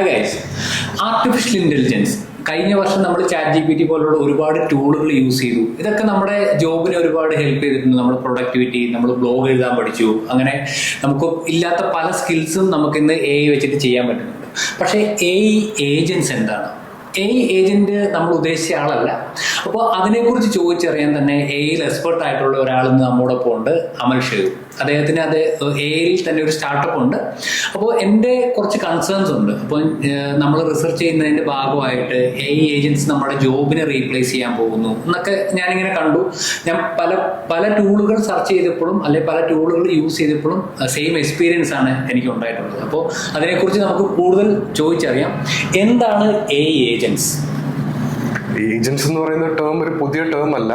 Guys, artificial intelligence കഴിഞ്ഞ വർഷം നമ്മൾ ചാറ്റ് GPT പോലുള്ള ഒരുപാട് ടൂളുകൾ യൂസ് ചെയ്തു. ഇതൊക്കെ നമ്മുടെ ജോബിനെ ഒരുപാട് ഹെൽപ്പ് ചെയ്തിട്ടുണ്ട്. നമ്മുടെ പ്രൊഡക്ടിവിറ്റി, നമ്മൾ ബ്ലോഗ് എഴുതാൻ പഠിച്ചു. അങ്ങനെ നമുക്ക് ഇല്ലാത്ത പല സ്കിൽസും നമുക്ക് ഇന്ന് AI വെച്ചിട്ട് ചെയ്യാൻ പറ്റുന്നുണ്ട്. പക്ഷേ AI ഏജൻസ് എന്താണ്? AI ഏജന്റ് നമ്മൾ ഉദ്ദേശിച്ച ആളല്ല. അപ്പോൾ അതിനെക്കുറിച്ച് ചോദിച്ചറിയാൻ തന്നെ AI എക്സ്പെർട്ട് ആയിട്ടുള്ള ഒരാൾ ഇന്ന് നമ്മോടൊപ്പം ഉണ്ട്, അമൽ ഷേഖ്. അദ്ദേഹത്തിന് അത് AI തന്നെ ഒരു സ്റ്റാർട്ടപ്പ് ഉണ്ട്. അപ്പോൾ എൻ്റെ കുറച്ച് കൺസേൺസ് ഉണ്ട്. അപ്പോൾ നമ്മൾ റിസർച്ച് ചെയ്യുന്നതിൻ്റെ ഭാഗമായിട്ട് AI ഏജൻസ് നമ്മുടെ ജോബിനെ റീപ്ലേസ് ചെയ്യാൻ പോകുന്നു എന്നൊക്കെ ഞാനിങ്ങനെ കണ്ടു. ഞാൻ പല ടൂളുകൾ സെർച്ച് ചെയ്തപ്പോഴും അല്ലെങ്കിൽ പല ടൂളുകൾ യൂസ് ചെയ്തപ്പോഴും സെയിം എക്സ്പീരിയൻസ് ആണ് എനിക്ക് ഉണ്ടായിട്ടുള്ളത്. അപ്പോൾ അതിനെക്കുറിച്ച് നമുക്ക് കൂടുതൽ ചോദിച്ചറിയാം. എന്താണ് AI ഏജൻസ്? ഏജൻസ് എന്ന് പറയുന്ന ടേം ഒരു പുതിയ ടേം അല്ല.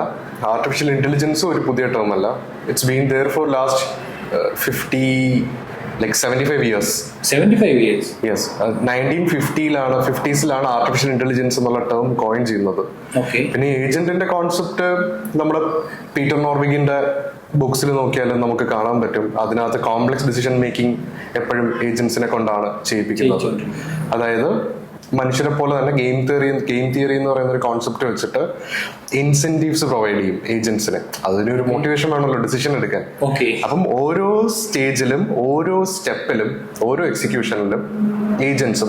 ആർട്ടിഫിഷ്യൽ ഇന്റലിജൻസും ഒരു പുതിയ ടേം അല്ല. It's been there for last 75 years. 75 years? Yes. 1950s artificial intelligence എന്നുള്ള ടേം കോയിൻ ചെയ്യുന്നത്. പിന്നെ ഏജന്റിന്റെ കോൺസെപ്റ്റ് നമ്മുടെ പീറ്റർ നോർവിഗിന്റെ ബുക്സിൽ നോക്കിയാലും നമുക്ക് കാണാൻ പറ്റും. അതിനകത്ത് കോംപ്ലക്സ് ഡിസിഷൻ മേക്കിംഗ് എപ്പോഴും ഏജൻസിനെ കൊണ്ടാണ് ചെയ്യിപ്പിക്കുന്നത്. അതായത് മനുഷ്യരെ പോലെ തന്നെ ഗെയിം തിയറി എന്ന് പറയുന്ന ഒരു കോൺസെപ്റ്റ് വെച്ചിട്ട് ഇൻസെന്റീവ്സ് പ്രൊവൈഡ് ചെയ്യും ഏജൻസിന്. അതിനൊരു മോട്ടിവേഷൻ വേണമല്ലോ ഡിസിഷൻ എടുക്കാൻ. അപ്പം ഓരോ സ്റ്റേജിലും ഓരോ സ്റ്റെപ്പിലും ഓരോ എക്സിക്യൂഷനിലും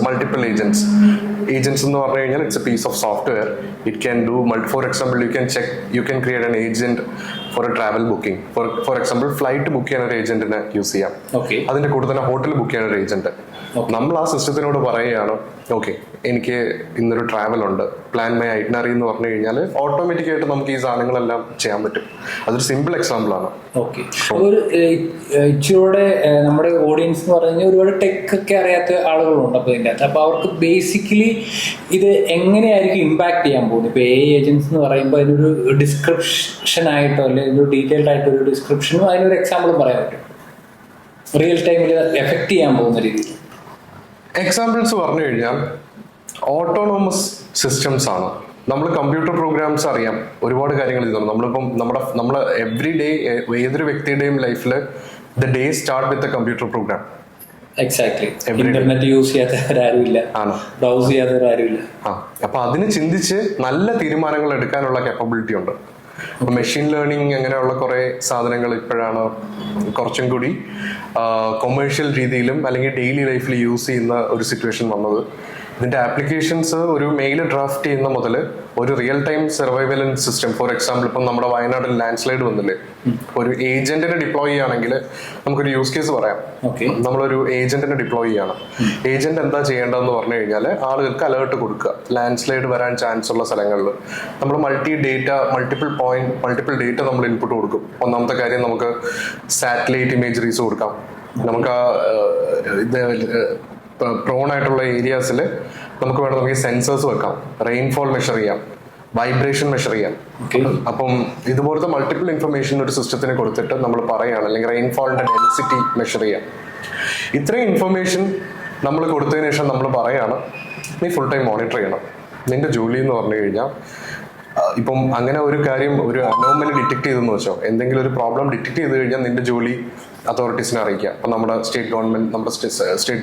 മൾട്ടിപ്പിൾ ഏജൻസ് എന്ന് പറഞ്ഞു കഴിഞ്ഞാൽ it's a piece of software. It can do for example you can create an agent for a travel booking. For example flight book ചെയ്യാൻ ഒരു ഏജന്റിനെ യൂസ് ചെയ്യാം. അതിന്റെ കൂടെ തന്നെ ഹോട്ടൽ ബുക്ക് ചെയ്യാൻ ഒരു ഏജന്റ്. നമ്മൾ ആ സിസ്റ്റത്തിനോട് പറയുകയാണ്, ഓക്കെ എനിക്ക് ഇന്നൊരു ട്രാവൽ ഉണ്ട്, പ്ലാൻ മൈ ഐറ്റിനറി എന്ന് പറഞ്ഞു കഴിഞ്ഞാൽ ഓട്ടോമാറ്റിക് ആയിട്ട് നമുക്ക് ഈ സാധനങ്ങളെല്ലാം ചെയ്യാൻ പറ്റും. അതൊരു സിമ്പിൾ എക്സാമ്പിൾ ആണ്. ഒരു ഇച്ചിരൂടെ നമ്മുടെ ഓഡിയൻസ് എന്ന് പറഞ്ഞു കഴിഞ്ഞാൽ ഒരുപാട് ടെക് ഒക്കെ അറിയാത്ത ആളുകളുണ്ട്. അപ്പോൾ ഇതിൻ്റെ അകത്ത് അപ്പോൾ അവർക്ക് ബേസിക്കലി ഇത് എങ്ങനെയായിരിക്കും ഇമ്പാക്ട് ചെയ്യാൻ പോകുന്നത്? ഇപ്പോൾ AI ഏജൻസ് എന്ന് പറയുമ്പോൾ അതിനൊരു ഡിസ്ക്രിപ്ഷൻ ആയിട്ടോ അല്ലെങ്കിൽ ഒരു ഡീറ്റെയിൽഡ് ആയിട്ടോ ഒരു ഡിസ്ക്രിപ്ഷനും അതിനൊരു എക്സാമ്പിളും പറയാൻ പറ്റും, റിയൽ ടൈമിൽ എഫക്ട് ചെയ്യാൻ പോകുന്ന രീതിയിൽ. എക്സാമ്പിൾസ് പറഞ്ഞു കഴിഞ്ഞാൽ ഓട്ടോണോമസ് സിസ്റ്റംസ് ആണ്. നമ്മൾ കമ്പ്യൂട്ടർ പ്രോഗ്രാംസ് അറിയാം, ഒരുപാട് കാര്യങ്ങൾ ചെയ്തു. നമ്മളിപ്പം നമ്മൾ എവറി ഡേ ഏതൊരു വ്യക്തിയുടെയും ലൈഫിൽ the day start with a computer program. Exactly. Internet use ചെയ്യാത്തവരാരുമില്ല, ബ്രൗസ് ചെയ്യാത്തവരാരുമില്ല. അപ്പൊ അതിന് ചിന്തിച്ച് നല്ല തീരുമാനങ്ങൾ എടുക്കാനുള്ള കാപ്പബിലിറ്റി ഉണ്ട്. മെഷീൻ ലേണിംഗ് അങ്ങനെയുള്ള കുറെ സാധനങ്ങൾ ഇപ്പോഴാണ് കുറച്ചും കൂടി കൊമേഴ്ഷ്യൽ രീതിയിലും അല്ലെങ്കിൽ ഡെയിലി ലൈഫിൽ യൂസ് ചെയ്യുന്ന ഒരു സിറ്റുവേഷൻ വന്നത്. ഇതിന്റെ ആപ്ലിക്കേഷൻസ് ഒരു മെയിൽ ഡ്രാഫ്റ്റ് ചെയ്യുന്ന മുതൽ ഒരു real time surveillance system. For example ഇപ്പം നമ്മുടെ വയനാട്ടിൽ ലാൻഡ് സ്ലൈഡ് വന്നില്ലേ, ഒരു ഏജന്റിനെ ഡിപ്ലോയ് ചെയ്യുകയാണെങ്കിൽ നമുക്കൊരു യൂസ് കേസ് പറയാം. നമ്മളൊരു ഏജന്റിനെ ഡിപ്ലോയ് ചെയ്യണം. ഏജന്റ് എന്താ ചെയ്യേണ്ടതെന്ന് പറഞ്ഞു കഴിഞ്ഞാൽ ആളുകൾക്ക് അലേർട്ട് കൊടുക്കുക. ലാൻഡ് സ്ലൈഡ് വരാൻ ചാൻസ് ഉള്ള സ്ഥലങ്ങളിൽ നമ്മൾ മൾട്ടിപ്പിൾ ഡേറ്റ നമ്മൾ ഇൻപുട്ട് കൊടുക്കും. ഒന്നാമത്തെ കാര്യം നമുക്ക് സാറ്റലൈറ്റ് ഇമേജറീസ് കൊടുക്കാം. നമുക്ക് പ്രോൺ ആയിട്ടുള്ള ഏരിയാസിൽ നമുക്ക് വേണമെങ്കിൽ സെൻസേഴ്സ് വെക്കാം, റെയിൻഫോൾ മെഷർ ചെയ്യാം, വൈബ്രേഷൻ മെഷർ ചെയ്യാം. അപ്പം ഇതുപോലത്തെ മൾട്ടിപ്പിൾ ഇൻഫർമേഷൻ ഒരു സിസ്റ്റത്തിന് കൊടുത്തിട്ട് നമ്മൾ പറയുകയാണ്, അല്ലെങ്കിൽ റെയിൻഫോളിന്റെ ഡെൻസിറ്റി മെഷർ ചെയ്യാം. ഇത്രയും ഇൻഫർമേഷൻ നമ്മൾ കൊടുത്തതിന് ശേഷം നമ്മൾ പറയാണ്, നീ ഫുൾ ടൈം മോണിറ്റർ ചെയ്യണം. നിന്റെ ജോലി എന്ന് പറഞ്ഞു കഴിഞ്ഞാൽ ഇപ്പം അങ്ങനെ ഒരു കാര്യം, ഒരു അനോമലി ഡിറ്റക്ട് ചെയ്തെന്ന് വെച്ചോ, എന്തെങ്കിലും ഒരു പ്രോബ്ലം ഡിറ്റക്ട് ചെയ്ത് കഴിഞ്ഞാൽ നിന്റെ ജോലി അതോറിറ്റീസിനെ അറിയിക്കുക. അപ്പം നമ്മുടെ സ്റ്റേറ്റ്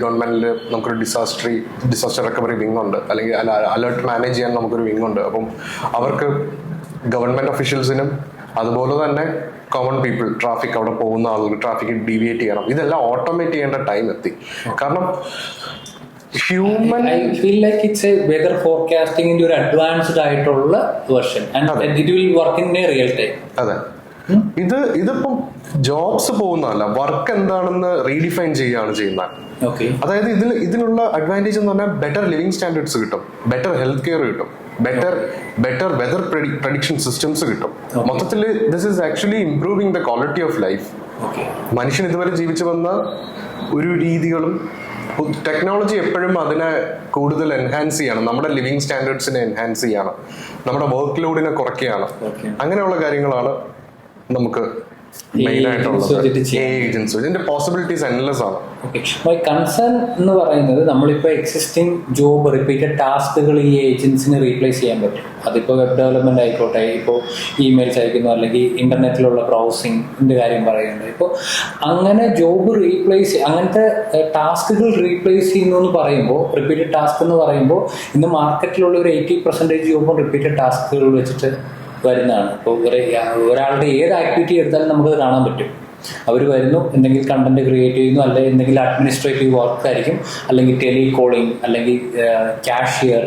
ഗവൺമെന്റിൽ നമുക്കൊരു ഡിസാസ്റ്റർ റിക്കവറി വിങ് ഉണ്ട്, അല്ലെങ്കിൽ അലേർട്ട് മാനേജ് ചെയ്യാൻ നമുക്കൊരു വിങ് ഉണ്ട്. അപ്പം അവർക്ക് ഗവൺമെന്റ് ഒഫീഷ്യൽസിനും അതുപോലെ തന്നെ കോമൺ പീപ്പിൾ, ട്രാഫിക് അവിടെ പോകുന്ന ആളുകൾ ട്രാഫിക് ഡീവിയേറ്റ് ചെയ്യണം. ഇതെല്ലാം ഓട്ടോമേറ്റ് ചെയ്യേണ്ട ടൈം എത്തി. കാരണം I feel like it's a weather forecasting into ഒരു അഡ്വാൻസ്ഡ് ആയിട്ടുള്ള version and it will work in a real time. അതെ, ഇതിപ്പം ജോബ്സ് പോകുന്നതല്ല, വർക്ക് എന്താണെന്ന് റീഡിഫൈൻ ചെയ്യുകയാണ് ചെയ്യുന്നത്. അതായത് ഇതിനുള്ള അഡ്വാൻറ്റേജ് എന്ന് പറഞ്ഞാൽ ബെറ്റർ ലിവിങ് സ്റ്റാൻഡേർഡ്സ് കിട്ടും, ബെറ്റർ ഹെൽത്ത് കെയർ കിട്ടും, ബെറ്റർ വെതർ പ്രഡിക്ഷൻ സിസ്റ്റംസ് കിട്ടും. മൊത്തത്തിൽ this is actually improving the quality of life. മനുഷ്യൻ ഇതുവരെ ജീവിച്ചു വന്ന ഒരു രീതികളും ടെക്നോളജി എപ്പോഴും അതിനെ കൂടുതൽ എൻഹാൻസ് ചെയ്യണം, നമ്മുടെ ലിവിങ് സ്റ്റാൻഡേർഡ്സിനെ എൻഹാൻസ് ചെയ്യണം, നമ്മുടെ വർക്ക് ലോഡിനെ കുറയ്ക്കുകയാണ്. അങ്ങനെയുള്ള കാര്യങ്ങളാണ് നമുക്ക് മെയിൻ ആയിട്ടുള്ളത് വെച്ചിട്ട് ഏജൻസി. ഇതിന്റെ പോസിബിലിറ്റീസ് എൻലെസ് ആണ്. മൈ കൺസേൺ എന്ന് പറയുന്നത് നമ്മളിപ്പോൾ എക്സിസ്റ്റിംഗ് ജോബ് റിപ്പീറ്റഡ് ടാസ്കുകൾ ഈ ഏജൻസിന് റീപ്ലേസ് ചെയ്യാൻ പറ്റും. അതിപ്പോൾ വെബ് ഡെവലപ്മെന്റ് ആയിക്കോട്ടെ, ഇപ്പോൾ ഇമെയിൽസ് അയക്കുന്നു, അല്ലെങ്കിൽ ഇന്റർനെറ്റിലുള്ള ബ്രൗസിങ്ങിന്റെ കാര്യം പറയുന്നുണ്ട്. ഇപ്പോൾ അങ്ങനെ ജോബ് റീപ്ലേസ്, അങ്ങനത്തെ ടാസ്കുകൾ റീപ്ലേസ് ചെയ്യുന്നു എന്ന് പറയുമ്പോൾ, റിപ്പീറ്റഡ് ടാസ്ക് എന്ന് പറയുമ്പോൾ ഇന്ന് മാർക്കറ്റിലുള്ള ഒരു 80% ജോബും റിപ്പീറ്റഡ് ടാസ്കുകൾ വെച്ചിട്ട് വരുന്നതാണ്. ഇപ്പോൾ ഒരാളുടെ ഏത് ആക്ടിവിറ്റി എടുത്താലും നമുക്കത് കാണാൻ പറ്റും. അവർ വരുന്നു, എന്തെങ്കിലും കണ്ടന്റ് ക്രിയേറ്റ് ചെയ്യുന്നു, അല്ലെങ്കിൽ എന്തെങ്കിലും അഡ്മിനിസ്ട്രേറ്റീവ് വർക്ക് ആയിരിക്കും, അല്ലെങ്കിൽ ടെലികോളിംഗ്, അല്ലെങ്കിൽ ക്യാഷിയർ,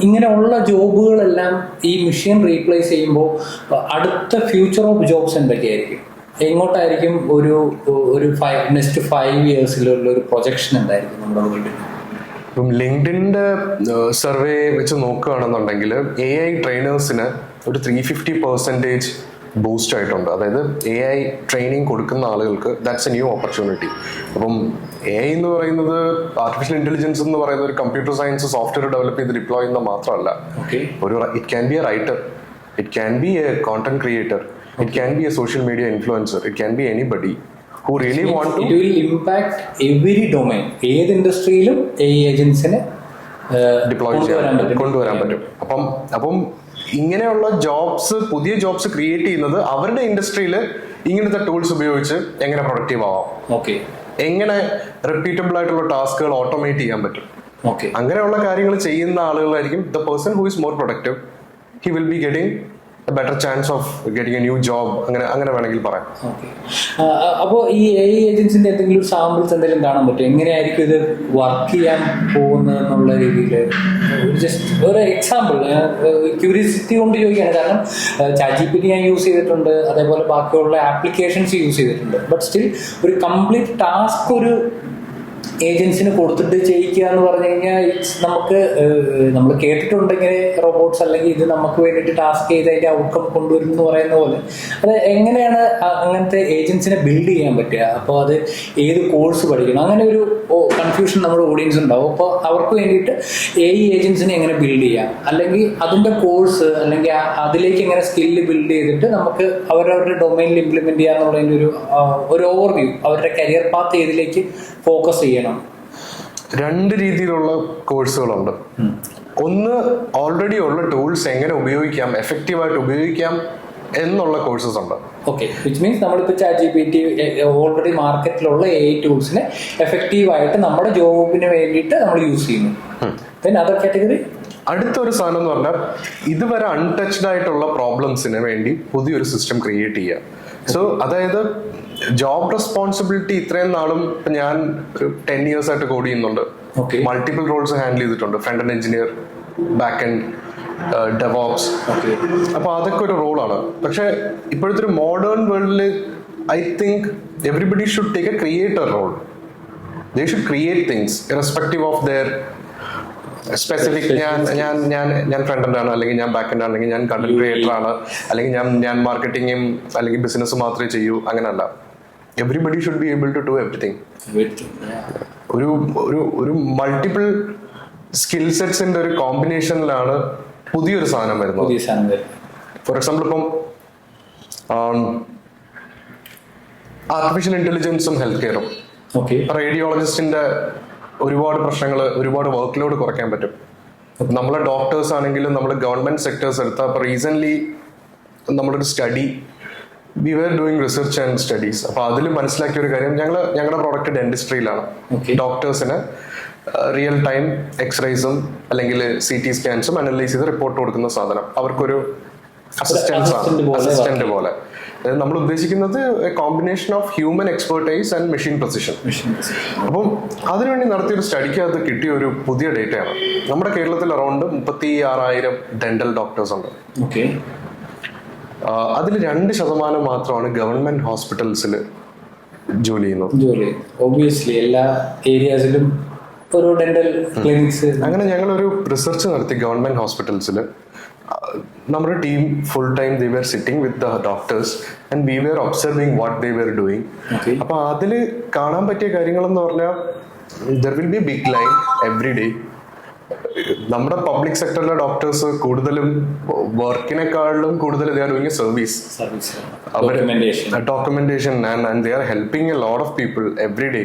ഇങ്ങനെയുള്ള ജോബുകളെല്ലാം ഈ മെഷീൻ റീപ്ലേസ് ചെയ്യുമ്പോൾ അടുത്ത ഫ്യൂച്ചർ ഓഫ് ജോബ്സ് എന്തൊക്കെയായിരിക്കും, എങ്ങോട്ടായിരിക്കും നെക്സ്റ്റ് 5 yearsലുള്ള ഒരു പ്രൊജക്ഷൻ എന്തായിരിക്കും നമ്മുടെ വേൾഡിൽ? ഇപ്പം ലിങ്ക്ഡിൻ്റെ സർവേ വെച്ച് നോക്കുകയാണെന്നുണ്ടെങ്കിൽ AI ട്രെയിനേഴ്സിന് ഒരു 350% ബൂസ്റ്റ് ആയിട്ടുണ്ട്. അതായത് AI ട്രെയിനിങ് കൊടുക്കുന്ന ആളുകൾക്ക് ദാറ്റ്സ് എ ന്യൂ ഓപ്പർച്യൂണിറ്റി. അപ്പം AI എന്ന് പറയുന്നത്, ആർട്ടിഫിഷ്യൽ ഇന്റലിജൻസ് എന്ന് പറയുന്നത് ഒരു കമ്പ്യൂട്ടർ സയൻസ് സോഫ്റ്റ്വെയർ ഡെവലപ്പ് ചെയ്ത് ഡിപ്ലോയ് ചെയ്യുന്ന മാത്രമല്ല. It can be A writer, it can be A content creator, it can be A social media influencer, it can be anybody who really want to. It will impact every domain. ഏത് ഇൻഡസ്ട്രിയിലും AI ഏജൻസിനെ കൊണ്ടുവരാൻ പറ്റും. അപ്പം ഇങ്ങനെയുള്ള jobs, പുതിയ jobs create ചെയ്യുന്നത് അവരുടെ ഇൻഡസ്ട്രിയിൽ ഇങ്ങനത്തെ ടൂൾസ് ഉപയോഗിച്ച് എങ്ങനെ പ്രൊഡക്റ്റീവ് ആവാം, എങ്ങനെ റിപ്പീറ്റബിൾ ആയിട്ടുള്ള ടാസ്കുകൾ ഓട്ടോമേറ്റ് ചെയ്യാൻ പറ്റും, അങ്ങനെയുള്ള കാര്യങ്ങൾ ചെയ്യുന്ന ആളുകളായിരിക്കും the person who is more productive. He will be getting a better chance of getting a new job. അങ്ങനെ വേണമെങ്കിൽ പറയാം. അപ്പോൾ ഈ AI ഏജൻസിന്റെ എന്തെങ്കിലും സാമ്പിൾസ് എന്തെങ്കിലും കാണാൻ പറ്റും, എങ്ങനെയായിരിക്കും ഇത് വർക്ക് ചെയ്യാൻ പോകുന്നത് എന്നുള്ള രീതിയിൽ ജസ്റ്റ് ഒരു എക്സാമ്പിൾ ക്യൂരിയോസിറ്റി കൊണ്ട് ചോദിക്കുകയാണ്. കാരണം ChatGPT ഞാൻ യൂസ് ചെയ്തിട്ടുണ്ട്, അതേപോലെ ബാക്കിയുള്ള ആപ്ലിക്കേഷൻസ് യൂസ് ചെയ്തിട്ടുണ്ട്. ബട്ട് സ്റ്റിൽ ഒരു കംപ്ലീറ്റ് ടാസ്ക് ഒരു ഏജൻസിന് കൊടുത്തിട്ട് ചെയ്യിക്കുക എന്ന് പറഞ്ഞു കഴിഞ്ഞാൽ നമ്മൾ കേട്ടിട്ടുണ്ട് ഇങ്ങനെ റോബോട്ട്സ് അല്ലെങ്കിൽ ഇത് നമുക്ക് വേണ്ടിയിട്ട് ടാസ്ക് ചെയ്ത് അതിന്റെ ഔട്ട്കം കൊണ്ടുവരും എന്ന് പറയുന്ന പോലെ. അത് എങ്ങനെയാണ് അങ്ങനത്തെ ഏജൻസിനെ ബിൽഡ് ചെയ്യാൻ പറ്റുക? അപ്പോൾ അത് ഏത് കോഴ്സ് പഠിക്കണം, അങ്ങനെ ഒരു കൺഫ്യൂഷൻ നമ്മുടെ ഓഡിയൻസ് ഉണ്ടാവും. അപ്പോൾ അവർക്ക് വേണ്ടിയിട്ട് AI ഏജൻസിനെ എങ്ങനെ ബിൽഡ് ചെയ്യാം, അല്ലെങ്കിൽ അതിന്റെ കോഴ്സ്, അല്ലെങ്കിൽ അതിലേക്ക് എങ്ങനെ സ്കില്ല് ബിൽഡ് ചെയ്തിട്ട് നമുക്ക് അവരവരുടെ ഡൊമൈനിൽ ഇംപ്ലിമെന്റ് ചെയ്യാന്നുള്ളതിന്റെ ഒരു ഓവർവ്യൂ, അവരുടെ കരിയർ പാത്ത് ഏതിലേക്ക് ഫോക്കസ് ചെയ്യണം? 2 രീതിയിലുള്ള കോഴ്സുകളുണ്ട്. ഒന്ന്, ഓൾറെഡി ഉള്ള ടൂൾസ് എങ്ങനെ ഉപയോഗിക്കാം, എഫക്റ്റീവായിട്ട് ഉപയോഗിക്കാം എന്നുള്ള കോഴ്സസ് ഉണ്ട്. ഓക്കെ, വിച്ച് മീൻസ് നമ്മളിപ്പോൾ ChatGPT ഓൾറെഡി മാർക്കറ്റിലുള്ള AI ടൂൾസിനെ എഫക്റ്റീവായിട്ട് നമ്മുടെ ജോബിന് വേണ്ടിയിട്ട് നമ്മൾ യൂസ് ചെയ്യുന്നു. പിന്നെ അതർ കാറ്റഗറി അടുത്തൊരു സാധനം എന്ന് പറഞ്ഞാൽ ഇതുവരെ അൺടച്ച്ഡ് ആയിട്ടുള്ള പ്രോബ്ലംസിന് വേണ്ടി പുതിയൊരു സിസ്റ്റം ക്രിയേറ്റ് ചെയ്യുക. സോ അതായത് ജോബ് റെസ്പോൺസിബിലിറ്റി ഇത്രയും നാളും ഞാൻ ഒരു 10 years ആയിട്ട് കോഡ് ചെയ്യുന്നുണ്ട്. മൾട്ടിപ്പിൾ റോൾസ് ഹാൻഡിൽ ചെയ്തിട്ടുണ്ട്. Front end engineer, back end, devops. അപ്പൊ അതൊക്കെ ഒരു റോളാണ്. പക്ഷെ ഇപ്പോഴത്തെ ഒരു മോഡേൺ വേൾഡിൽ I think everybody should take a creator role. They should create things irrespective of their specific. ഞാൻ ഫ്രണ്ട് എൻഡ് ആണ്, അല്ലെങ്കിൽ ഞാൻ ബാക്ക് എൻഡ് ആണ്, അല്ലെങ്കിൽ ഞാൻ കണ്ടന്റ് ക്രിയേറ്റർ ആണ്, അല്ലെങ്കിൽ ഞാൻ മാർക്കറ്റിംഗും അല്ലെങ്കിൽ ബിസിനസ് മാത്രമേ ചെയ്യൂ, അങ്ങനല്ല. Everybody should be able to do everything. ഒരു മൾട്ടിപ്പിൾ സ്കിൽ സെറ്റ്സിന്റെ ഒരു കോമ്പിനേഷനിലാണ് പുതിയൊരു സാധനം വരുന്നത്. ഫോർ എക്സാമ്പിൾ ഇപ്പം ആർട്ടിഫിഷ്യൽ ഇന്റലിജൻസും ഹെൽത്ത് കെയറും. റേഡിയോളജിസ്റ്റിന്റെ ഒരുപാട് പ്രശ്നങ്ങൾ, ഒരുപാട് വർക്ക് ലോഡ് കുറയ്ക്കാൻ പറ്റും. നമ്മളെ ഡോക്ടേഴ്സ് ആണെങ്കിലും നമ്മൾ ഗവൺമെന്റ് സെക്ടേഴ്സ് എടുത്താൽ, ഇപ്പൊ റീസെന്റ് നമ്മളൊരു study, we were doing research and studies. അപ്പൊ അതിൽ മനസ്സിലാക്കിയ ഒരു കാര്യം, ഞങ്ങളുടെ പ്രോഡക്റ്റ് ഡെന്റിസ്ട്രിയിലാണ്. ഡോക്ടേഴ്സിന് റിയൽ ടൈം എക്സ്റേസും അല്ലെങ്കിൽ CT സ്കാൻസും അനലൈസ് ചെയ്ത് റിപ്പോർട്ട് കൊടുക്കുന്ന സാധനം. അവർക്കൊരു അസിസ്റ്റന്റ് പോലെ. നമ്മൾ ഉദ്ദേശിക്കുന്നത് combination of human expertise and machine precision. അപ്പം അതിനുവേണ്ടി നടത്തിയൊരു സ്റ്റഡിക്ക് അത് കിട്ടിയ ഒരു പുതിയ ഡേറ്റയാണ്. നമ്മുടെ കേരളത്തിൽ അറൗണ്ട് 36,000 ഡെന്റൽ ഡോക്ടേഴ്സ് ഉണ്ട്. അതിൽ 2% മാത്രമാണ് ഗവൺമെന്റ് ഹോസ്പിറ്റൽസിൽ ജോലി ചെയ്യുന്നത്. ഒബ്വിയസ്ലി എല്ലാ ഏരിയാസിലും ഒരു ഡെന്റൽ ക്ലിനിക്സ്. അങ്ങനെ ഞങ്ങളൊരു റിസർച്ച് നടത്തി ഗവൺമെന്റ് ഹോസ്പിറ്റൽസിൽ. നമ്മുടെ team full time they were sitting with the doctors and we were observing what they were doing. അപ്പൊ അതിൽ കാണാൻ പറ്റിയ കാര്യങ്ങളെന്ന് പറഞ്ഞാൽ, there will be big line every day. നമ്മുടെ പബ്ലിക് സെക്ടറിലെ ഡോക്ടേഴ്സ് കൂടുതലും വർക്കിനെക്കാളും കൂടുതൽ they are doing a service, documentation and they are helping a lot of people every day.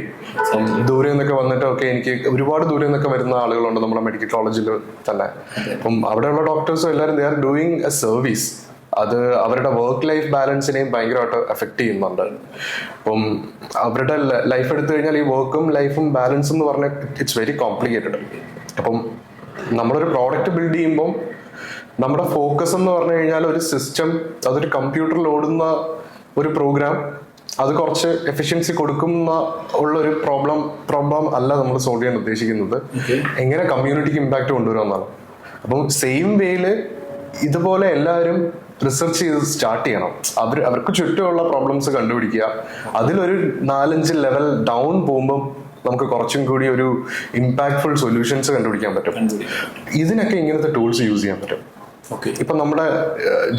ദൂരെ നിന്നൊക്കെ വന്നിട്ട് ഒക്കെ എനിക്ക് ഒരുപാട് ദൂരെ നിന്നൊക്കെ വരുന്ന ആളുകളുണ്ട് നമ്മുടെ മെഡിക്കൽ കോളേജിൽ തന്നെ. അപ്പം അവിടെയുള്ള ഡോക്ടേഴ്സും എല്ലാവരും ദേ ആർ ഡൂയിങ് എ സർവീസ്. അത് അവരുടെ വർക്ക് ലൈഫ് ബാലൻസിനെയും ഭയങ്കരമായിട്ട് എഫക്ട് ചെയ്യുന്നുണ്ട്. അപ്പം അവരുടെ ലൈഫ് എടുത്തു കഴിഞ്ഞാൽ ഈ വർക്കും ലൈഫും ബാലൻസ് എന്ന് പറഞ്ഞാൽ ഇറ്റ്സ് വെരി കോംപ്ലിക്കേറ്റഡ്. അപ്പം നമ്മളൊരു പ്രോഡക്റ്റ് ബിൽഡ് ചെയ്യുമ്പോൾ നമ്മുടെ ഫോക്കസ് എന്ന് പറഞ്ഞു കഴിഞ്ഞാൽ ഒരു സിസ്റ്റം, അതൊരു കമ്പ്യൂട്ടറിൽ ഓടുന്ന ഒരു പ്രോഗ്രാം, അത് കുറച്ച് എഫിഷ്യൻസി കൊടുക്കുന്ന ഉള്ള ഒരു പ്രോബ്ലം അല്ല നമ്മൾ സോൾവ് ചെയ്യാൻ ഉദ്ദേശിക്കുന്നത്, എങ്ങനെ കമ്മ്യൂണിറ്റിക്ക് ഇമ്പാക്ട് കൊണ്ടുവരാമെന്നാണ്. അപ്പം സെയിം വേയില് ഇതുപോലെ എല്ലാവരും റിസർച്ച് ചെയ്ത് സ്റ്റാർട്ട് ചെയ്യണം. അവർക്ക് ചുറ്റുമുള്ള പ്രോബ്ലംസ് കണ്ടുപിടിക്കുക, അതിലൊരു 4-5 ലെവൽ ഡൗൺ പോകുമ്പോൾ നമുക്ക് കുറച്ചും കൂടി ഒരു ഇമ്പാക്ട്ഫുൾ സൊല്യൂഷൻസ് കണ്ടുപിടിക്കാൻ പറ്റും. ഇതിനൊക്കെ ഇങ്ങനത്തെ ടൂൾസ് യൂസ് ചെയ്യാൻ പറ്റും. ഇപ്പൊ നമ്മുടെ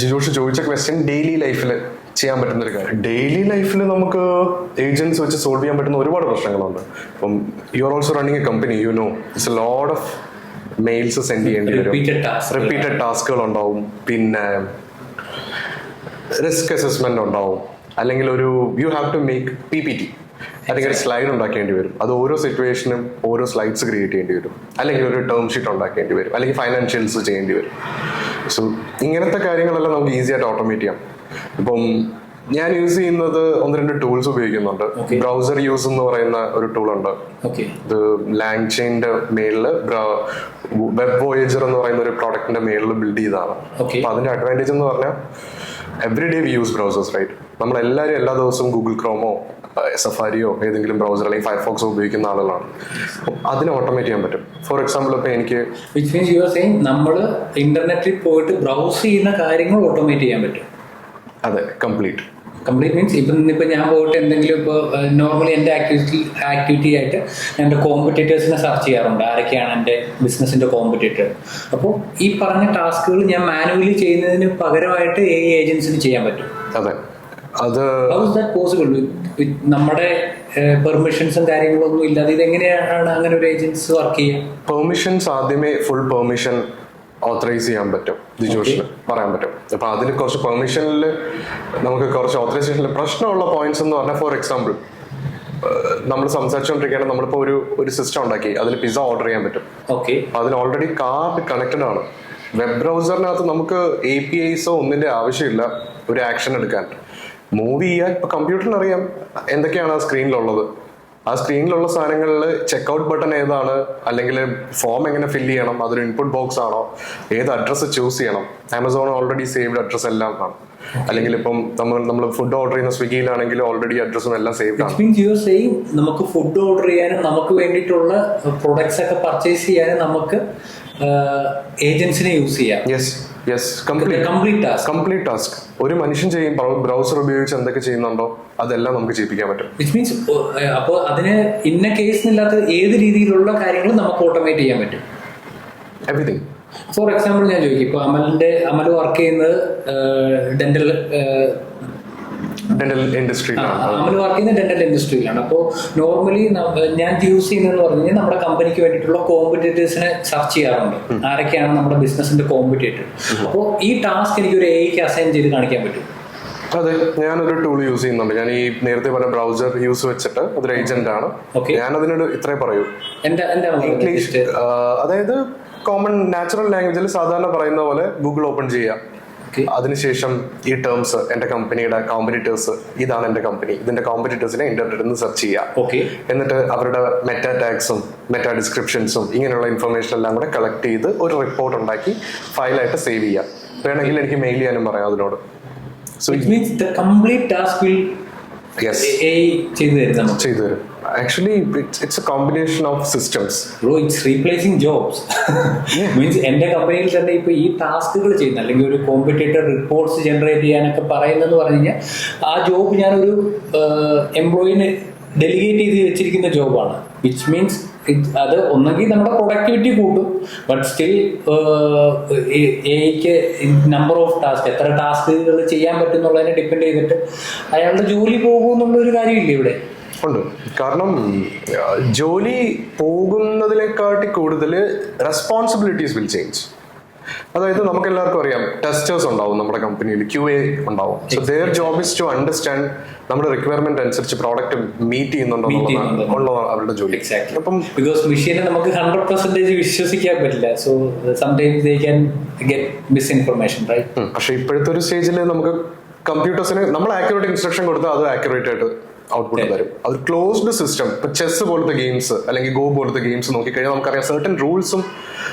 ജിജോഷ് ചോദിച്ച ക്വസ്റ്റ്യൻ ഡെയിലി ലൈഫിൽ ചെയ്യാൻ പറ്റുന്ന ഒരു കാര്യം. ഡെയിലി ലൈഫിൽ നമുക്ക് ഏജൻസ് വെച്ച് സോൾവ് ചെയ്യാൻ പറ്റുന്ന ഒരുപാട് പ്രശ്നങ്ങളുണ്ട്. ഇപ്പം you are also running a company, you know it's a lot of mails send ചെയ്യേണ്ടി വരും, റിപ്പീറ്റഡ് ടാസ്കുകൾ ഉണ്ടാവും, പിന്നെ റിസ്ക് അസസ്മെന്റ് ഉണ്ടാവും, അല്ലെങ്കിൽ ഒരു you have to make PPT അല്ലെങ്കിൽ സ്ലൈഡ് ഉണ്ടാക്കേണ്ടി വരും. അത് ഓരോ സിറ്റുവേഷനും ഓരോ സ്ലൈഡ്സ് ക്രിയേറ്റ് ചെയ്യേണ്ടി വരും, അല്ലെങ്കിൽ ഒരു ടേം ഷീറ്റ് ഉണ്ടാക്കേണ്ടി വരും, അല്ലെങ്കിൽ ഫൈനാൻഷ്യൽസ് ചെയ്യേണ്ടി വരും. സോ ഇങ്ങനത്തെ കാര്യങ്ങളെല്ലാം നമുക്ക് ഈസി ആയിട്ട് ഓട്ടോമേറ്റ് ചെയ്യാം. ഇപ്പം ഞാൻ യൂസ് ചെയ്യുന്നത് 1-2 ടൂൾസ് ഉപയോഗിക്കുന്നുണ്ട്. ബ്രൗസർ യൂസ് എന്ന് പറയുന്ന ഒരു ടൂൾ ഉണ്ട്. ഇത് ലാങ്ചെയിന്റെ മേളില് വെബ് വോയേജർ എന്ന് പറയുന്ന ഒരു പ്രോഡക്റ്റിന്റെ മേളിൽ ബിൽഡ് ചെയ്തതാണ്. അപ്പൊ അതിന്റെ അഡ്വാൻറ്റേജ് എന്ന് പറഞ്ഞാൽ every day we use browsers, right? നമ്മളെല്ലാവരും എല്ലാ ദിവസവും ഗൂഗിൾ ക്രോമോ സഫാരിയോ ഏതെങ്കിലും ബ്രൗസർ അല്ലെങ്കിൽ ഫയർഫോക്സോ ഉപയോഗിക്കുന്ന ആളുകളാണ്. അതിനെ ഓട്ടോമേറ്റ് ചെയ്യാൻ പറ്റും. ഫോർ എക്സാമ്പിൾ ഇപ്പൊ എനിക്ക് നമ്മൾ ഇന്റർനെറ്റിൽ പോയിട്ട് ബ്രൗസ് ചെയ്യുന്ന കാര്യങ്ങൾ ഓട്ടോമേറ്റ് ചെയ്യാൻ പറ്റും. അതെ, കംപ്ലീറ്റ് മീൻസ് ഇപ്പൊ ഞാൻ പോയിട്ട് എന്തെങ്കിലും ഇപ്പോൾ നോർമലി എൻ്റെ ആക്ടിവിറ്റി ആയിട്ട് എൻ്റെ കോമ്പറ്റേറ്റേഴ്സിനെ സെർച്ച് ചെയ്യാറുണ്ട്, ആരൊക്കെയാണ് എൻ്റെ ബിസിനസിന്റെ കോമ്പറ്റേറ്റർ. അപ്പോൾ ഈ പറഞ്ഞ ടാസ്കുകൾ ഞാൻ മാനുവലി ചെയ്യുന്നതിന് പകരമായിട്ട് ഏജൻസിന് ചെയ്യാൻ പറ്റും. അതെ, അത് പോസിബിൾ നമ്മുടെ പെർമിഷൻസും കാര്യങ്ങളൊന്നും ഇല്ലാതെ ഇതെങ്ങനെയാണ് അങ്ങനെ ഒരു ഏജൻസി വർക്ക് ചെയ്യുക? പെർമിഷൻസ് ആദ്യമേ ഫുൾ പെർമിഷൻ ഓത്തറൈസ് ചെയ്യാൻ പറ്റും, ജിജോഷിന് പറയാൻ പറ്റും. അപ്പൊ അതിൽ കുറച്ച് പെർമിഷനിൽ നമുക്ക് കുറച്ച് ഓത്തറൈസേഷനിൽ പ്രശ്നമുള്ള പോയിന്റ്സ് എന്ന് പറഞ്ഞാൽ, ഫോർ എക്സാമ്പിൾ നമ്മൾ സംസാരിച്ചുകൊണ്ടിരിക്കുകയാണ്, നമ്മളിപ്പോ ഒരു സിസ്റ്റം ഉണ്ടാക്കി, അതിൽ പിസ്സ ഓർഡർ ചെയ്യാൻ പറ്റും. അതിന് ഓൾറെഡി കാർഡ് കണക്റ്റഡ് ആണ്. വെബ് ബ്രൗസറിനകത്ത് നമുക്ക് APIസോ ഒന്നിന്റെ ആവശ്യമില്ല ഒരു ആക്ഷൻ എടുക്കാൻ. മൂവ് ചെയ്യാൻ ഇപ്പൊ കമ്പ്യൂട്ടറിന് അറിയാം എന്തൊക്കെയാണ് ആ സ്ക്രീനിലുള്ളത്. ആ സ്ക്രീനിലുള്ള സാധനങ്ങളിൽ ചെക്ക്ഔട്ട് ബട്ടൺ ഏതാണ്, അല്ലെങ്കിൽ ഫോം എങ്ങനെ ഫില്ല് ചെയ്യണം, അതൊരു ഇൻപുട്ട് ബോക്സ് ആണോ, ഏത് അഡ്രസ്സ് ചൂസ് ചെയ്യണം. ആമസോൺ ഓൾറെഡി സേവ്ഡ് അഡ്രസ് എല്ലാം ആണ്. അല്ലെങ്കിൽ ഇപ്പം നമ്മൾ ഫുഡ് ഓർഡർ ചെയ്യുന്ന സ്വിഗ്ഗിയിലാണെങ്കിൽ ഓൾറെഡി അഡ്രസ്സും എല്ലാം സേവ്ഡ് ആണ്. നമുക്ക് ഫുഡ് ഓർഡർ ചെയ്യാനും നമുക്ക് വേണ്ടിയിട്ടുള്ള പ്രൊഡക്ട്സ് ഒക്കെ പർച്ചേസ് ചെയ്യാനും നമുക്ക് ഏജൻസിനെ യൂസ് ചെയ്യാം. കംപ്ലീറ്റ് ടാസ്ക് ഒരു മനുഷ്യൻ ചെയ്യും. ബ്രൗസർ ഉപയോഗിച്ച് എന്തൊക്കെ ചെയ്യുന്നുണ്ടോ അതെല്ലാം നമുക്ക് ചെയ്യിപ്പിക്കാൻ പറ്റും. വിച്ച് മീൻസ് അപ്പോൾ അതിന് ഇന്ന കേസിനില്ലാത്ത ഏത് രീതിയിലുള്ള കാര്യങ്ങളും നമുക്ക് ഓട്ടോമേറ്റ് ചെയ്യാൻ പറ്റും. എവറിഥിങ്. ഫോർ എക്സാമ്പിൾ ഞാൻ ചോദിക്കും, ഇപ്പോൾ അമൽ വർക്ക് ചെയ്യുന്നത് ഡെന്റൽ ഇൻഡസ്ട്രിയിലാണ്. അമൽ വർക്ക് ചെയ്യുന്ന ഡെന്റൽ ഇൻഡസ്ട്രിയിലാണ്. അപ്പോൾ നോർമലി ഞാൻ യൂസ് ചെയ്യുന്നതെന്ന് പറഞ്ഞു കഴിഞ്ഞാൽ നമ്മുടെ കമ്പനിക്ക് വേണ്ടിയിട്ടുള്ള കോമ്പറ്റേറ്റേഴ്സിനെ സെർച്ച് ചെയ്യാറുണ്ട്, ആരൊക്കെയാണ് നമ്മുടെ ബിസിനസിന്റെ കോമ്പറ്റേറ്റർ. അപ്പോൾ ഈ ടാസ്ക് എനിക്ക് ഒരു AI അസൈൻ ചെയ്ത് കാണിക്കാൻ പറ്റും. അതെ, ഞാനൊരു ടൂൾ യൂസ് ചെയ്യുന്നുണ്ട്. ഞാൻ ഈ നേരത്തെ പറഞ്ഞ ബ്രൗസർ യൂസ് വെച്ചിട്ട് അതൊരു ഏജന്റ് ആണ്. ഞാൻ അതിനോട് ഇത്രേ പറയൂ, ഇംഗ്ലീഷ്, അതായത് കോമൺ നാച്ചുറൽ ലാംഗ്വേജിൽ സാധാരണ പറയുന്ന പോലെ ഗൂഗിൾ ഓപ്പൺ ചെയ്യാം. അതിനുശേഷം ഈ ടേംസ്, എന്റെ കമ്പനിയുടെ കോമ്പറ്റേറ്റേഴ്സ്, ഇതാണ് എന്റെ കമ്പനി, ഇതിന്റെ കോമ്പറ്റേറ്റേഴ്സിനെ ഇന്റർനെറ്റിൽ നിന്ന് സെർച്ച് ചെയ്യാം. എന്നിട്ട് അവരുടെ മെറ്റാ ടാഗ്സും മെറ്റാ ഡിസ്ക്രിപ്ഷൻസും ഇങ്ങനെയുള്ള ഇൻഫർമേഷൻ എല്ലാം കൂടെ കളക്ട് ചെയ്ത് ഒരു റിപ്പോർട്ട് ഉണ്ടാക്കി ഫയലായിട്ട് സേവ് ചെയ്യാം. വേണമെങ്കിൽ എനിക്ക് മെയിൽ ചെയ്യാനും പറയാം അതിനോട്. So it means the complete task will AI ചെയ്തു തരും. Actually, it's a combination of systems. Bro, it's replacing jobs. Means എന്റെ കമ്പനിയിൽ തന്നെ ഇപ്പൊ ഈ ടാസ്കുകൾ ചെയ്യുന്ന, അല്ലെങ്കിൽ ഒരു കോമ്പറ്റേറ്റർ റിപ്പോർട്ട്സ് ജനറേറ്റ് ചെയ്യാനൊക്കെ പറയുന്നതെന്ന് പറഞ്ഞു കഴിഞ്ഞാൽ ആ ജോബ് ഞാനൊരു എംപ്ലോയിന് ഡെലിഗേറ്റ് ചെയ്ത് വെച്ചിരിക്കുന്ന ജോബാണ്. വിച്ച് മീൻസ് അത് ഒന്നെങ്കിൽ നമ്മുടെ പ്രൊഡക്ടിവിറ്റി കൂട്ടും, ബട്ട് സ്റ്റിൽ എക്ക് നമ്പർ ഓഫ് ടാസ്ക്, എത്ര ടാസ്കുകൾ ചെയ്യാൻ പറ്റും എന്നുള്ളതിനെ ഡിപ്പെൻഡ് ചെയ്തിട്ട് അയാളുടെ ജോലി പോകും എന്നുള്ളൊരു കാര്യമില്ല ഇവിടെ. ഉണ്ട്. കാരണം ജോലി പോകുന്നതിനെക്കാട്ടി കൂടുതൽ റെസ്പോൺസിബിലിറ്റീസ് വിൽ ചേഞ്ച്. അതായത് നമുക്ക് എല്ലാവർക്കും അറിയാം, ടെസ്റ്റേഴ്സ് ഉണ്ടാവും നമ്മുടെ കമ്പനിയിൽ, QA ഉണ്ടാവും. So their job is to understand നമ്മുടെ റിക്വയർമെന്റ് അനുസരിച്ച് പ്രോഡക്റ്റ് മീറ്റ് ചെയ്യുന്നുണ്ടോ എന്നുള്ളതാണ് അവരുടെ ജോലി. അപ്പം ബിക്കോസ് മെഷീനെ നമുക്ക് 100% വിശ്വസിക്കാൻ പറ്റില്ല. So sometimes they can get misinformation, right? പക്ഷെ ഇപ്പോഴത്തെ ഒരു സ്റ്റേജിൽ നമുക്ക് കമ്പ്യൂട്ടേഴ്സിന് നമ്മൾ ആക്യുറേറ്റ് ഇൻസ്ട്രക്ഷൻ കൊടുത്താൽ അത് ആക്യുറേറ്റ് ആയിട്ട് ഔട്ട്പുട്ട് തരും. അത് ക്ലോസ്ഡ് സിസ്റ്റം. ഇപ്പൊ ചെസ് പോലത്തെ ഗെയിംസ് അല്ലെങ്കിൽ ഗോ പോലത്തെ ഗെയിംസ് നോക്കിക്കഴിഞ്ഞാൽ നമുക്കറിയാം സർട്ടൻ റൂൾസും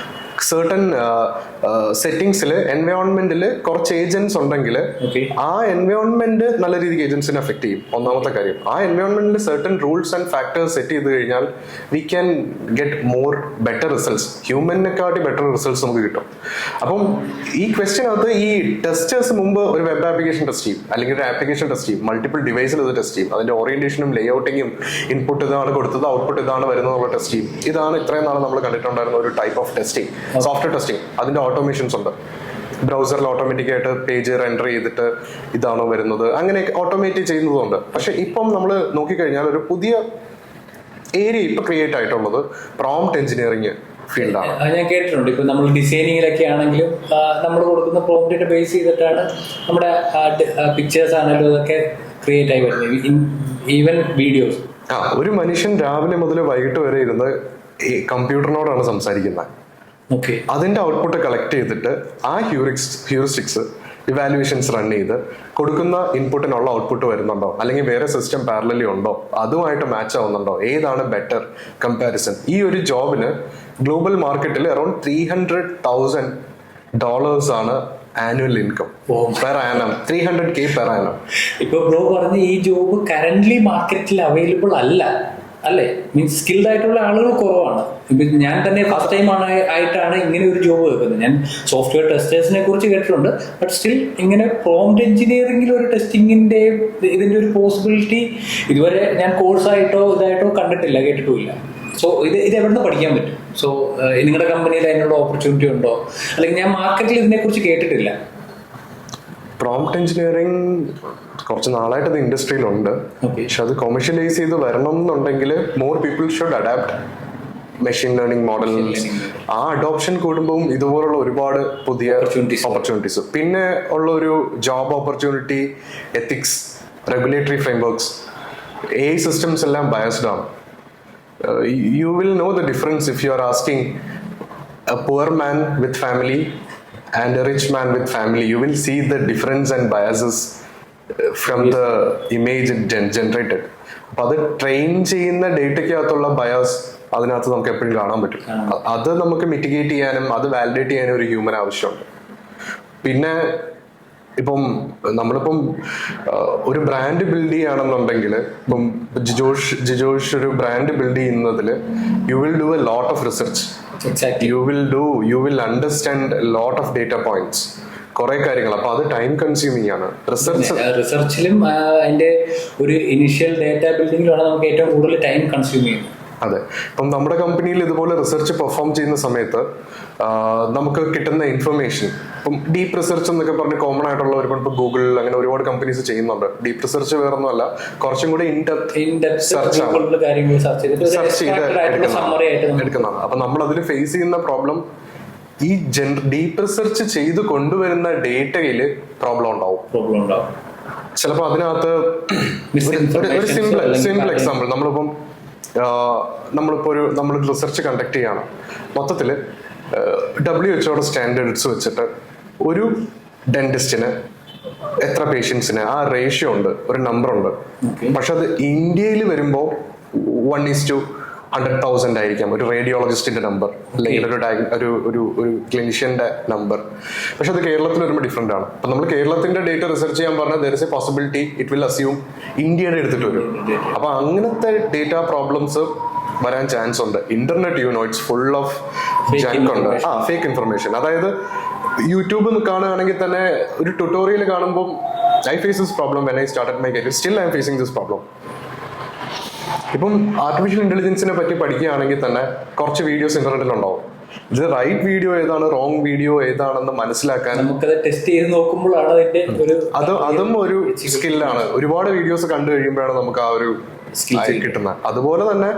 സർട്ടൻ സെറ്റിംഗ്സിൽ എൻവയോൺമെന്റിൽ കുറച്ച് ഏജൻസ് ഉണ്ടെങ്കിൽ ആ എൻവയോൺമെന്റ് നല്ല രീതിക്ക് ഏജൻസിനെ അഫക്ട് ചെയ്യും. ഒന്നാമത്തെ കാര്യം, ആ എൻവയോൺമെന്റിൽ certain rules and factors set ചെയ്ത് കഴിഞ്ഞാൽ we can get more better results. ഹ്യൂമനെക്കാട്ടി ബെറ്റർ റിസൾട്ട്സ് നമുക്ക് കിട്ടും. അപ്പം ഈ ക്വസ്റ്റ്യനകത്ത് ഈ ടെസ്റ്റേഴ്സ് മുമ്പ് ഒരു വെബ് ആപ്ലിക്കേഷൻ ടെസ്റ്റ് ചെയ്യും, അല്ലെങ്കിൽ ഒരു ആപ്ലിക്കേഷൻ ടെസ്റ്റ് ചെയ്യും, മൾട്ടിപ്പിൾ ഡിവൈസിൽ ഇത് ടെസ്റ്റ് ചെയ്യും. അതിന്റെ ഓറിയന്റേഷനും ലേഔട്ടിങ്ങും ഇൻപുട്ട് ഇതാണ് കൊടുത്തത്, ഔട്ട്പുട്ട് ഇതാണ് വരുന്നത് നമ്മൾ ടെസ്റ്റ് ചെയ്യും. ഇതാണ് ഇത്രയും നാളെ നമ്മൾ കണ്ടിട്ടുണ്ടായിരുന്ന ഒരു type of testing, software testing. അതിന്റെ ഓട്ടോമേഷൻസ് ഉണ്ട്. ബ്രൗസറിൽ ഓട്ടോമാറ്റിക് ആയിട്ട് പേജ് റെൻഡർ ചെയ്തിട്ട് ഇതാണോ വരുന്നത്, അങ്ങനെ ഓട്ടോമേറ്റ് ചെയ്യുന്നതുണ്ട്. പക്ഷെ ഇപ്പം നമ്മൾ നോക്കിക്കഴിഞ്ഞാൽ ഒരു പുതിയ ഏരിയ ഇപ്പൊ ക്രിയേറ്റ് ആയിട്ടുള്ളത് പ്രോംപ്റ്റ് എഞ്ചിനീയറിംഗ് ഫീൽഡാണ്. ഞാൻ കേട്ടിട്ടുണ്ട്. ഇപ്പൊ നമ്മൾ ഡിസൈനിങ്ങിലൊക്കെ ആണെങ്കിലും നമ്മൾ കൊടുക്കുന്ന പ്രോംപ്റ്റിനെ ബേസ് ചെയ്തിട്ടാണ് നമ്മുടെ പിക്ചേഴ്സ് ആണെങ്കിലും അതൊക്കെ ക്രിയേറ്റ് ആയി വരുന്നത്, ഈവൻ വീഡിയോസ്. ഒരു മനുഷ്യൻ രാവിലെ മുതൽ വൈകിട്ട് വരെ ഇരുന്ന് കമ്പ്യൂട്ടറിനോടാണ് സംസാരിക്കുന്നത്. അതിന്റെ ഔട്ട്പുട്ട് കളക്ട് ചെയ്തിട്ട് ആ ഹ്യൂറിസ്റ്റിക്സ് ഇവാലുവേഷൻസ് റൺ ചെയ്ത് കൊടുക്കുന്ന ഇൻപുട്ടിനുള്ള ഔട്ട്പുട്ട് വരുന്നുണ്ടോ, അല്ലെങ്കിൽ വേറെ സിസ്റ്റം പാരലലി ഉണ്ടോ, അതുമായിട്ട് മാച്ച് ആവുന്നുണ്ടോ, ഏതാണ് ബെറ്റർ കമ്പാരിസൺ. ഈ ഒരു ജോബിന് ഗ്ലോബൽ മാർക്കറ്റിൽ അറൌണ്ട് $300,000 ആണ് annual income per annum. 300K per annum. ഇപ്പൊ ബ്രോ പറഞ്ഞ ഈ ജോബ് കറന്റ്ലി മാർക്കറ്റിൽ അവൈലബിൾ അല്ല, അല്ലേ? മീൻസ് സ്കിൽഡ് ആയിട്ടുള്ള ആളുകൾ കുറവാണ്. ഇപ്പൊ ഞാൻ തന്നെ ഫസ്റ്റ് ടൈം ആയിട്ടാണ് ഇങ്ങനെ ഒരു ജോബ് കേൾക്കുന്നത്. ഞാൻ സോഫ്റ്റ്വെയർ ടെസ്റ്റേഴ്സിനെ കുറിച്ച് കേട്ടിട്ടുണ്ട്, ബട്ട് സ്റ്റിൽ ഇങ്ങനെ പ്രോംപ്റ്റ് എഞ്ചിനീയറിംഗിൽ ഒരു ടെസ്റ്റിംഗിന്റെ ഇതിന്റെ ഒരു പോസിബിലിറ്റി ഇതുവരെ ഞാൻ കോഴ്സായിട്ടോ ഇതായിട്ടോ കണ്ടിട്ടില്ല, കേട്ടിട്ടുമില്ല. സോ ഇത് എവിടെ പഠിക്കാൻ പറ്റും? സോ നിങ്ങളുടെ കമ്പനിയിൽ അതിനുള്ള ഓപ്പർച്യൂണിറ്റി ഉണ്ടോ? അല്ലെങ്കിൽ ഞാൻ മാർക്കറ്റിൽ ഇതിനെക്കുറിച്ച് കേട്ടിട്ടില്ല. പ്രോംപ്റ്റ് എഞ്ചിനീയറിംഗ് കുറച്ച് നാളായിട്ട് അത് ഇൻഡസ്ട്രിയിലുണ്ട്. പക്ഷെ അത് കൊമേഴ്ഷ്യലൈസ് ചെയ്ത് വരണം എന്നുണ്ടെങ്കിൽ more people should adapt machine learning models. ആ അഡോപ്ഷൻ കൂടുമ്പോൾ ഇതുപോലുള്ള ഒരുപാട് പുതിയ ഓപ്പർച്യൂണിറ്റീസ്, പിന്നെ ഉള്ള ഒരു job opportunity, ethics, regulatory frameworks, AI systems എല്ലാം ബയസ്ഡ് ആണ്. You will know the difference if you are asking a poor man with family and a rich man with family. You will see the difference and biases from the image generated. അപ്പൊ അത് train ചെയ്യുന്ന ഡേറ്റയ്ക്കകത്തുള്ള bias അതിനകത്ത് നമുക്ക് എപ്പോഴും കാണാൻ പറ്റും. അത് നമുക്ക് മിറ്റിഗേറ്റ് ചെയ്യാനും അത് വാലിഡേറ്റ് ചെയ്യാനും ഒരു ഹ്യൂമൻ ആവശ്യമുണ്ട്. പിന്നെ ഇപ്പം നമ്മളിപ്പം ഒരു ബ്രാൻഡ് ബിൽഡ് ചെയ്യുകയാണെന്നുണ്ടെങ്കിൽ, ഇപ്പം ജിജോഷ് ഒരു ബ്രാൻഡ് ബിൽഡ് ചെയ്യുന്നതിൽ you will do A lot of research. You will understand lot of data points, കുറെ കാര്യങ്ങൾ. അപ്പൊ അത് ടൈം കൺസ്യൂമിംഗ് ആണ്. റിസർച്ചിലും അതിന്റെ ഒരു ഇനിഷ്യൽ ഡേറ്റ ബിൽഡിംഗിലാണ് നമുക്ക് ഏറ്റവും കൂടുതൽ ടൈം കൺസ്യൂം ചെയ്യുന്നത്. അതെ. ഇപ്പം നമ്മുടെ കമ്പനിയിൽ ഇതുപോലെ റിസർച്ച് പെർഫോം ചെയ്യുന്ന സമയത്ത് നമുക്ക് കിട്ടുന്ന ഇൻഫർമേഷൻ, ഇപ്പം ഡീപ്പ് റിസർച്ച് എന്നൊക്കെ പറഞ്ഞ് കോമൺ ആയിട്ടുള്ള ഒരുപാട് ഇപ്പൊ ഗൂഗിൾ അങ്ങനെ ഒരുപാട് കമ്പനീസ് ചെയ്യുന്നുണ്ട്. ഡീപ്പ് റിസർച്ച് വേറൊന്നുമല്ല, കുറച്ചും കൂടി ഇൻഡെപ്ത് സെർച്ച് ചെയ്ത് എടുക്കുന്നതാണ്. അപ്പൊ നമ്മൾ അതിൽ ഫേസ് ചെയ്യുന്ന പ്രോബ്ലം, ഈ ഡീപ്പ് റിസർച്ച് ചെയ്ത് കൊണ്ടുവരുന്ന ഡേറ്റയില് പ്രോബ്ലം ഉണ്ടാവും. ചിലപ്പോൾ അതിനകത്ത് ഒരു സിമ്പിൾ എക്സാമ്പിൾ, നമ്മളിപ്പോ റിസർച്ച് കണ്ടക്ട് ചെയ്യണം. മൊത്തത്തില് WHO സ്റ്റാൻഡേർഡ്സ് വെച്ചിട്ട് ഒരു ഡെന്റിസ്റ്റിന് എത്ര പേഷ്യൻസിന് ആ റേഷ്യോ ഉണ്ട്, ഒരു നമ്പർ ഉണ്ട്. പക്ഷെ അത് ഇന്ത്യയിൽ വരുമ്പോൾ 1:100,000 ആയിരിക്കാം ഒരു റേഡിയോളജിസ്റ്റിന്റെ നമ്പർ, അല്ലെങ്കിൽ ഒരു ക്ലിനിഷ്യന്റെ നമ്പർ. പക്ഷെ അത് കേരളത്തിൽ വരുമ്പോൾ ഡിഫറെന്റ് ആണ്. അപ്പൊ നമ്മൾ കേരളത്തിന്റെ ഡേറ്റ റിസർച്ച് ചെയ്യാൻ പറഞ്ഞാൽ there is a possibility it will assume ഇന്ത്യയുടെ എടുത്തിട്ട് വരും. അപ്പൊ അങ്ങനത്തെ ഡേറ്റ പ്രോബ്ലംസ് വരാൻ ചാൻസ് ഉണ്ട്. Internet it's full of junk ഉണ്ട്, ഫേക്ക് ഇൻഫർമേഷൻ. അതായത് യൂട്യൂബ് കാണുകയാണെങ്കിൽ തന്നെ ഒരു ട്യൂട്ടോറിയൽ കാണുമ്പോൾ I face this problem when I started my career, still I'm facing this problem. ഇപ്പം ആർട്ടിഫിഷ്യൽ ഇന്റലിജൻസിനെ പറ്റി പഠിക്കുകയാണെങ്കിൽ തന്നെ കുറച്ച് വീഡിയോസ് ഇന്റർനെറ്റിൽ ഉണ്ടാവും. ഇത് റൈറ്റ് വീഡിയോ ഏതാണ്, റോങ് വീഡിയോ ഏതാണെന്ന് മനസ്സിലാക്കാൻ നമുക്കത് ടെസ്റ്റ് ചെയ്ത് നോക്കുമ്പോഴാണ് അതും ഒരു സ്കില്ലാണ്. ഒരുപാട് വീഡിയോസ് കണ്ടു കഴിയുമ്പോഴാണ് നമുക്ക് ആ ഒരു കിട്ടുന്ന. അതുപോലെ തന്നെ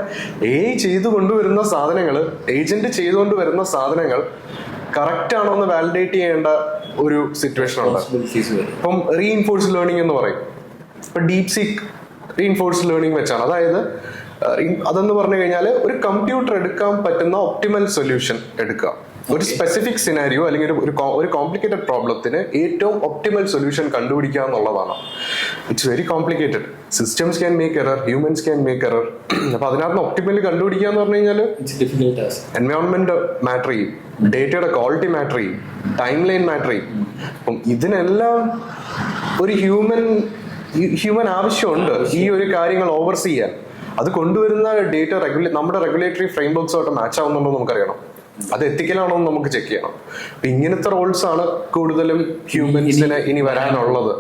ചെയ്തു കൊണ്ടുവരുന്ന സാധനങ്ങൾ, ഏജന്റ് ചെയ്തുകൊണ്ട് വരുന്ന സാധനങ്ങൾ കറക്റ്റ് ആണോ എന്ന് വാലിഡേറ്റ് ചെയ്യേണ്ട ഒരു സിറ്റുവേഷൻ ഉണ്ട്. ഇപ്പം റീഇൻഫോഴ്സ്ഡ് ലേണിംഗ് എന്ന് പറയും. ഇപ്പൊ ഡീപ് സീക്ക് റീഇൻഫോഴ്സ്ഡ് ലേണിംഗ് വെച്ചാണ്. അതായത് അതെന്ന് പറഞ്ഞു കഴിഞ്ഞാൽ ഒരു കമ്പ്യൂട്ടർ എടുക്കാൻ പറ്റുന്ന ഒപ്റ്റിമൽ സൊല്യൂഷൻ എടുക്കുക. ഒരു സ്പെസിഫിക് സിനാരിയോ അല്ലെങ്കിൽ ഒരു കോംപ്ലിക്കേറ്റഡ് പ്രോബ്ലത്തിന് ഏറ്റവും ഒപ്റ്റിമൽ സൊല്യൂഷൻ കണ്ടുപിടിക്കുക എന്നുള്ളതാണ്. It's very complicated. Systems can make error, humans can make error. അപ്പൊ അതിനകത്ത് ഒപ്റ്റിമൽ കണ്ടുപിടിക്കുക എന്ന് പറഞ്ഞു കഴിഞ്ഞാൽ എൻവയോൺമെന്റ് മാറ്റർ ചെയ്യും, ഡേറ്റയുടെ ക്വാളിറ്റി മാറ്റർ ചെയ്യും, ടൈം ലൈൻ മാറ്റർ ചെയ്യും. അപ്പം ഇതിനെല്ലാം ഒരു ഹ്യൂമൻ ആവശ്യമുണ്ട് ഈ ഒരു കാര്യങ്ങൾ ഓവർസീ ചെയ്യാൻ. അത് കൊണ്ടുവരുന്ന ഡേറ്റ നമ്മുടെ റെഗുലേറ്ററി ഫ്രെയിംവർക്സുമായിട്ട് മാച്ച് ആവുന്നുണ്ടോ നമുക്കറിയണം. അത് എത്തിക്കലാണോ എന്ന് നമുക്ക് ചെക്ക് ചെയ്യണം. അപ്പൊ ഇങ്ങനത്തെ റോൾസ് ആണ് കൂടുതലും ഹ്യൂമൻസിന് ഇനി വരാനുള്ളത്.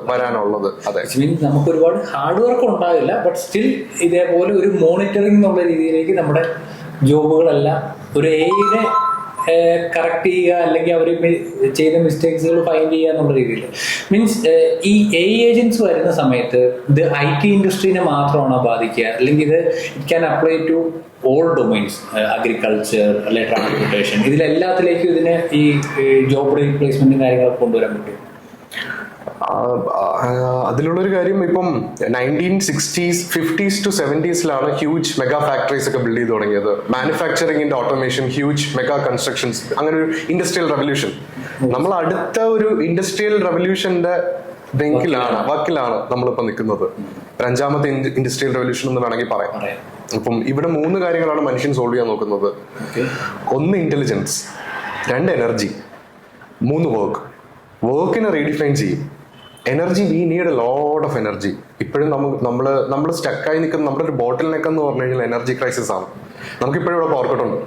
അതെ, നമുക്ക് ഒരുപാട് ഹാർഡ് വർക്ക് ഉണ്ടാവില്ല, ബട്ട് സ്റ്റിൽ ഇതേപോലെ ഒരു മോണിറ്ററിംഗ് എന്നുള്ള രീതിയിലേക്ക് നമ്മുടെ ജോബുകളെല്ലാം ഒരു എഐനെ കറക്റ്റ് ചെയ്യുക, അല്ലെങ്കിൽ അവർ ചെയ്ത മിസ്റ്റേക്സുകൾ ഫൈൻഡ് ചെയ്യുക എന്നുള്ള രീതിയിൽ. മീൻസ് ഈ AI ഏജൻസ് വരുന്ന സമയത്ത് ഇത് IT ഇൻഡസ്ട്രീനെ മാത്രമാണോ ബാധിക്കുക, അല്ലെങ്കിൽ ഇത് it can apply to all domains, agriculture അല്ലെ ട്രാൻസ്പോർട്ടേഷൻ, ഇതിലെല്ലാത്തിലേക്കും ഇതിന് ഈ ജോബ് റീപ്ലേസ്മെന്റും കാര്യങ്ങളൊക്കെ കൊണ്ടുവരാൻ പറ്റും? അതിലുള്ളൊരു കാര്യം, ഇപ്പം 1960s 50s to 70s huge mega factories ഒക്കെ ബിൽഡ് ചെയ്ത് തുടങ്ങിയത്. മാനുഫാക്ചറിംഗിന്റെ ഓട്ടോമേഷൻ, ഹ്യൂജ് മെഗാ കൺസ്ട്രക്ഷൻസ്, അങ്ങനെ ഒരു ഇൻഡസ്ട്രിയൽ റെവല്യൂഷൻ. നമ്മൾ അടുത്ത ഒരു ഇൻഡസ്ട്രിയൽ റെവല്യൂഷന്റെ വാക്കിലാണ് നമ്മളിപ്പോ നിൽക്കുന്നത്. അഞ്ചാമത്തെ ഇൻഡസ്ട്രിയൽ റെവല്യൂഷൻ എന്ന് വേണമെങ്കിൽ പറയാം. അപ്പം ഇവിടെ 3 കാര്യങ്ങളാണ് മനുഷ്യൻ സോൾവ് ചെയ്യാൻ നോക്കുന്നത്. 1 ഇന്റലിജൻസ്, 2 എനർജി, 3 വർക്കിനെ റീഡിഫൈൻ ചെയ്യും. Energy, we need A lot of energy. ഇപ്പോഴും നമ്മൾ സ്റ്റക്കായി നിൽക്കുന്ന നമ്മുടെ ഒരു ബോട്ടിൽ നെക്ക് എന്ന് പറഞ്ഞു കഴിഞ്ഞാൽ എനർജി ക്രൈസിസ് ആണ്. നമുക്കിപ്പോഴും ഇവിടെ പവർ കട്ട് ഉണ്ട്.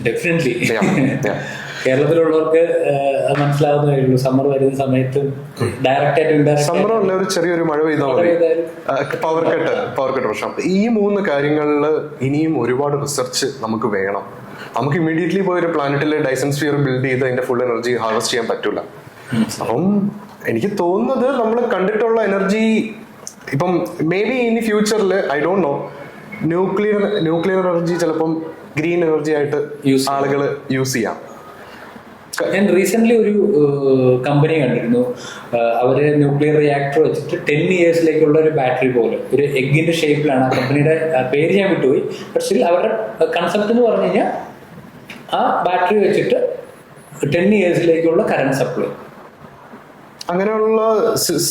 ഡെഫിനറ്റ്ലി കേരളത്തിലുള്ളവർക്ക് മനസ്സിലാവുന്നതേ ഉള്ളൂ. സമ്മർ വരുന്ന സമയത്ത് ഡയറക്റ്റ് സമ്മർ അല്ല, ഒരു ചെറിയൊരു മഴ പെയ്താൽ മതി, പവർ കട്ട് പ്രശ്നം. ഈ 3 കാര്യങ്ങളിൽ ഇനിയും ഒരുപാട് റിസർച്ച് നമുക്ക് വേണം. നമുക്ക് ഇമ്മീഡിയറ്റ്ലി പോയി ഒരു പ്ലാനറ്റിലെ ഡൈസൺ സ്ഫിയർ ബിൽഡ് ചെയ്ത് അതിന്റെ ഫുൾ എനർജി ഹാർവസ്റ്റ് ചെയ്യാൻ പറ്റൂല. അപ്പം എനിക്ക് തോന്നുന്നത് നമ്മൾ കണ്ടിട്ടുള്ള എനർജി ഇപ്പം മേ ബി ഇൻ ഫ്യൂച്ചറിൽ I don't know, nuclear energy ചിലപ്പം ഗ്രീൻ എനർജി ആയിട്ട് ആളുകൾ യൂസ് ചെയ്യാം. ഞാൻ റീസെന്റ് ഒരു കമ്പനി കണ്ടിരുന്നു. അവര് ന്യൂക്ലിയർ റിയാക്ടർ വെച്ചിട്ട് 10 ഇയേഴ്സിലേക്കുള്ള ഒരു ബാറ്ററി പോലെ ഒരു എഗ്ഗിന്റെ ഷേപ്പിലാണ്. ആ കമ്പനിയുടെ പേര് ഞാൻ വിട്ടുപോയി. പക്ഷേ സ്റ്റിൽ അവരുടെ കൺസെപ്റ്റ് എന്ന് പറഞ്ഞു കഴിഞ്ഞാൽ ആ ബാറ്ററി വെച്ചിട്ട് 10 ഇയേഴ്സിലേക്കുള്ള കറണ്ട് സപ്ലൈ, അങ്ങനെയുള്ള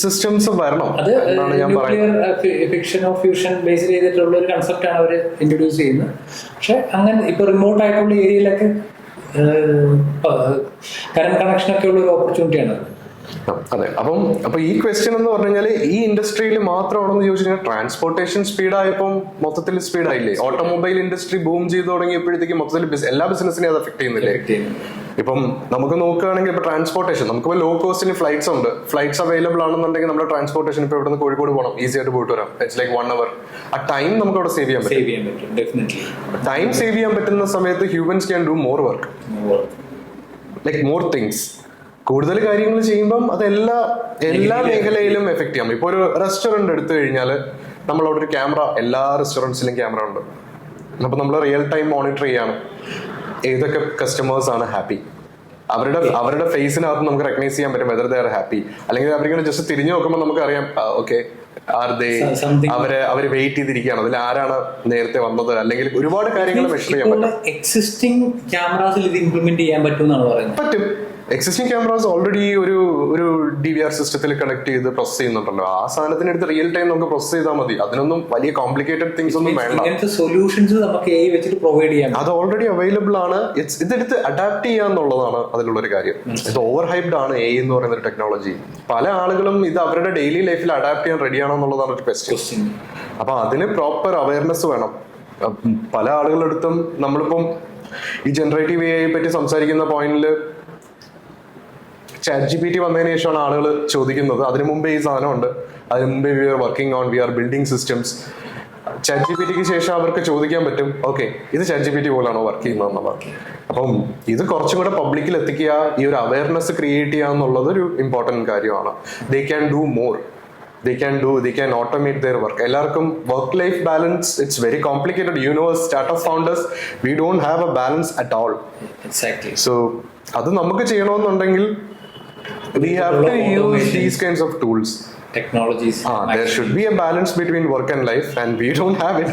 സിസ്റ്റംസ് വരണം. അത് ന്യൂക്ലിയർ ഫിക്ഷനോ ഫ്യൂഷൻ ബേസ് ചെയ്തിട്ടുള്ള ഒരു കൺസെപ്റ്റ് ആണ് അവർ ഇൻട്രൊഡ്യൂസ് ചെയ്യുന്നത്. പക്ഷെ അങ്ങനെ ഇപ്പൊ റിമോട്ട് ആയിട്ടുള്ള ഏരിയയിലൊക്കെ കറണ്ട് കണക്ഷൻ ഒക്കെ ഉള്ള ഒരു ഓപ്പർച്യൂണിറ്റിയാണ്. അതെ. അപ്പൊ ഈ ക്വസ്റ്റ്യൻ എന്ന് പറഞ്ഞു കഴിഞ്ഞാൽ ഈ ഇൻഡസ്ട്രിയിൽ മാത്രമാണെന്ന് ചോദിച്ചു കഴിഞ്ഞാൽ ട്രാൻസ്പോർട്ടേഷൻ സ്പീഡായപ്പം മൊത്തത്തിൽ സ്പീഡായില്ലേ? ഓട്ടോമൊബൈൽ ഇൻഡസ്ട്രി ബൂം ചെയ്ത് തുടങ്ങിയപ്പോഴത്തേക്കും മൊത്തത്തിൽ എല്ലാ ബിസിനസിനെയും അത് എഫക്ട് ചെയ്യുന്നില്ലേ? ഇപ്പം നമുക്ക് നോക്കുകയാണെങ്കിൽ ഇപ്പൊ ട്രാൻസ്പോർട്ടേഷൻ, നമുക്കിപ്പോ ലോ കോസ്റ്റിന് ഫ്ലൈറ്റ്സ് ഉണ്ട്. ഫ്ലൈറ്റ്സ് അവൈലബിൾ ആണെന്നുണ്ടെങ്കിൽ നമ്മുടെ ട്രാൻസ്പോർട്ടേഷൻ ഇപ്പൊ ഇവിടുന്ന് കോഴിക്കോട് പോകണം, ഈസി ആയിട്ട് പോയിട്ട് വരാം. It's like 1 hour. ആ ടൈം നമുക്ക് അവിടെ സേവ് ചെയ്യാൻ പറ്റും. ടൈം സേവ് ചെയ്യാൻ പറ്റുന്ന സമയത്ത് humans can do more work, like more things. കൂടുതൽ കാര്യങ്ങൾ ചെയ്യുമ്പം അത് എല്ലാ മേഖലയിലും എഫക്ട് ചെയ്യാം. ഇപ്പൊ ഒരു റെസ്റ്റോറന്റ് എടുത്തു കഴിഞ്ഞാൽ നമ്മളവിടെ ഒരു ക്യാമറ, എല്ലാ റെസ്റ്റോറൻറ്റ്സിലും ക്യാമറ ഉണ്ട്. അപ്പൊ നമ്മൾ റിയൽ ടൈം മോണിറ്റർ ചെയ്യാണ് ഏതൊക്കെ കസ്റ്റമേഴ്സ് ആണ് ഹാപ്പി. അവരുടെ ഫേസിനകത്ത് നമുക്ക് റെക്കഗ്നൈസ് ചെയ്യാൻ പറ്റും വെദർ ദേ ആർ ഹാപ്പി. അല്ലെങ്കിൽ അവരിങ്ങനെ ജസ്റ്റ് തിരിഞ്ഞു നോക്കുമ്പോൾ നമുക്ക് അറിയാം ഓക്കെ അവര് വെയിറ്റ് ചെയ്തിരിക്കുകയാണ്, അതിൽ ആരാണ് നേരത്തെ വന്നത്, അല്ലെങ്കിൽ ഒരുപാട് കാര്യങ്ങൾ മെഷർ ചെയ്യാൻ പറ്റും. എക്സിസ്റ്റിംഗ് ക്യാമറാസിൽ ഇത് ഇംപ്ലിമെന്റ് ചെയ്യാൻ പറ്റും. എക്സിസ്റ്റിംഗ് ക്യാമറാസ് ഓൾറെഡി ഒരു DVR സിസ്റ്റത്തിൽ കണക്ട് ചെയ്ത് പ്രോസസ് ചെയ്യുന്നുണ്ടല്ലോ. ആ സാധനത്തിന് എടുത്ത് റിയൽ ടൈം നമുക്ക് പ്രോസസ് ചെയ്താൽ മതി. അതിനൊന്നും വലിയ കോംപ്ലിക്കേറ്റഡ് തിങ്സ് ഒന്നും വേണ്ട. സൊല്യൂഷൻസ് നമുക്ക് AI വെച്ചിട്ട് പ്രൊവൈഡ് ചെയ്യാം. അത് ഓൾറെഡി അവൈലബിൾ ആണ്. ഇതെടുത്ത് അഡാപ്റ്റ് ചെയ്യാന്നുള്ളതാണ് അതിലുള്ളൊരു കാര്യം. ഇത് ഓവർ ഹൈപ്ഡ് ആണ് AI എന്ന് പറയുന്ന ഒരു ടെക്നോളജി. പല ആളുകളും ഇത് അവരുടെ ഡെയിലി ലൈഫിൽ അഡാപ്റ്റ് ചെയ്യാൻ റെഡിയാണോ എന്നുള്ളതാണ് ഒരു ക്വസ്റ്റ്യൻ. അപ്പൊ അതിന് പ്രോപ്പർ അവയർനെസ് വേണം. പല ആളുകളുടെ അടുത്തും നമ്മളിപ്പം ഈ ജനറേറ്റീവ് AI പറ്റി സംസാരിക്കുന്ന പോയിന്റില് ChatGPT വന്നതിന് ശേഷമാണ് ആളുകൾ ചോദിക്കുന്നത്. അതിനു മുമ്പേ ഈ സാധനമുണ്ട്, അതിനു മുമ്പേ വി ആർ ബിൽഡിംഗ് സിസ്റ്റംസ്. ChatGPTക്ക് ശേഷം അവർക്ക് ചോദിക്കാൻ പറ്റും, ഓക്കെ ഇത് ChatGPT പോലാണോ വർക്ക് ചെയ്യുന്നതെന്നുള്ളത്. അപ്പം ഇത് കുറച്ചും കൂടെ പബ്ലിക്കിൽ എത്തിക്കുക, ഈ ഒരു അവയർനെസ് ക്രിയേറ്റ് ചെയ്യുക എന്നുള്ളത് ഒരു ഇമ്പോർട്ടന്റ് കാര്യമാണ്. ദേ can do more. they can automate their work. എല്ലാവർക്കും work life balance it's very complicated. You know, startup founders we don't have A balance at all. Exactly. So അത് നമുക്ക് ചെയ്യണമെന്നുണ്ടെങ്കിൽ we have to use these kinds of tools, technologies. There should be a balance between work and life, and we don't have it.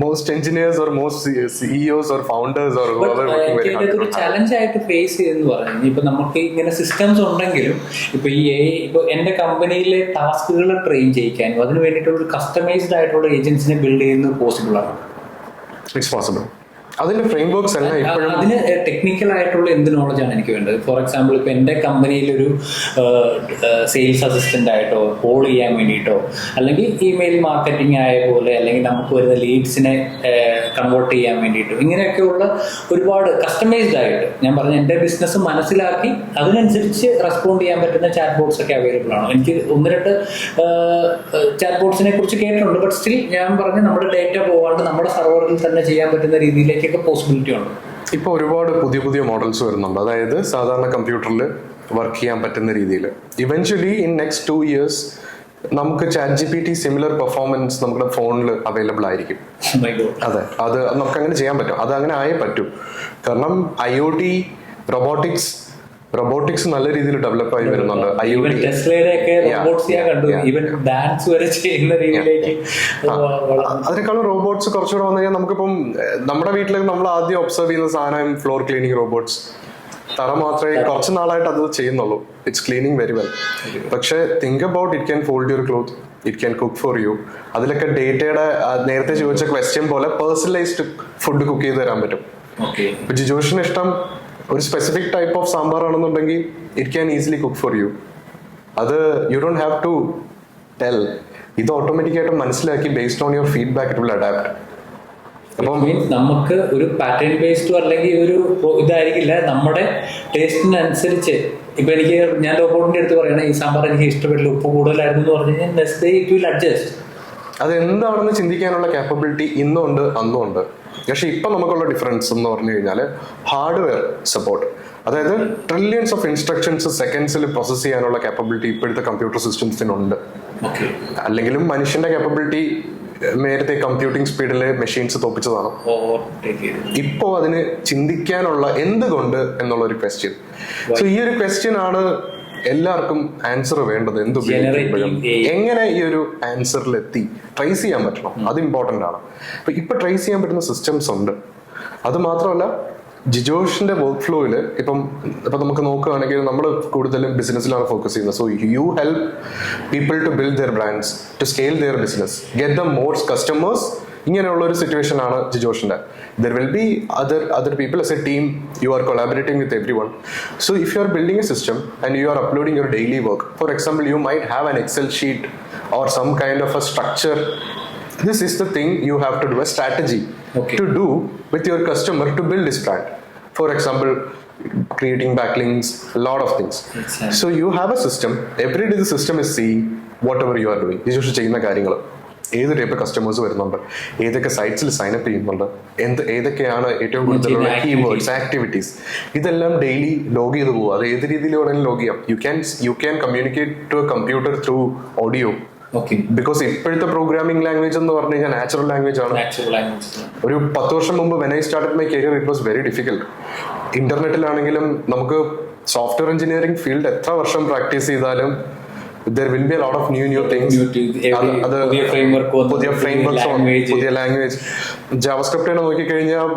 Most engineers or most CEOs or founders or whoever working very hard. ഒരു challenge ആയിട്ട് face ചെയ്തെന്ന് പറയുന്നത് ഇപ്പൊ നമുക്ക് ഇങ്ങനെ systems ഉണ്ടെങ്കിലും ഇപ്പൊ ഈ ഇപ്പൊ എന്റെ കമ്പനിയിലെ ടാസ്കുകൾ ട്രെയിൻ ചെയ്യിക്കാനും അതിന് വേണ്ടിയിട്ടുള്ള ഒരു കസ്റ്റമൈസ്ഡ് ആയിട്ടുള്ള ഏജൻസിനെ ബിൽഡ് ചെയ്യുന്നത് പോസിബിൾ ആണ്. It's possible. അതിന്റെ ഫ്രെയിംവർക്ക്സ് എല്ലാം ഇപ്പോഴും അതിന് ടെക്നിക്കൽ ആയിട്ടുള്ള എന്ത് നോളജാണ് എനിക്ക് വേണ്ടത്? ഫോർ എക്സാമ്പിൾ ഇപ്പൊ എന്റെ കമ്പനിയിൽ ഒരു സെയിൽസ് അസിസ്റ്റന്റ് ആയിട്ടോ കോൾ ചെയ്യാൻ വേണ്ടിയിട്ടോ അല്ലെങ്കിൽ ഇമെയിൽ മാർക്കറ്റിംഗ് ആയ പോലെ അല്ലെങ്കിൽ നമുക്ക് വരുന്ന ലീഡ്സിനെ കൺവേർട്ട് ചെയ്യാൻ വേണ്ടിയിട്ടോ ഇങ്ങനെയൊക്കെയുള്ള ഒരുപാട് കസ്റ്റമൈസ്ഡ് ആയിട്ട് ഞാൻ പറഞ്ഞ എന്റെ ബിസിനസ് മനസ്സിലാക്കി അതിനനുസരിച്ച് റെസ്പോണ്ട് ചെയ്യാൻ പറ്റുന്ന ചാറ്റ് ബോട്ട്സ് ഒക്കെ അവൈലബിൾ ആണ്. എനിക്ക് 1-2 ചാറ്റ് ബോട്ട്സിനെ കുറിച്ച് കേട്ടിട്ടുണ്ട്. ബട്ട് സ്റ്റിൽ ഞാൻ പറഞ്ഞ നമ്മുടെ ഡേറ്റ പോകാണ്ട് നമ്മുടെ സർവറിൽ തന്നെ ചെയ്യാൻ പറ്റുന്ന രീതിയിലേക്ക് പോസിബിലിറ്റി ഉണ്ട്. ഇപ്പൊ ഒരുപാട് പുതിയ മോഡൽസ് വരുന്നുണ്ട്. അതായത് സാധാരണ കമ്പ്യൂട്ടറിൽ വർക്ക് ചെയ്യാൻ പറ്റുന്ന രീതിയിൽ. ഇവൻച്വലി ഇൻ നെക്സ്റ്റ് 2 years നമുക്ക് ChatGPT സിമിലർ പെർഫോമൻസ് നമ്മുടെ ഫോണിൽ അവൈലബിൾ ആയിരിക്കും. അതെ, അത് നമുക്ക് അങ്ങനെ ചെയ്യാൻ പറ്റും. അത് അങ്ങനെ ആയേ പറ്റൂ. കാരണം IoT, റോബോട്ടിക്സ് നല്ല രീതിയിൽ ഡെവലപ്പ് ആയി വരുന്നുണ്ട്. അതിനേക്കാളും റോബോട്ട്സ് കുറച്ചുകൂടെ വന്നു കഴിഞ്ഞാൽ നമുക്കിപ്പം നമ്മുടെ വീട്ടിൽ നമ്മൾ ആദ്യം ഒബ്സർവ് ചെയ്യുന്ന സാധനം ഫ്ലോർ ക്ലീനിങ് റോബോട്ട്സ്. തറ മാത്രമേ കുറച്ച് നാളായിട്ട് അത് ചെയ്യുന്നുള്ളൂ. It's cleaning very well. പക്ഷെ think about it can fold your cloth, it can cook for you. അതിലൊക്കെ ഡേറ്റയുടെ നേരത്തെ ചോദിച്ച ക്വസ്റ്റ്യൻ പോലെ പേഴ്സണലൈസ്ഡ് ഫുഡ് കുക്ക് ചെയ്ത് തരാൻ പറ്റും. ഇപ്പൊ ജിജോഷിന് ഇഷ്ടം ഒരു സ്പെസിഫിക് ടൈപ്പ് ഓഫ് സാമ്പാർ ആണെന്നുണ്ടെങ്കിൽ it can easily cook for you. അത് you don't have to tell. ഇത് ഓട്ടോമാറ്റിക് ആയിട്ട് മനസ്സിലാക്കി based on your feedback it will adapt. അപ്പം നമുക്ക് ഒരു പാറ്റേൺ ബേസ്ഡ് അല്ലെങ്കിൽ ഒരു ഇതായിരിക്കില്ല നമ്മുടെ ടേസ്റ്റിനനുസരിച്ച്. ഇപ്പൊ എനിക്ക് ഞാൻ റോബോട്ടിന്റെ അടുത്ത് പറയണേ ഈ സാമ്പാർ എനിക്ക് ഇഷ്ടപ്പെട്ടില്ല, ഉപ്പ് കൂടുതലായിരുന്നു എന്ന് പറഞ്ഞു കഴിഞ്ഞാൽ next day it will adjust. അതെന്താണെന്ന് ചിന്തിക്കാനുള്ള കാപ്പബിലിറ്റി ഇന്നും ഉണ്ട് അന്നും ഉണ്ട്. പക്ഷെ ഇപ്പൊ നമുക്കുള്ള ഡിഫറൻസ് എന്ന് പറഞ്ഞു കഴിഞ്ഞാൽ ഹാർഡ്വെയർ സപ്പോർട്ട്. അതായത് ട്രില്യൺസ് ഓഫ് ഇൻസ്ട്രക്ഷൻസ് സെക്കൻഡ്സിൽ പ്രോസസ് ചെയ്യാനുള്ള കാപ്പബിലിറ്റി ഇപ്പോഴത്തെ കമ്പ്യൂട്ടർ സിസ്റ്റംസിനുണ്ട്. അല്ലെങ്കിലും മനുഷ്യന്റെ കാപ്പബിലിറ്റി നേരത്തെ കമ്പ്യൂട്ടിംഗ് സ്പീഡില് മെഷീൻസ് തോപ്പിച്ചതാണ്. ഇപ്പോ അതിന് ചിന്തിക്കാനുള്ള എന്തുകൊണ്ട് എന്നുള്ള ഒരു ക്വസ്റ്റ്യൻ. സോ ഈ ഒരു ക്വസ്റ്റ്യൻ ആണ് എല്ലാവർക്കും ആൻസർ വേണ്ടത്. എന്തുപയോഗിക്കുമ്പോഴും എങ്ങനെ ഈ ഒരു ആൻസറിൽ എത്തി ട്രേസ് ചെയ്യാൻ പറ്റണം, അത് ഇമ്പോർട്ടന്റ് ആണ്. അപ്പൊ ഇപ്പൊ ട്രേസ് ചെയ്യാൻ പറ്റുന്ന സിസ്റ്റംസ് ഉണ്ട്. അത് മാത്രമല്ല ജിജോഷിന്റെ വർക്ക് ഫ്ലോയില് ഇപ്പം നമുക്ക് നോക്കുകയാണെങ്കിൽ നമ്മൾ കൂടുതലും ബിസിനസ്സിലാണ് ഫോക്കസ് ചെയ്യുന്നത്. So you help people to build their brands, to scale their business, get them more customers. ഇങ്ങനെയുള്ള ഒരു സിറ്റുവേഷൻ ആണ് ജിജോഷിന്റെ. There will be other people as a team. You are collaborating with everyone. So if you are building a system and you are uploading your daily work, for example, you might have an Excel sheet or some kind of a structure. This is the thing you have to do, a strategy to do with your customer to build this brand. For example, creating backlinks, a lot of things. Exactly. So you have a system. Every day the system is seeing whatever you are doing. Jijosh ചെയ്യുന്ന കാര്യങ്ങൾ, ഏത് type customers വരുന്നുണ്ട്, ഏതൊക്കെ സൈറ്റ്സിൽ sign up ചെയ്യുന്നുണ്ട്, ഏതൊക്കെയാണ് ഏറ്റവും കൂടുതലുള്ള keywords, activities, ഇതെല്ലാം ഡെയിലി ലോഗ് ചെയ്ത് പോകുക. അത് ഏത് രീതിയിൽ വേണമെങ്കിലും ലോഗ് ചെയ്യാം. You can communicate to a computer through audio. Because ഇപ്പോഴത്തെ പ്രോഗ്രാമിംഗ് ലാംഗ്വേജ് എന്ന് പറഞ്ഞു കഴിഞ്ഞാൽ നാച്ചുറൽ ലാംഗ്വേജ് ആണ്. ഒരു 10 വർഷം മുമ്പ് when I started my career it was very difficult. ഇന്റർനെറ്റിലാണെങ്കിലും നമുക്ക് സോഫ്റ്റ്വെയർ എഞ്ചിനീയറിംഗ് ഫീൽഡ് എത്ര വർഷം പ്രാക്ടീസ് ചെയ്താലും there will be a lot of new things. പുതിയ ഫ്രെയിംവർക്ക്സ്, പുതിയ ലാംഗ്വേജ്. ജാവാസ്ക്രിപ്റ്റ് നോക്കി കഴിഞ്ഞാൽ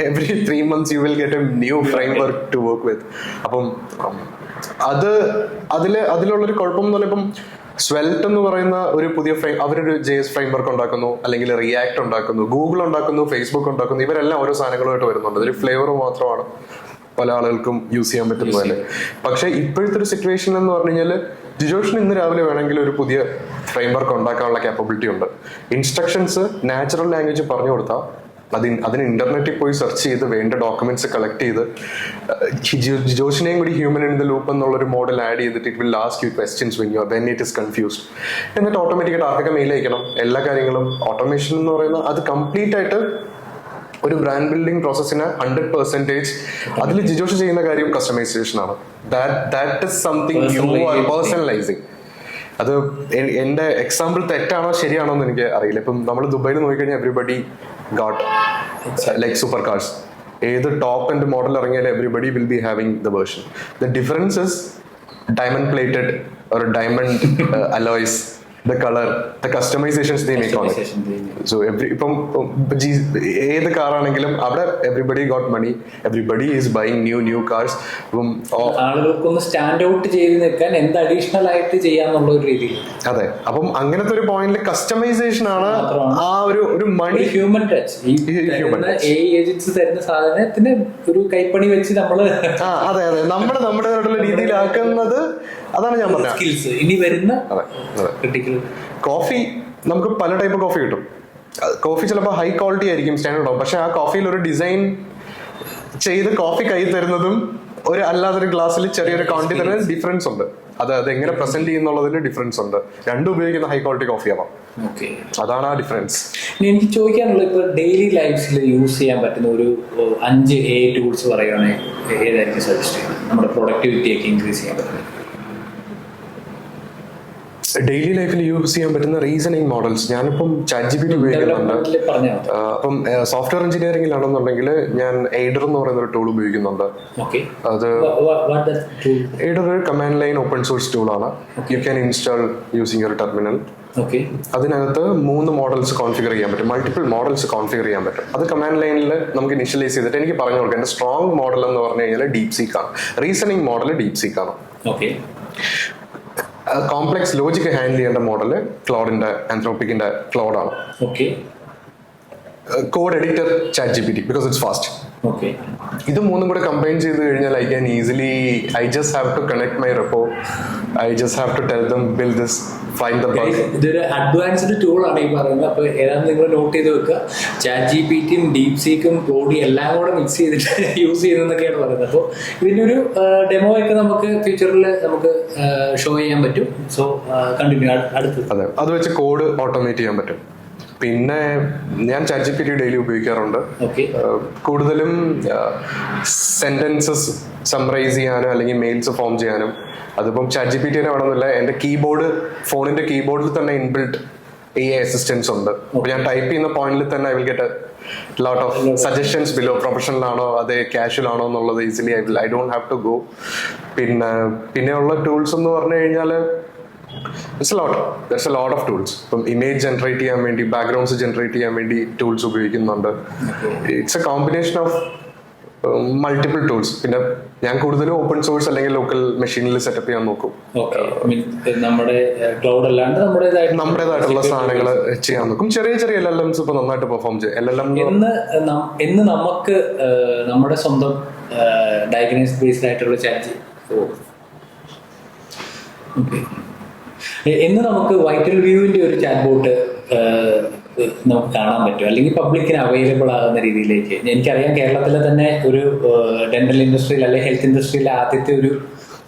every 3 months you will get a new framework to work with. അപ്പം അതിലുള്ളൊരു കുഴപ്പം എന്ന് പറഞ്ഞാൽ ഇപ്പം സ്വെൽറ്റ് എന്ന് പറയുന്ന ഒരു പുതിയ അവരൊരു JS ഫ്രെയിംവർക്ക് ഉണ്ടാക്കുന്നു, അല്ലെങ്കിൽ റിയാക്ട് ഉണ്ടാക്കുന്നു, ഗൂഗിൾ ഉണ്ടാക്കുന്നു, ഫേസ്ബുക്ക് ഉണ്ടാക്കുന്നു. ഇവരെല്ലാം ഓരോ സാധനങ്ങളുമായിട്ട് വരുന്നുണ്ട്. അതൊരു ഫ്ലേവർ മാത്രമാണ് പല ആളുകൾക്കും യൂസ് ചെയ്യാൻ പറ്റുന്നതല്ലേ. പക്ഷെ ഇപ്പോഴത്തെ ഒരു സിറ്റുവേഷൻ എന്ന് പറഞ്ഞു കഴിഞ്ഞാൽ ജിജോഷിന് ഇന്ന് രാവിലെ വേണമെങ്കിൽ ഒരു പുതിയ ഫ്രെയിംവർക്ക് ഉണ്ടാക്കാനുള്ള കാപ്പബിലിറ്റി ഉണ്ട്. ഇൻസ്ട്രക്ഷൻസ് നാച്ചുറൽ ലാംഗ്വേജ് പറഞ്ഞു കൊടുത്താൽ അതിന് ഇന്റർനെറ്റിൽ പോയി സെർച്ച് ചെയ്ത് വേണ്ട ഡോക്യുമെന്റ്സ് കളക്ട് ചെയ്ത് ജിജോഷിനെയും കൂടി ഹ്യൂമൻ ഇൻ ദ ലൂപ്പ് എന്നുള്ളൊരു മോഡൽ ആഡ് ചെയ്തിട്ട് it will ask you questions when it is confused. എന്നിട്ട് ഓട്ടോമാറ്റിക്കായിട്ട് ആർക്കൊക്കെ മെയിൽ അയക്കണം, എല്ലാ കാര്യങ്ങളും ഓട്ടോമേഷൻ എന്ന് പറയുന്നത് അത് കംപ്ലീറ്റ് ആയിട്ട് ഒരു ബ്രാൻഡ് ബിൽഡിംഗ് പ്രോസസ്സിന് 100% അതിൽ ജിജോഷ് ചെയ്യുന്ന കാര്യം കസ്റ്റമൈസേഷൻ ആണ്. That is something you are personalising. അത് എന്റെ എക്സാമ്പിൾ തെറ്റാണോ ശരിയാണോ എന്ന് എനിക്ക് അറിയില്ല. ഇപ്പം നമ്മൾ ദുബായിൽ നോക്കിക്കഴിഞ്ഞാൽ everybody got like super cars. ഏത് ടോപ്പ് ആൻഡ് മോഡൽ ഇറങ്ങിയാലും everybody will be having the version. The difference is diamond plated or diamond alloys, the color, the customizations they make on it. So ഇപ്പം ഏത് car ആണെങ്കിലും അവിടെ everybody got money, everybody is buying new cars. അപ്പം ആളുകൾക്കൊന്ന് stand out ചെയ്ത് നിൽക്കാൻ എന്ത് additional ആയിട്ട് ചെയ്യാന്നുള്ള ഒരു രീതിയിൽ. അതെ, അപ്പം അങ്ങനത്തെ ഒരു പോയിന്റിൽ കസ്റ്റമൈസേഷൻ ആണ് ആ ഒരു മണി, ഹ്യൂമൻ ടച്ച്. ഏജൻസി തരുന്ന സാധനത്തിന് ഒരു കൈപ്പണി വെച്ച് നമ്മള് അതെ നമ്മുടേതായിട്ടുള്ള രീതിയിലാക്കുന്നത്. അതാണ് ഞാൻ പറഞ്ഞത് സ്കിൽസ്. ഇനി വരുന്ന കോഫി, നമുക്ക് പല ടൈപ്പ് കോഫി കിട്ടും. കോഫി ചിലപ്പോൾ ഹൈ ക്വാളിറ്റി ആയിരിക്കും, സ്റ്റാൻഡേർഡ് ആവും. പക്ഷെ ആ കോഫിയിൽ ഒരു ഡിസൈൻ ചെയ്ത് കോഫി കൈ തരുന്നതും ഒരു അല്ലാതൊരു ഗ്ലാസ്സിൽ ചെറിയൊരു ക്വാണ്ടിറ്റി തരുന്നതിന് ഡിഫറൻസ് ഉണ്ട്. അത് എങ്ങനെ പ്രസന്റ് ചെയ്യുന്നുള്ളതിന് ഡിഫറൻസ് ഉണ്ട്. രണ്ടും ഉപയോഗിക്കുന്ന ഹൈ ക്വാളിറ്റി കോഫി ആവാം. അതാണ് ആ ഡിഫറൻസ്. എനിക്ക് ചോദിക്കാനുള്ളത്, ഇപ്പൊ ഡെയിലി ലൈഫിൽ യൂസ് ചെയ്യാൻ പറ്റുന്ന ഒരു 5 AI ടൂൾസ് പറയുകയാണെങ്കിൽ ഏതായിരിക്കും സജസ്റ്റ് ചെയ്യുന്നത് നമ്മുടെ പ്രൊഡക്ടിവിറ്റി ഒക്കെ ഇൻക്രീസ് ചെയ്യാൻ പറ്റുന്നത്? ഡെയിലി ലൈഫിൽ യൂസ് ചെയ്യാൻ പറ്റുന്ന റീസണിങ് മോഡൽസ്, ഞാനിപ്പം ChatGPT ഉപയോഗിക്കുന്നുണ്ട്. അപ്പം സോഫ്റ്റ്വെയർ എഞ്ചിനീയറിംഗിലാണെന്നുണ്ടെങ്കിൽ ഞാൻ എയ്ഡർ എന്ന് പറയുന്ന ഒരു ടൂൾ ഉപയോഗിക്കുന്നുണ്ട്. അത് എയ്ഡർ ഒരു കമാൻഡ് ലൈൻ ഓപ്പൺ സോഴ്സ് ടൂളാണ്. You can install using your terminal. അതിനകത്ത് 3 മോഡൽസ് കോൺഫിഗർ ചെയ്യാൻ പറ്റും, മൾട്ടിപ്പിൾ മോഡൽസ് കോൺഫിഗർ ചെയ്യാൻ പറ്റും. അത് കമാൻഡ് ലൈനിൽ നമുക്ക് ഇനിഷ്യലൈസ് ചെയ്തിട്ട് എനിക്ക് പറഞ്ഞു കൊടുക്കാം. എന്റെ സ്ട്രോങ് മോഡൽ എന്ന് പറഞ്ഞു കഴിഞ്ഞാൽ ഡീപ് സീക്ക് ആണ്. റീസണിങ് മോഡൽ ഡീപ് സീക്ക് ആണ്. കോംപ്ലക്സ് ലോജിക് ഹാൻഡിൽ ചെയ്യേണ്ട മോഡല് ക്ലൗഡിന്റെ ആന്ത്രോപിക്കിന്റെ ക്ലൗഡാണ്. Code editor ChatGPT because it's fast. ഇത് 3 കൂടെ കമ്പൈൻ ചെയ്ത് കഴിഞ്ഞാൽ I can easily, I just have to connect my repo, I just have to tell them build this, find the bug. ഇതൊരു advanced tool ആണ് ഈ പറയുന്നത്. അപ്പൊ ഏതാണ്ട് നിങ്ങൾ നോട്ട് ചെയ്ത് വെക്കുക. ChatGPTയും ഡീപ് സീക്കും ക്ലോഡി എല്ലാം കൂടെ മിക്സ് ചെയ്തിട്ട് യൂസ് ചെയ്യുന്നതൊക്കെയാണ് പറയുന്നത്. അപ്പോൾ ഇതിന്റെ ഒരു ഡെമോ ഒക്കെ നമുക്ക് ഫ്യൂച്ചറിൽ നമുക്ക് ഷോ ചെയ്യാൻ പറ്റും. So continue. അടുത്ത് അതെ, അത് വെച്ച് കോഡ് ഓട്ടോമേറ്റ് ചെയ്യാൻ പറ്റും. പിന്നെ ഞാൻ ChatGPT ഡെയിലി ഉപയോഗിക്കാറുണ്ട്. കൂടുതലും സെന്റൻസസ് സമ്മറൈസ് ചെയ്യാനും അല്ലെങ്കിൽ മെയിൽസ് ഫോം ചെയ്യാനും. അതിപ്പം ChatGPT വേണമെന്നില്ല, എൻ്റെ ഫോണിന്റെ കീബോർഡിൽ തന്നെ ഇൻബിൽട്ട് AI അസിസ്റ്റൻസ് ഉണ്ട്. അപ്പൊ ഞാൻ ടൈപ്പ് ചെയ്യുന്ന പോയിന്റിൽ തന്നെ I will get a lot of suggestions below. Professional ആണോ അതെ കാഷ്വൽ ആണോ എന്നുള്ളത് easily I don't have to go. പിന്നെയുള്ള ടൂൾസ് എന്ന് പറഞ്ഞു കഴിഞ്ഞാൽ there's a lot of tools. ഇപ്പം ഇമേജ് ജനറേറ്റ് ചെയ്യാൻ വേണ്ടി, ബാക്ക്ഗ്രൗണ്ട്സ് ജനറേറ്റ് ചെയ്യാൻ വേണ്ടി ടൂൾസ് ഉപയോഗിക്കുന്നുണ്ട്. It's a combination of multiple tools. പിന്നെ ഞാൻ കൂടുതലും ഓപ്പൺ സോഴ്സ് അല്ലെങ്കിൽ ലോക്കൽ മെഷീനിൽ സെറ്റപ്പ് ചെയ്യാൻ നോക്കും. നമ്മുടേതായിട്ടുള്ള സാധനങ്ങൾ ചെയ്യാൻ നോക്കും. ചെറിയ LLMs ഇപ്പൊ നന്നായിട്ട് പെർഫോം ചെയ്യും. LLM എന്ന് നമുക്ക് നമ്മുടെ സ്വന്തം ഡയഗ്നോസ് ബേസ്ഡ് ആയിട്ടുള്ള ചാറ്റ് എന്ന് നമുക്ക് വൈറ്റൽ വ്യൂവിന്റെ ഒരു ചാറ്റ് ബോട്ട് നമുക്ക് കാണാൻ പറ്റും, അല്ലെങ്കിൽ പബ്ലിക്കിന് അവൈലബിൾ ആകുന്ന രീതിയിലേക്ക്. എനിക്കറിയാം കേരളത്തിലെ തന്നെ ഒരു ഡെന്റൽ ഇൻഡസ്ട്രിയിൽ അല്ലെങ്കിൽ ഹെൽത്ത് ഇൻഡസ്ട്രിയിലെ ആദ്യത്തെ ഒരു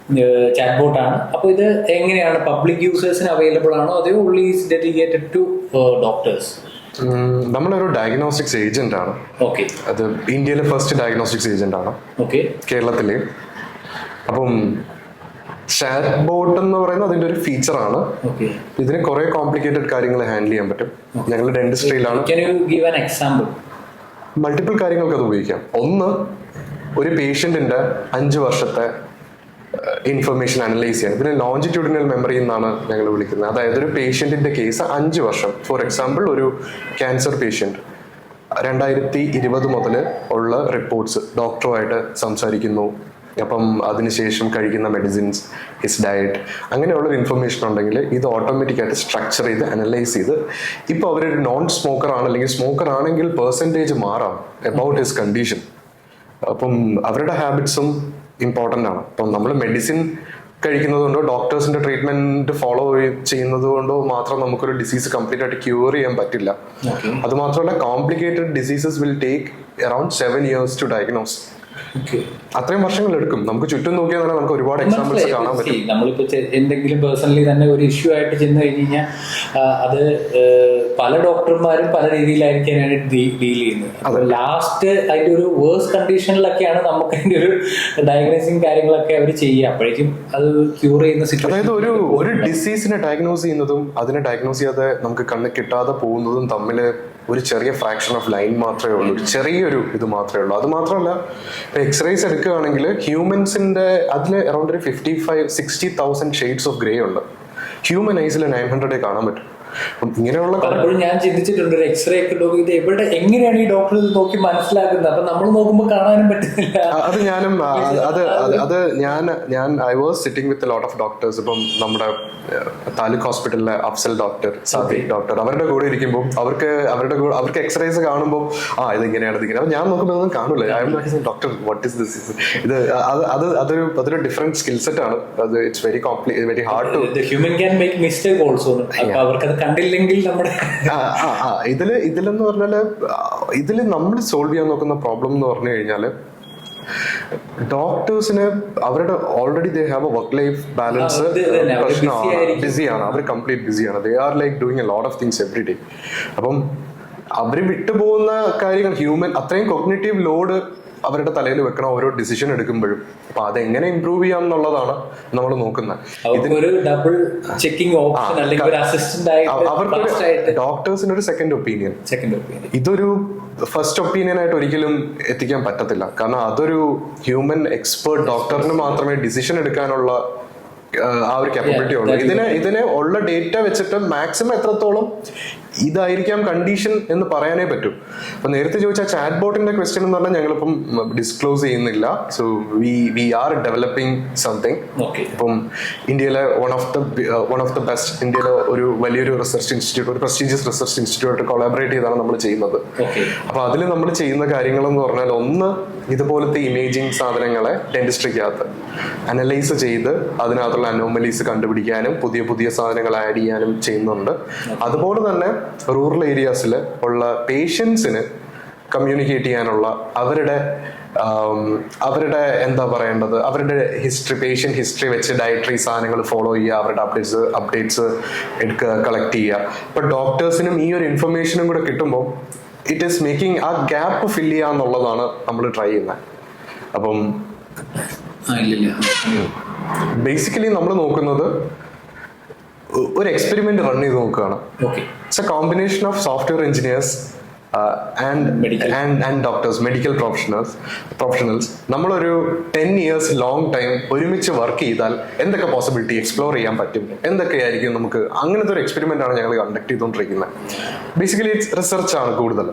ചാറ്റ് ബോട്ടാണ്. അപ്പോൾ ഇത് എങ്ങനെയാണ് പബ്ലിക് യൂസേഴ്സിന് അവൈലബിൾ ആണോ അതോ only is dedicated to doctors? നമ്മളൊരു ഡയഗ്നോസ്റ്റിക്സ് ഏജന്റ് ആണ്. അത് ഇന്ത്യയിലെ ഫസ്റ്റ് ഡയഗ്നോസ്റ്റിക്സ് ഏജന്റ് ആണ് കേരളത്തില്. അപ്പം ചാറ്റ് ബോട്ട് എന്ന് പറയുന്നത് അതിന്റെ ഒരു ഫീച്ചറാണ്. ഇതിന് കുറെ കോംപ്ലിക്കേറ്റഡ് കാര്യങ്ങൾ ഹാൻഡിൽ ചെയ്യാൻ പറ്റും. ഞങ്ങൾ ഡെന്റിസ്ട്രിയിലാണ്. മൾട്ടിപ്പിൾ കാര്യങ്ങൾക്ക് അത് ഉപയോഗിക്കാം. ഒന്ന്, ഒരു പേഷ്യന്റിന്റെ 5 വർഷത്തെ ഇൻഫർമേഷൻ അനലൈസ് ചെയ്യാൻ. ഇതിനെ ലോഞ്ചിറ്റ്യൂഡിനൽ മെമ്മറി എന്നാണ് ഞങ്ങൾ വിളിക്കുന്നത്. അതായത് ഒരു പേഷ്യന്റിന്റെ കേസ് 5 വർഷം, ഫോർ എക്സാമ്പിൾ ഒരു ക്യാൻസർ പേഷ്യന്റ് 2020 മുതൽ ഉള്ള റിപ്പോർട്ട്സ് ഡോക്ടറുമായിട്ട് സംസാരിക്കുന്നു. അപ്പം അതിനുശേഷം കഴിക്കുന്ന മെഡിസിൻസ്, ഹിസ് ഡയറ്റ്, അങ്ങനെയുള്ളൊരു ഇൻഫർമേഷൻ ഉണ്ടെങ്കിൽ ഇത് ഓട്ടോമാറ്റിക്കായിട്ട് സ്ട്രക്ചർ ചെയ്ത് അനലൈസ് ചെയ്ത്, ഇപ്പോൾ അവരൊരു നോൺ സ്മോക്കർ ആണ് അല്ലെങ്കിൽ സ്മോക്കർ ആണെങ്കിൽ പെർസെൻറ്റേജ് മാറാം അബൌട്ട് ഹിസ് കണ്ടീഷൻ. അപ്പം അവരുടെ ഹാബിറ്റ്സും ഇമ്പോർട്ടൻ്റ് ആണ്. അപ്പം നമ്മൾ മെഡിസിൻ കഴിക്കുന്നത് കൊണ്ടോ ഡോക്ടേഴ്സിന്റെ ട്രീറ്റ്മെന്റ് ഫോളോ ചെയ്യുന്നത് കൊണ്ടോ മാത്രം നമുക്കൊരു ഡിസീസ് കംപ്ലീറ്റ് ആയിട്ട് ക്യൂർ ചെയ്യാൻ പറ്റില്ല. അത് മാത്രമല്ല, complicated diseases will take around 7 years to diagnose. അത്രയും വർഷങ്ങൾ എടുക്കും. നമുക്ക് ചുറ്റും നോക്കിയാൽ തന്നെ നമുക്ക് ഒരുപാട് എക്സാമ്പിൾസ് കാണാൻ പറ്റും. നമ്മളിപ്പോ എന്തെങ്കിലും പേഴ്സണലി തന്നെ ഒരു ഇഷ്യൂ ആയിട്ട് ചെന്ന് കഴിഞ്ഞ് കഴിഞ്ഞാൽ അത് പല ഡോക്ടർമാരും പല രീതിയിലായിരിക്കും ഡീൽ ചെയ്യുന്നത്. അപ്പൊ ലാസ്റ്റ് അതിന്റെ ഒരു വേഴ്സ് കണ്ടീഷനിലൊക്കെയാണ് നമുക്ക് അതിന്റെ ഒരു ഡയഗ്നോസിങ് കാര്യങ്ങളൊക്കെ അവർ ചെയ്യുക. അപ്പോഴേക്കും അത് ക്യൂർ ചെയ്യുന്ന സിറ്റുവേഷൻ. അതായത് ഒരു ഡിസീസിനെ ഡയഗ്നോസ് ചെയ്യുന്നതും അതിനെ ഡയഗ്നോസ് ചെയ്യാതെ നമുക്ക് കണ്ണ് കിട്ടാതെ പോകുന്നതും തമ്മിൽ ഒരു ചെറിയ ഫ്രാക്ഷൻ ഓഫ് ലൈൻ മാത്രമേ ഉള്ളൂ, ഒരു ചെറിയൊരു ഇത് മാത്രമേ ഉള്ളൂ. അത് മാത്രമല്ല, എക്സ്റേസ് എടുക്കുകയാണെങ്കിൽ ഹ്യൂമൻസിന്റെ അതിൽ അറൌണ്ട് ഒരു 55-60,000 ഷെയ്ഡ്സ് ഓഫ് ഗ്രേ ഉണ്ട്. ഹ്യൂമൻ ഐസിൽ 900 കാണാൻ പറ്റും. ഇങ്ങനെയുള്ള പലപ്പോഴും ഞാൻ ചിന്തിച്ചിട്ടുണ്ട്, ഒരു എക്സ്റേ ഒക്കെ ഇത് എവിടെ എങ്ങനെയാണ് ഈ ഡോക്ടർ ഇത് നോക്കി മനസ്സിലാക്കുന്നത്? അപ്പൊ നമ്മൾ നോക്കുമ്പോൾ കാണാനും പറ്റുന്നില്ല. അത് ഞാനും ഞാൻ I was sitting with lot of doctors. ഇപ്പം നമ്മുടെ താലൂക്ക് ഹോസ്പിറ്റലിലെ അഫ്സൽ ഡോക്ടർ, സാദിഖ് ഡോക്ടർ, അവരുടെ കൂടെ ഇരിക്കുമ്പോൾ അവർക്ക് എക്സ്റേസ് കാണുമ്പോൾ ഇതിങ്ങനെയാണ് ഇതിങ്ങനെ. അപ്പൊ ഞാൻ നോക്കുമ്പോൾ ഒന്നും കാണൂല. I'm doctor, what is this? ഇത് അതൊരു ഡിഫറെന്റ് സ്കിൽ സെറ്റ് ആണ്. അത് it's very hard to human can make mistake also. അവർക്ക് കണ്ടില്ലെങ്കിൽ നമ്മുടെ ഇതിലെന്ന് പറഞ്ഞാല് ഇതിൽ നമ്മൾ സോൾവ് ചെയ്യാൻ നോക്കുന്ന പ്രോബ്ലം എന്ന് പറഞ്ഞു കഴിഞ്ഞാല്, ഡോക്ടേഴ്സിന് അവരുടെ already they have A work life balance പ്രശ്നമാണ്, ബിസിയാണ്, അവർ കംപ്ലീറ്റ് ബിസിയാണ്. They are like doing A lot of things every day. അപ്പം അവര് വിട്ടുപോകുന്ന കാര്യങ്ങൾ, ഹ്യൂമൻ അത്രയും കൊഗ്നിറ്റീവ് ലോഡ് അവരുടെ തലയിൽ വെക്കണം ഓരോ ഡിസിഷൻ എടുക്കുമ്പോഴും. അപ്പൊ അതെങ്ങനെ ഇംപ്രൂവ് ചെയ്യാം എന്നുള്ളതാണ് നമ്മൾ നോക്കുന്നത്. അവർക്ക് ഡോക്ടേഴ്സിന് ഒരു സെക്കൻഡ് ഒപ്പീനിയൻ, ഇതൊരു ഫസ്റ്റ് ഒപ്പീനിയൻ ആയിട്ട് ഒരിക്കലും എത്തിക്കാൻ പറ്റത്തില്ല. കാരണം അതൊരു ഹ്യൂമൻ എക്സ്പേർട്ട് ഡോക്ടറിന് മാത്രമേ ഡിസിഷൻ എടുക്കാനുള്ള ആ ഒരു കാപ്പബിലിറ്റി ഉള്ളൂ. ഇതിനെ ഉള്ള ഡേറ്റ വെച്ചിട്ട് മാക്സിമം എത്രത്തോളം ഇതായിരിക്കാം കണ്ടീഷൻ എന്ന് പറയാനേ പറ്റൂ. അപ്പൊ നേരത്തെ ചോദിച്ച ചാറ്റ് ബോട്ടിന്റെ ക്വസ്റ്റ്യൻ എന്ന് പറഞ്ഞാൽ ഞങ്ങളിപ്പം ഡിസ്ക്ലോസ് ചെയ്യുന്നില്ല. So we are developing something. ഇപ്പം ഇന്ത്യയിലെ വൺ ഓഫ് ദ ബെസ്റ്റ്, ഇന്ത്യയിലെ ഒരു വലിയൊരു റിസർച്ച് ഇൻസ്റ്റിറ്റ്യൂട്ട്, ഒരു പ്രസ്റ്റീജിയസ് റിസർച്ച് ഇൻസ്റ്റിറ്റ്യൂട്ട് കൊളാബറേറ്റ് ചെയ്താണ് നമ്മൾ ചെയ്യുന്നത്. അപ്പൊ അതിൽ നമ്മൾ ചെയ്യുന്ന കാര്യങ്ങൾ എന്ന് പറഞ്ഞാൽ, ഒന്ന് ഇതുപോലത്തെ ഇമേജിങ് സാധനങ്ങളെ ഡെന്റിസ്ട്രിക്കകത്ത് അനലൈസ് ചെയ്ത് അതിനകത്തുള്ള അനോമലീസ് കണ്ടുപിടിക്കാനും പുതിയ പുതിയ സാധനങ്ങൾ ആഡ് ചെയ്യാനും ചെയ്യുന്നുണ്ട്. അതുപോലെ തന്നെ റൂറൽ ഏരിയാസിൽ ഉള്ള പേഷ്യൻസിന് കമ്മ്യൂണിക്കേറ്റ് ചെയ്യാനുള്ള അവരുടെ എന്താ പറയേണ്ടത്, അവരുടെ പേഷ്യന്റ് ഹിസ്റ്ററി വെച്ച് ഡയറ്ററി സാധനങ്ങൾ ഫോളോ ചെയ്യുക, അവരുടെ അപ്ഡേറ്റ്സ് എടുക്കുക, കളക്ട് ചെയ്യുക. അപ്പൊ ഡോക്ടേഴ്സിനും ഈ ഒരു ഇൻഫർമേഷനും കൂടെ കിട്ടുമ്പോൾ ഇറ്റ് ഈസ് മേക്കിംഗ് ആ ഗ്യാപ്പ് ഫില്ല് ചെയ്യുക എന്നുള്ളതാണ് നമ്മൾ ട്രൈ ചെയ്യുന്നത്. അപ്പം ബേസിക്കലി നമ്മൾ നോക്കുന്നത് ഒരു എക്സ്പെരിമെന്റ് റൺ ചെയ്ത് നോക്കുകയാണ്. It's a combination of software engineers and doctors, medical professionals. നമ്മളൊരു 10 years ലോങ് ടൈം ഒരുമിച്ച് വർക്ക് ചെയ്താൽ എന്തൊക്കെ പോസിബിലിറ്റി എക്സ്പ്ലോർ ചെയ്യാൻ പറ്റും, എന്തൊക്കെയായിരിക്കും നമുക്ക്, അങ്ങനത്തെ ഒരു എക്സ്പെരിമെന്റ് ആണ് ഞങ്ങൾ കണ്ടക്ട് ചെയ്തുകൊണ്ടിരിക്കുന്നത്. ബേസിക്കലി റിസർച്ച് ആണ് കൂടുതൽ.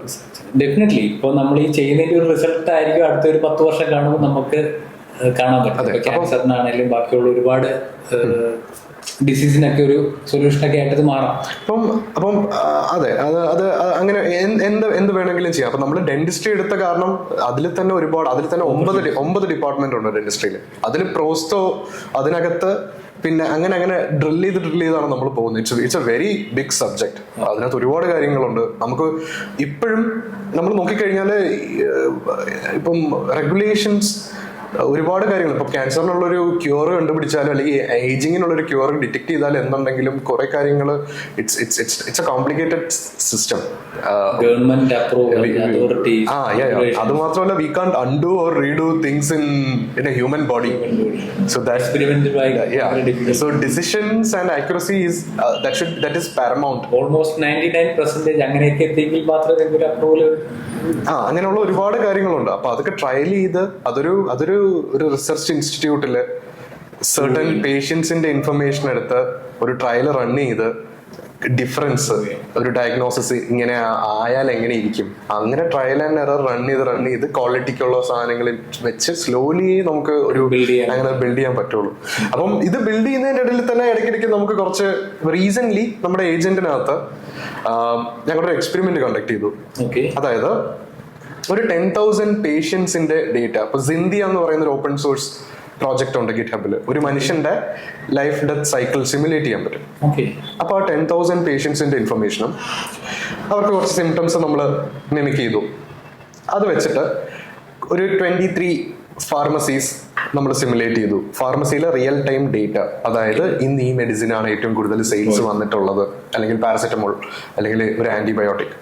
ഡെഫിനറ്റ്ലി ഇപ്പോൾ നമ്മൾ ഈ ചെയ്യുന്നതിന്റെ ഒരു റിസൾട്ട് ആയിരിക്കും അടുത്ത ഒരു 10 വർഷം കാണുമ്പോൾ നമുക്ക് കാണാൻ പറ്റും. ക്യാൻസറിനാണെങ്കിലും ബാക്കിയുള്ള ഒരുപാട് ഡിസീസിനൊക്കെ ഒരു സൊല്യൂഷനൊക്കെ ആയിട്ട് മാറാം. അപ്പം അതെ, അത് അങ്ങനെ എന്ത് വേണമെങ്കിലും ചെയ്യാം. അപ്പൊ നമ്മൾ ഡെന്റിസ്ട്രി എടുത്ത കാരണം അതിൽ തന്നെ 9 ഡിപ്പാർട്ട്മെന്റ് ഉണ്ട് ഡെന്റിസ്ട്രിയിൽ. അതിൽ പ്രോസ്റ്റോ, അതിനകത്ത് പിന്നെ അങ്ങനെ ഡ്രിൽ ചെയ്താണ് നമ്മൾ പോകുന്നത്. It's a very big subject. അതിനകത്ത് ഒരുപാട് കാര്യങ്ങളുണ്ട്. നമുക്ക് ഇപ്പോഴും നമ്മൾ നോക്കിക്കഴിഞ്ഞാൽ ഇപ്പം റെഗുലേഷൻസ്, ഒരുപാട് കാര്യങ്ങൾ. ഇപ്പൊ ക്യാൻസറിനുള്ളൊരു ക്യൂർ കണ്ടുപിടിച്ചാലും അല്ലെങ്കിൽ ഏജിങ്ങിനുള്ളൊരു ക്യൂർ ഡിറ്റക്ട് ചെയ്താലും എന്തുണ്ടെങ്കിലും കുറെ കാര്യങ്ങൾ ഇറ്റ്സ് എ കോംപ്ലിക്കേറ്റഡ് സിസ്റ്റം. അത് മാത്രമല്ല, we can't undo or redo things in a human body. So decisions and accuracy that is paramount. Almost 99% അങ്ങനെയൊക്കെ എത്തിയെങ്കിൽ മാത്രമേ ഒരു അപ്രൂവൽ. അങ്ങനെയുള്ള ഒരുപാട് കാര്യങ്ങളുണ്ട്. അപ്പൊ അതൊക്കെ ട്രയൽ ചെയ്ത് അതൊരു റിസർച്ച് ഇൻസ്റ്റിറ്റ്യൂട്ടില് സർട്ടൻ പേഷ്യൻസിന്റെ ഇൻഫർമേഷൻ എടുത്ത് ഒരു ട്രയൽ റൺ ചെയ്ത് ഡിഫറൻസ്, ഒരു ഡയഗ്നോസിസ് ഇങ്ങനെ ആയാൽ എങ്ങനെ ഇരിക്കും, അങ്ങനെ ട്രയൽ ആൻഡ് എറർ റൺ ചെയ്ത് ക്വാളിറ്റിക്കുള്ള സാധനങ്ങൾ വെച്ച് സ്ലോലി നമുക്ക് അങ്ങനെ ബിൽഡ് ചെയ്യാൻ പറ്റുള്ളൂ. അപ്പം ഇത് ബിൽഡ് ചെയ്യുന്നതിന്റെ ഇടയിൽ തന്നെ ഇടയ്ക്കിടയ്ക്ക് നമുക്ക് കുറച്ച് റീസെന്റ് നമ്മുടെ ഏജന്റിനകത്ത് ഞങ്ങളൊരു എക്സ്പെരിമെന്റ് കണ്ടക്ട് ചെയ്തു. അതായത് ഒരു 10,000 പേഷ്യൻസിന്റെ ഡേറ്റ, ഇപ്പൊ സിന്ധിയ എന്ന് പറയുന്ന ഒരു ഓപ്പൺ സോഴ്സ് പ്രോജക്റ്റ് ഉണ്ട് ഗിറ്റ്ഹബിൽ. ഒരു മനുഷ്യന്റെ ലൈഫ് ഡെത്ത് സൈക്കിൾ സിമുലേറ്റ് ചെയ്യാൻ പറ്റും. അപ്പൊ ആ 10,000 പേഷ്യൻസിന്റെ ഇൻഫർമേഷനും അവർക്ക് കുറച്ച് സിംറ്റംസ് നമ്മൾ മിമിക് ചെയ്തു. അത് വെച്ചിട്ട് ഒരു 23 ഫാർമസീസ് നമ്മൾ സിമുലേറ്റ് ചെയ്തു. ഫാർമസിയിലെ റിയൽ ടൈം ഡേറ്റ, അതായത് ഇന്ന് ഈ മെഡിസിൻ ആണ് ഏറ്റവും കൂടുതൽ സെയിൽസ് വന്നിട്ടുള്ളത്, അല്ലെങ്കിൽ പാരസെറ്റമോൾ, അല്ലെങ്കിൽ ഒരു ആന്റിബയോട്ടിക്,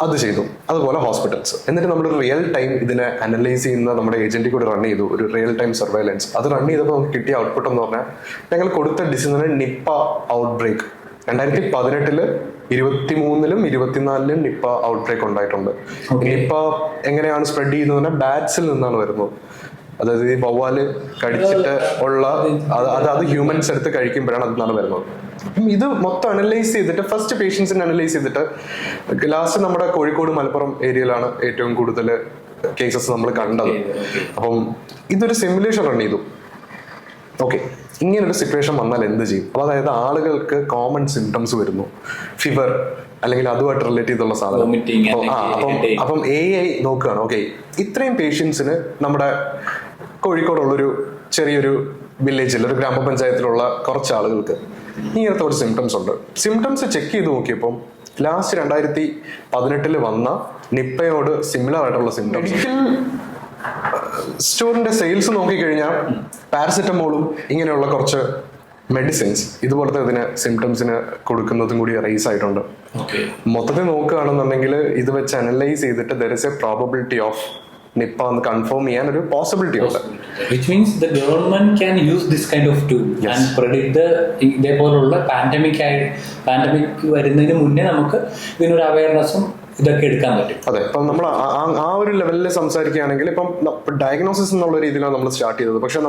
അത് ചെയ്തു. അതുപോലെ ഹോസ്പിറ്റൽസ്. എന്നിട്ട് നമ്മൾ റിയൽ ടൈം ഇതിനെ അനലൈസ് ചെയ്യുന്ന നമ്മുടെ ഏജന്റിൽ കൂടി റൺ ചെയ്തു, ഒരു റിയൽ ടൈം സർവൈലൻസ്. അത് റൺ ചെയ്തപ്പോൾ നമുക്ക് കിട്ടിയ ഔട്ട്പുട്ട് എന്ന് പറഞ്ഞാൽ, ഞങ്ങൾ കൊടുത്ത ഡിസിഷന് നിപ്പ ഔട്ട് ബ്രേക്ക് 2018 23 24 നിപ്പ ഔട്ട് ബ്രേക്ക് ഉണ്ടായിട്ടുണ്ട്. നിപ്പ എങ്ങനെയാണ് സ്പ്രെഡ് ചെയ്യുന്നത് പറഞ്ഞാൽ ബാറ്റ്സിൽ നിന്നാണ് വരുന്നത്. അതായത് ഈ വവ്വാല് കടിച്ചിട്ട് ഉള്ള അത് ഹ്യൂമൻസ് എടുത്ത് കഴിക്കുമ്പോഴാണ് അതിനാണ് വരുന്നത്. ഇത് മൊത്തം അനലൈസ് ചെയ്തിട്ട് ഫസ്റ്റ് പേഷ്യൻസിനെ അനലൈസ് ചെയ്തിട്ട് ലാസ്റ്റ് നമ്മുടെ കോഴിക്കോട് മലപ്പുറം ഏരിയയിലാണ് ഏറ്റവും കൂടുതൽ കേസസ് നമ്മൾ കണ്ടത്. അപ്പം ഇതൊരു സിമുലേഷൻ റൺ ചെയ്തു. ഓക്കെ, ഇങ്ങനൊരു സിറ്റുവേഷൻ വന്നാൽ എന്ത് ചെയ്യും? അപ്പോൾ അതായത് ആളുകൾക്ക് കോമൺ സിംറ്റംസ് വരുന്നു, ഫീവർ അല്ലെങ്കിൽ അതുമായിട്ട് റിലേറ്റ് ചെയ്തുള്ള സാധനം. അപ്പം AI നോക്കുകയാണ്, ഓക്കെ ഇത്രയും പേഷ്യൻസിന് നമ്മുടെ കോഴിക്കോടുള്ളൊരു ചെറിയൊരു വില്ലേജിൽ, ഒരു ഗ്രാമപഞ്ചായത്തിലുള്ള കുറച്ച് ആളുകൾക്ക് ഇങ്ങനത്തെ ഒരു സിംറ്റംസ് ഉണ്ട്. സിംറ്റംസ് ചെക്ക് ചെയ്ത് നോക്കിയപ്പം ലാസ്റ്റ് 2018 വന്ന നിപ്പയോട് സിമിലർ ആയിട്ടുള്ള സിംറ്റംസ്. മെഡിക്കൽ സ്റ്റോറിന്റെ സെയിൽസ് നോക്കിക്കഴിഞ്ഞാൽ പാരസെറ്റമോളും ഇങ്ങനെയുള്ള കുറച്ച് മെഡിസിൻസ് ഇതുപോലത്തെ ഇതിന് സിംറ്റംസിന് കൊടുക്കുന്നതും കൂടി റൈസ് ആയിട്ടുണ്ട്. മൊത്തത്തിൽ നോക്കുകയാണെന്നുണ്ടെങ്കിൽ ഇത് വെച്ച് അനലൈസ് ചെയ്തിട്ട് there is A probability of Nipah എന്ന് കൺഫേം ചെയ്യാൻ ഒരു പോസിബിലിറ്റി ഉണ്ട്. Which means the government can use this kind of tool and predict ഇതേപോലുള്ള പാൻഡമിക് വരുന്നതിന് മുന്നേ നമുക്ക് ഇതിനൊരു അവയർനെസ്സും ഇതൊക്കെ എടുക്കാൻ പറ്റും. അതെ, ഇപ്പം നമ്മൾ ആ ഒരു ലെവലിൽ സംസാരിക്കുകയാണെങ്കിൽ ഇപ്പം ഡയഗ്നോസിസ് എന്നുള്ള രീതിയിലാണ് നമ്മൾ സ്റ്റാർട്ട് ചെയ്തത്. പക്ഷെ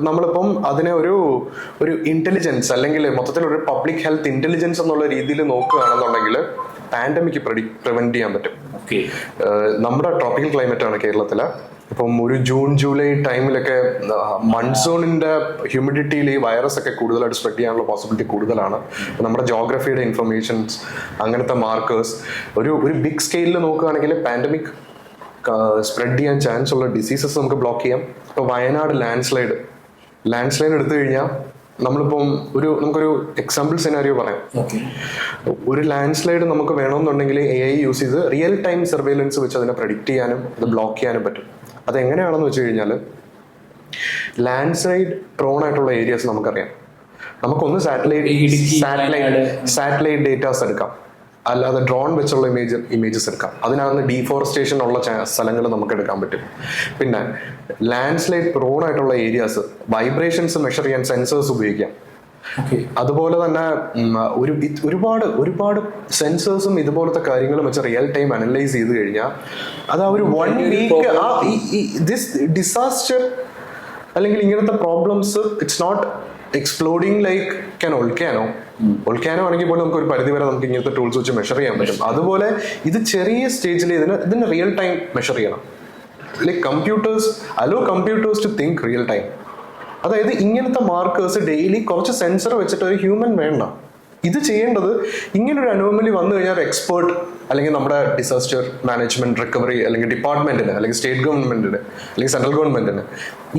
നമ്മളിപ്പം അതിനെ ഒരു ഇന്റലിജൻസ് അല്ലെങ്കിൽ മൊത്തത്തിൽ ഒരു പബ്ലിക് ഹെൽത്ത് ഇന്റലിജൻസ് എന്നുള്ള രീതിയിൽ നോക്കുകയാണെന്നുണ്ടെങ്കിൽ പാൻഡമിക് പ്രിവെന്റ് ചെയ്യാൻ പറ്റും. നമ്മുടെ ട്രോപ്പിക്കൽ ക്ലൈമറ്റ് ആണ് കേരളത്തില്. ഇപ്പം ഒരു ജൂൺ ജൂലൈ ടൈമിലൊക്കെ മൺസൂണിന്റെ ഹ്യൂമിഡിറ്റിയിൽ ഈ വൈറസ് ഒക്കെ കൂടുതലായിട്ട് സ്പ്രെഡ് ചെയ്യാനുള്ള പോസിബിലിറ്റി കൂടുതലാണ്. നമ്മുടെ ജോഗ്രഫിയുടെ ഇൻഫർമേഷൻസ്, അങ്ങനത്തെ മാർക്കേഴ്സ് ഒരു ബിഗ് സ്കെയിലിൽ നോക്കുകയാണെങ്കിൽ പാൻഡമിക് സ്പ്രെഡ് ചെയ്യാൻ ചാൻസ് ഉള്ള ഡിസീസസ് നമുക്ക് ബ്ലോക്ക് ചെയ്യാം. ഇപ്പോൾ വയനാട് ലാൻഡ് സ്ലൈഡ് എടുത്തു കഴിഞ്ഞാൽ നമ്മളിപ്പം നമുക്കൊരു എക്സാമ്പിൾ സിനാരിയോ പറയാം. ഒരു ലാൻഡ് സ്ലൈഡ് നമുക്ക് വേണമെന്നുണ്ടെങ്കിൽ AI യൂസ് ചെയ്ത് റിയൽ ടൈം സർവൈലൻസ് വെച്ച് അതിനെ പ്രഡിക്റ്റ് ചെയ്യാനും അത് ബ്ലോക്ക് ചെയ്യാനും പറ്റും. അതെങ്ങനെയാണെന്ന് വെച്ച് കഴിഞ്ഞാൽ, ലാൻഡ് സ്ലൈഡ് പ്രോൺ ആയിട്ടുള്ള ഏരിയാസ് നമുക്കറിയാം. നമുക്കൊന്ന് സാറ്റലൈറ്റ് ഡേറ്റാസ് എടുക്കാം, അല്ലാതെ ഡ്രോൺ വെച്ചുള്ള ഇമേജസ് എടുക്കാം. അതിനകത്ത് ഡീഫോറസ്റ്റേഷൻ ഉള്ള സ്ഥലങ്ങൾ നമുക്ക് എടുക്കാൻ പറ്റും. പിന്നെ ലാൻഡ് സ്ലൈഡ് പ്രോൺ ആയിട്ടുള്ള ഏരിയാസ് വൈബ്രേഷൻസ് മെഷർ ചെയ്യാൻ സെൻസേഴ്സ് ഉപയോഗിക്കാം. അതുപോലെ തന്നെ ഒരുപാട് സെൻസേഴ്സും ഇതുപോലത്തെ കാര്യങ്ങളും വെച്ച് റിയൽ ടൈം അനലൈസ് ചെയ്ത് കഴിഞ്ഞാൽ അത് ഒരു 1 വീക്ക് ഡിസാസ്റ്റർ അല്ലെങ്കിൽ ഇങ്ങനത്തെ problems it's not exploding like ഒൾക്കാനോ ആണെങ്കിൽ പോലും നമുക്ക് ഒരു പരിധി വരെ നമുക്ക് ഇങ്ങനത്തെ ടൂൾസ് വെച്ച് മെഷർ ചെയ്യാൻ പറ്റും. അതുപോലെ ഇത് ചെറിയ സ്റ്റേജിൽ ഇതിന് റിയൽ ടൈം മെഷർ ചെയ്യണം. Like computers to think real time. അതായത് ഇങ്ങനത്തെ മാർക്കേഴ്സ് ഡെയിലി കുറച്ച് സെൻസർ വെച്ചിട്ട് ഒരു ഹ്യൂമൻ വേണ്ട. ഇത് ചെയ്യേണ്ടത് ഇങ്ങനൊരു അനോമലി വന്നു കഴിഞ്ഞാൽ എക്സ്പേർട്ട് അല്ലെങ്കിൽ നമ്മുടെ ഡിസാസ്റ്റർ മാനേജ്മെന്റ് റിക്കവറി അല്ലെങ്കിൽ ഡിപ്പാർട്ട്മെന്റിന് അല്ലെങ്കിൽ സ്റ്റേറ്റ് ഗവൺമെന്റിന് അല്ലെങ്കിൽ സെൻട്രൽ ഗവൺമെന്റിന്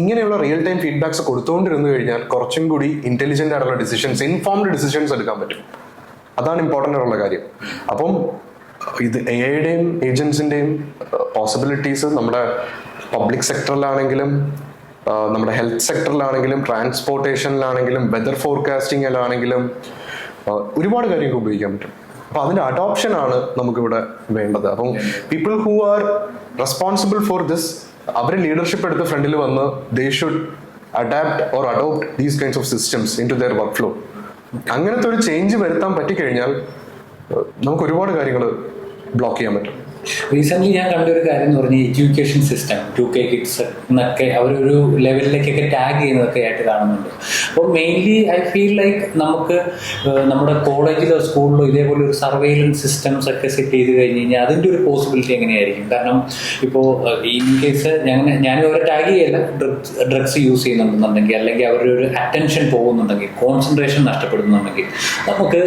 ഇങ്ങനെയുള്ള റിയൽ ടൈം ഫീഡ്ബാക്സ് കൊടുത്തുകൊണ്ടിരുന്നു കഴിഞ്ഞാൽ കുറച്ചും കൂടി ഇന്റലിജന്റ് ആയിട്ടുള്ള ഡിസിഷൻസ്, ഇൻഫോംഡ് ഡിസിഷൻസ് എടുക്കാൻ പറ്റും. അതാണ് ഇമ്പോർട്ടൻ്റ് ആയിട്ടുള്ള കാര്യം. അപ്പം ഇത് AI-യുടെയും ഏജൻസിന്റെയും പോസിബിലിറ്റീസ് നമ്മുടെ പബ്ലിക് സെക്ടറിലാണെങ്കിലും നമ്മുടെ ഹെൽത്ത് സെക്ടറിലാണെങ്കിലും ട്രാൻസ്പോർട്ടേഷനിലാണെങ്കിലും വെതർ ഫോർകാസ്റ്റിംഗിലാണെങ്കിലും ഒരുപാട് കാര്യങ്ങൾക്ക് ഉപയോഗിക്കാൻ പറ്റും. അപ്പൊ അതിന്റെ അഡോപ്ഷൻ ആണ് നമുക്കിവിടെ വേണ്ടത്. അപ്പം people who are responsible for this, അവരെ ലീഡർഷിപ്പ് എടുത്ത് ഫ്രണ്ടിൽ വന്ന് they should adapt or adopt these kinds of systems into their workflow. അങ്ങനത്തെ ഒരു ചേഞ്ച് വരുത്താൻ പറ്റിക്കഴിഞ്ഞാൽ നമുക്ക് ഒരുപാട് കാര്യങ്ങൾ ബ്ലോക്ക് ചെയ്യാൻ പറ്റും. റീസെന്റ് ഞാൻ കണ്ട ഒരു കാര്യം എന്ന് പറഞ്ഞാൽ എഡ്യൂക്കേഷൻ സിസ്റ്റം 2K കിഡ്സ് എന്നൊക്കെ അവരൊരു ലെവലിലേക്കൊക്കെ ടാഗ് ചെയ്യുന്നതൊക്കെ ആയിട്ട് കാണുന്നുണ്ട്. അപ്പോൾ മെയിൻലി ഐ ഫീൽ ലൈക്ക് നമുക്ക് നമ്മുടെ കോളേജിലോ സ്കൂളിലോ ഇതേപോലെ ഒരു സർവൈലൻസ് സിസ്റ്റംസ് ഒക്കെ സെറ്റ് ചെയ്ത് കഴിഞ്ഞ് കഴിഞ്ഞാൽ അതിൻ്റെ ഒരു പോസിബിലിറ്റി എങ്ങനെയായിരിക്കും? കാരണം ഇപ്പോൾ ഇൻ കേസ് ഞാനും അവരെ ടാഗ് ചെയ്യല്ല, ഡ്രഗ്സ് യൂസ് ചെയ്യുന്നുണ്ടെന്നുണ്ടെങ്കിൽ അല്ലെങ്കിൽ അവരുടെ ഒരു അറ്റൻഷൻ പോകുന്നുണ്ടെങ്കിൽ, കോൺസെൻട്രേഷൻ നഷ്ടപ്പെടുന്നുണ്ടെങ്കിൽ നമുക്ക്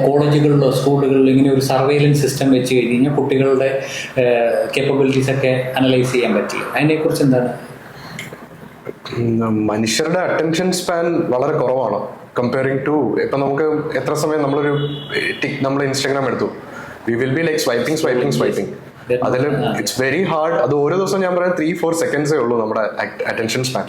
കോളേജുകളിലോ സ്കൂളുകളിലോ ഇങ്ങനെ ഒരു സർവൈലൻസ് സിസ്റ്റം വെച്ച് കഴിഞ്ഞ് കഴിഞ്ഞാൽ കുട്ടികളുടെ കേപ്പബിലിറ്റീസ് ഒക്കെ അനലൈസ് ചെയ്യാൻ പറ്റില്ല. അതിനെക്കുറിച്ച് എന്താണ്? മനുഷ്യരുടെ അറ്റൻഷൻ സ്പാൻ വളരെ കുറവാണ് കമ്പയറിംഗ് ടു ഇപ്പം നമുക്ക് എത്ര സമയം നമ്മൾ ഇൻസ്റ്റാഗ്രാം എടുത്തു, we will be like swiping. അതിൽ ഇറ്റ്സ് വെരി ഹാർഡ്. അത് ഓരോ ദിവസം ഞാൻ പറയാം 3-4 സെക്കൻഡ്സേ ഉള്ളൂ നമ്മുടെ അറ്റൻഷൻ സ്പാൻ.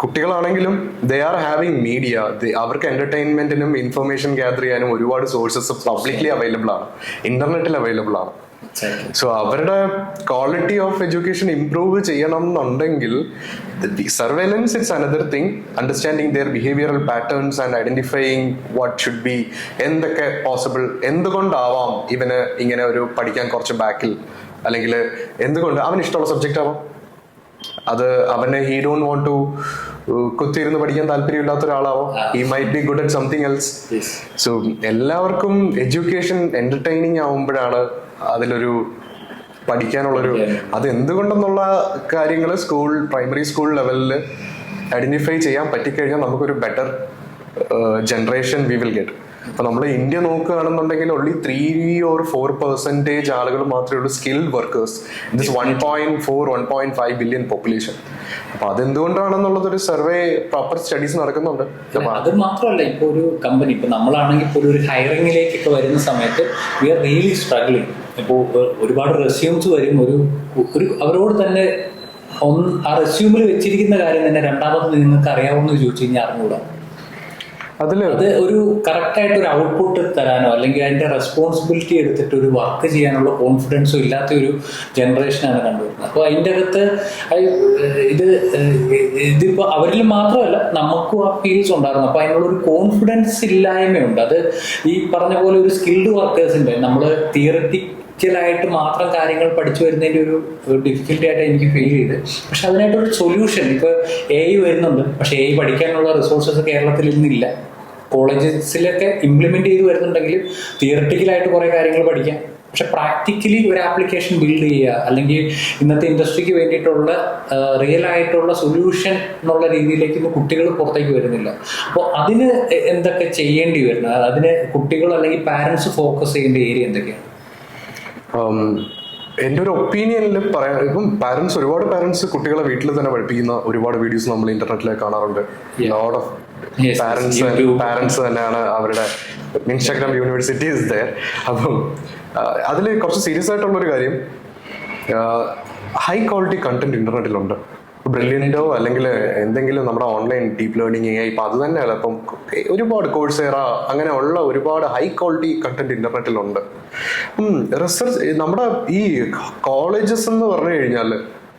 കുട്ടികളാണെങ്കിലും ദേ ആർ ഹാവിങ് മീഡിയ, അവർക്ക് എന്റർടൈൻമെന്റിനും ഇൻഫർമേഷൻ ഗ്യാദർ ചെയ്യാനും ഒരുപാട് സോഴ്സസ് പബ്ലിക്ലി അവൈലബിൾ ആണ്, ഇന്റർനെറ്റിൽ അവൈലബിൾ ആണ്. സോ അവരുടെ ക്വാളിറ്റി ഓഫ് എഡ്യൂക്കേഷൻ ഇംപ്രൂവ് ചെയ്യണം എന്നുണ്ടെങ്കിൽ surveillance it's another thing, understanding their behavioural patterns and identifying what should be, എന്തൊക്കെ പോസിബിൾ, എന്തുകൊണ്ടാവാം ഇവന് ഇങ്ങനെ ഒരു പഠിക്കാൻ കുറച്ച് ബാക്കിൽ, അല്ലെങ്കിൽ എന്തുകൊണ്ട് അവന് ഇഷ്ടമുള്ള സബ്ജക്റ്റ് ആവാം, അത് അവനെ ഹീ ഡോണ്ട് വോണ്ട് ടു കുത്തിയിരുന്ന് പഠിക്കാൻ താല്പര്യമില്ലാത്ത ഒരാളാവും, he might be good at something else. So എല്ലാവർക്കും എഡ്യൂക്കേഷൻ എന്റർടൈനിങ് ആവുമ്പോഴാണ് അതിലൊരു പഠിക്കാനുള്ളൊരു, അത് എന്തുകൊണ്ടെന്നുള്ള കാര്യങ്ങൾ പ്രൈമറി സ്കൂൾ ലെവലിൽ ഐഡന്റിഫൈ ചെയ്യാൻ പറ്റിക്കഴിഞ്ഞാൽ നമുക്കൊരു better generation we will get. അപ്പൊ നമ്മൾ ഇന്ത്യ നോക്കുകയാണെന്നുണ്ടെങ്കിൽ ഓൺലി 3 or 4% ആളുകൾ മാത്രമേ ഉള്ളൂ skilled workers in this 1.4-1.5 billion population. അപ്പൊ അതെന്തുകൊണ്ടാണെന്നുള്ളത് ഒരു സർവേ പ്രോപ്പർ സ്റ്റഡീസ് നടക്കുന്നുണ്ട്. അത് മാത്രമല്ല, ഇപ്പൊ ഒരു കമ്പനി, ഇപ്പൊ നമ്മളാണെങ്കിൽ ഇപ്പോൾ ഒരു ഹയറിംഗിലേക്കൊക്കെ വരുന്ന സമയത്ത് വി ആർ റിയലി സ്ട്രഗ്ലിംഗ്. ഇപ്പോൾ ഒരുപാട് റെസ്യൂംസ് വരും, ഒരു അവരോട് തന്നെ ആ റെസ്യൂമിൽ വെച്ചിരിക്കുന്ന കാര്യം തന്നെ രണ്ടാമത് നിങ്ങൾക്ക് അറിയാവുന്ന ചോദിച്ചു കഴിഞ്ഞാൽ അറിഞ്ഞുകൂടാ. അത് ഒരു കറക്റ്റായിട്ട് ഒരു ഔട്ട്പുട്ട് തരാനോ അല്ലെങ്കിൽ അതിന്റെ റെസ്പോൺസിബിലിറ്റി എടുത്തിട്ട് ഒരു വർക്ക് ചെയ്യാനുള്ള കോൺഫിഡൻസോ ഇല്ലാത്ത ഒരു ജനറേഷനാണ് കണ്ടുവരുന്നത്. അപ്പോൾ അതിൻ്റെ അകത്ത് ഇതിപ്പോൾ അവരിൽ മാത്രമല്ല നമുക്കും ആ ഫീൽസ് ഉണ്ടായിരുന്നു. അപ്പോൾ അതിനുള്ളൊരു കോൺഫിഡൻസ് ഇല്ലായ്മയുണ്ട്. അത് ഈ പറഞ്ഞ പോലെ ഒരു സ്കിൽഡ് വർക്കേഴ്സിന്റെ നമ്മൾ തിയററ്റിക്കലായിട്ട് മാത്രം കാര്യങ്ങൾ പഠിച്ചു വരുന്നതിൻ്റെ ഒരു ഡിഫിക്കൽട്ടി ആയിട്ട് എനിക്ക് ഫീൽ ചെയ്ത്. പക്ഷെ അതിനായിട്ടൊരു സൊല്യൂഷൻ, ഇപ്പോൾ AI വരുന്നുണ്ട്, പക്ഷെ AI പഠിക്കാനുള്ള റിസോഴ്സസ് കേരളത്തിൽ ഇന്നില്ല. കോളേജസിലൊക്കെ ഇംപ്ലിമെന്റ് ചെയ്ത് വരുന്നുണ്ടെങ്കിൽ തിയററ്റിക്കലായിട്ട് കുറേ കാര്യങ്ങൾ പഠിക്കാം, പക്ഷെ പ്രാക്ടിക്കലി ഒരു ആപ്ലിക്കേഷൻ ബിൽഡ് ചെയ്യുക അല്ലെങ്കിൽ ഇന്നത്തെ ഇൻഡസ്ട്രിക്ക് വേണ്ടിയിട്ടുള്ള റിയൽ ആയിട്ടുള്ള സൊല്യൂഷൻ എന്നുള്ള രീതിയിലേക്ക് കുട്ടികൾ പുറത്തേക്ക് വരുന്നില്ല. അപ്പോൾ അതിന് എന്തൊക്കെ ചെയ്യേണ്ടി വരുന്നത്, അതിന് കുട്ടികൾ അല്ലെങ്കിൽ പാരന്റ്സ് ഫോക്കസ് ചെയ്യേണ്ട ഏരിയ എന്തൊക്കെയാണ്? എൻ്റെ ഒരു ഒപ്പീനിയനിൽ പറയാം, ഇപ്പം ഒരുപാട് പാരന്റ്സ് കുട്ടികളെ വീട്ടിൽ തന്നെ പഠിപ്പിക്കുന്ന ഒരുപാട് വീഡിയോസ് നമ്മൾ ഇന്റർനെറ്റിൽ കാണാറുണ്ട്. ലോട്ട് ഓഫ് പാരന്റ്സ് തന്നെയാണ് അവരുടെ ഇൻസ്റ്റാഗ്രാം യൂണിവേഴ്സിറ്റി ഇസ് ദയർ. അപ്പം അതിൽ കുറച്ച് സീരിയസ് ആയിട്ടുള്ളൊരു കാര്യം, ഹൈ ക്വാളിറ്റി കണ്ടന്റ് ഇന്റർനെറ്റിലുണ്ട്. ബ്രില്യൻറ്റോ അല്ലെങ്കിൽ എന്തെങ്കിലും നമ്മുടെ ഓൺലൈൻ ഡീപ്പ് ലേണിംഗ് ഇപ്പം അത് തന്നെയല്ല, ഇപ്പം ഒരുപാട് കോഴ്സേറ അങ്ങനെയുള്ള ഒരുപാട് ഹൈ ക്വാളിറ്റി കണ്ടന്റ് ഇന്റർനെറ്റിലുണ്ട്. റിസർച്ച് നമ്മുടെ ഈ കോളേജസ് എന്ന് പറഞ്ഞു കഴിഞ്ഞാൽ,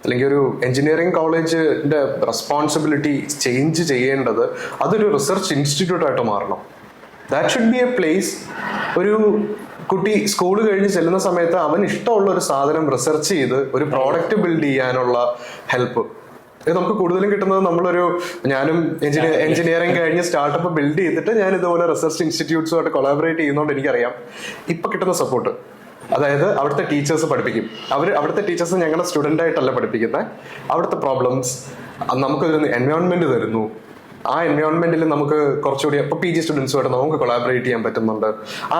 അല്ലെങ്കിൽ ഒരു എഞ്ചിനീയറിംഗ് കോളേജിന്റെ റെസ്പോൺസിബിലിറ്റി ചേഞ്ച് ചെയ്യേണ്ടത് അതൊരു റിസർച്ച് ഇൻസ്റ്റിറ്റ്യൂട്ട് ആയിട്ട് മാറണം. That should be A place. ഒരു കുട്ടി സ്കൂൾ കഴിഞ്ഞ് ചെല്ലുന്ന സമയത്ത് അവൻ ഇഷ്ടമുള്ള ഒരു സാധനം റിസർച്ച് ചെയ്ത് ഒരു പ്രോഡക്റ്റ് ബിൽഡ് ചെയ്യാനുള്ള ഹെൽപ്പ് ഇത് നമുക്ക് കൂടുതലും കിട്ടുന്നത് ഞാനും എഞ്ചിനീയറിംഗ് കഴിഞ്ഞ് സ്റ്റാർട്ടപ്പ് ബിൽഡ് ചെയ്തിട്ട് ഞാൻ ഇതുപോലെ റിസർച്ച് ഇൻസ്റ്റിറ്റ്യൂട്ട്സുമായിട്ട് കൊളാബറേറ്റ് ചെയ്യുന്നതുകൊണ്ട് എനിക്കറിയാം ഇപ്പൊ കിട്ടുന്ന സപ്പോർട്ട്. അതായത് അവിടുത്തെ ടീച്ചേഴ്സ് പഠിപ്പിക്കും, അവിടുത്തെ ടീച്ചേഴ്സ് ഞങ്ങളുടെ സ്റ്റുഡൻ്റ് ആയിട്ടല്ല പഠിപ്പിക്കുന്നത്. അവിടുത്തെ പ്രോബ്ലംസ് നമുക്കൊരു എൻവയോൺമെന്റ് തരുന്നു. ആ എൻവയോൺമെന്റിൽ നമുക്ക് കുറച്ചുകൂടി ഇപ്പൊ PG സ്റ്റുഡൻസുമായിട്ട് നമുക്ക് കൊളാബറേറ്റ് ചെയ്യാൻ പറ്റുന്നുണ്ട്.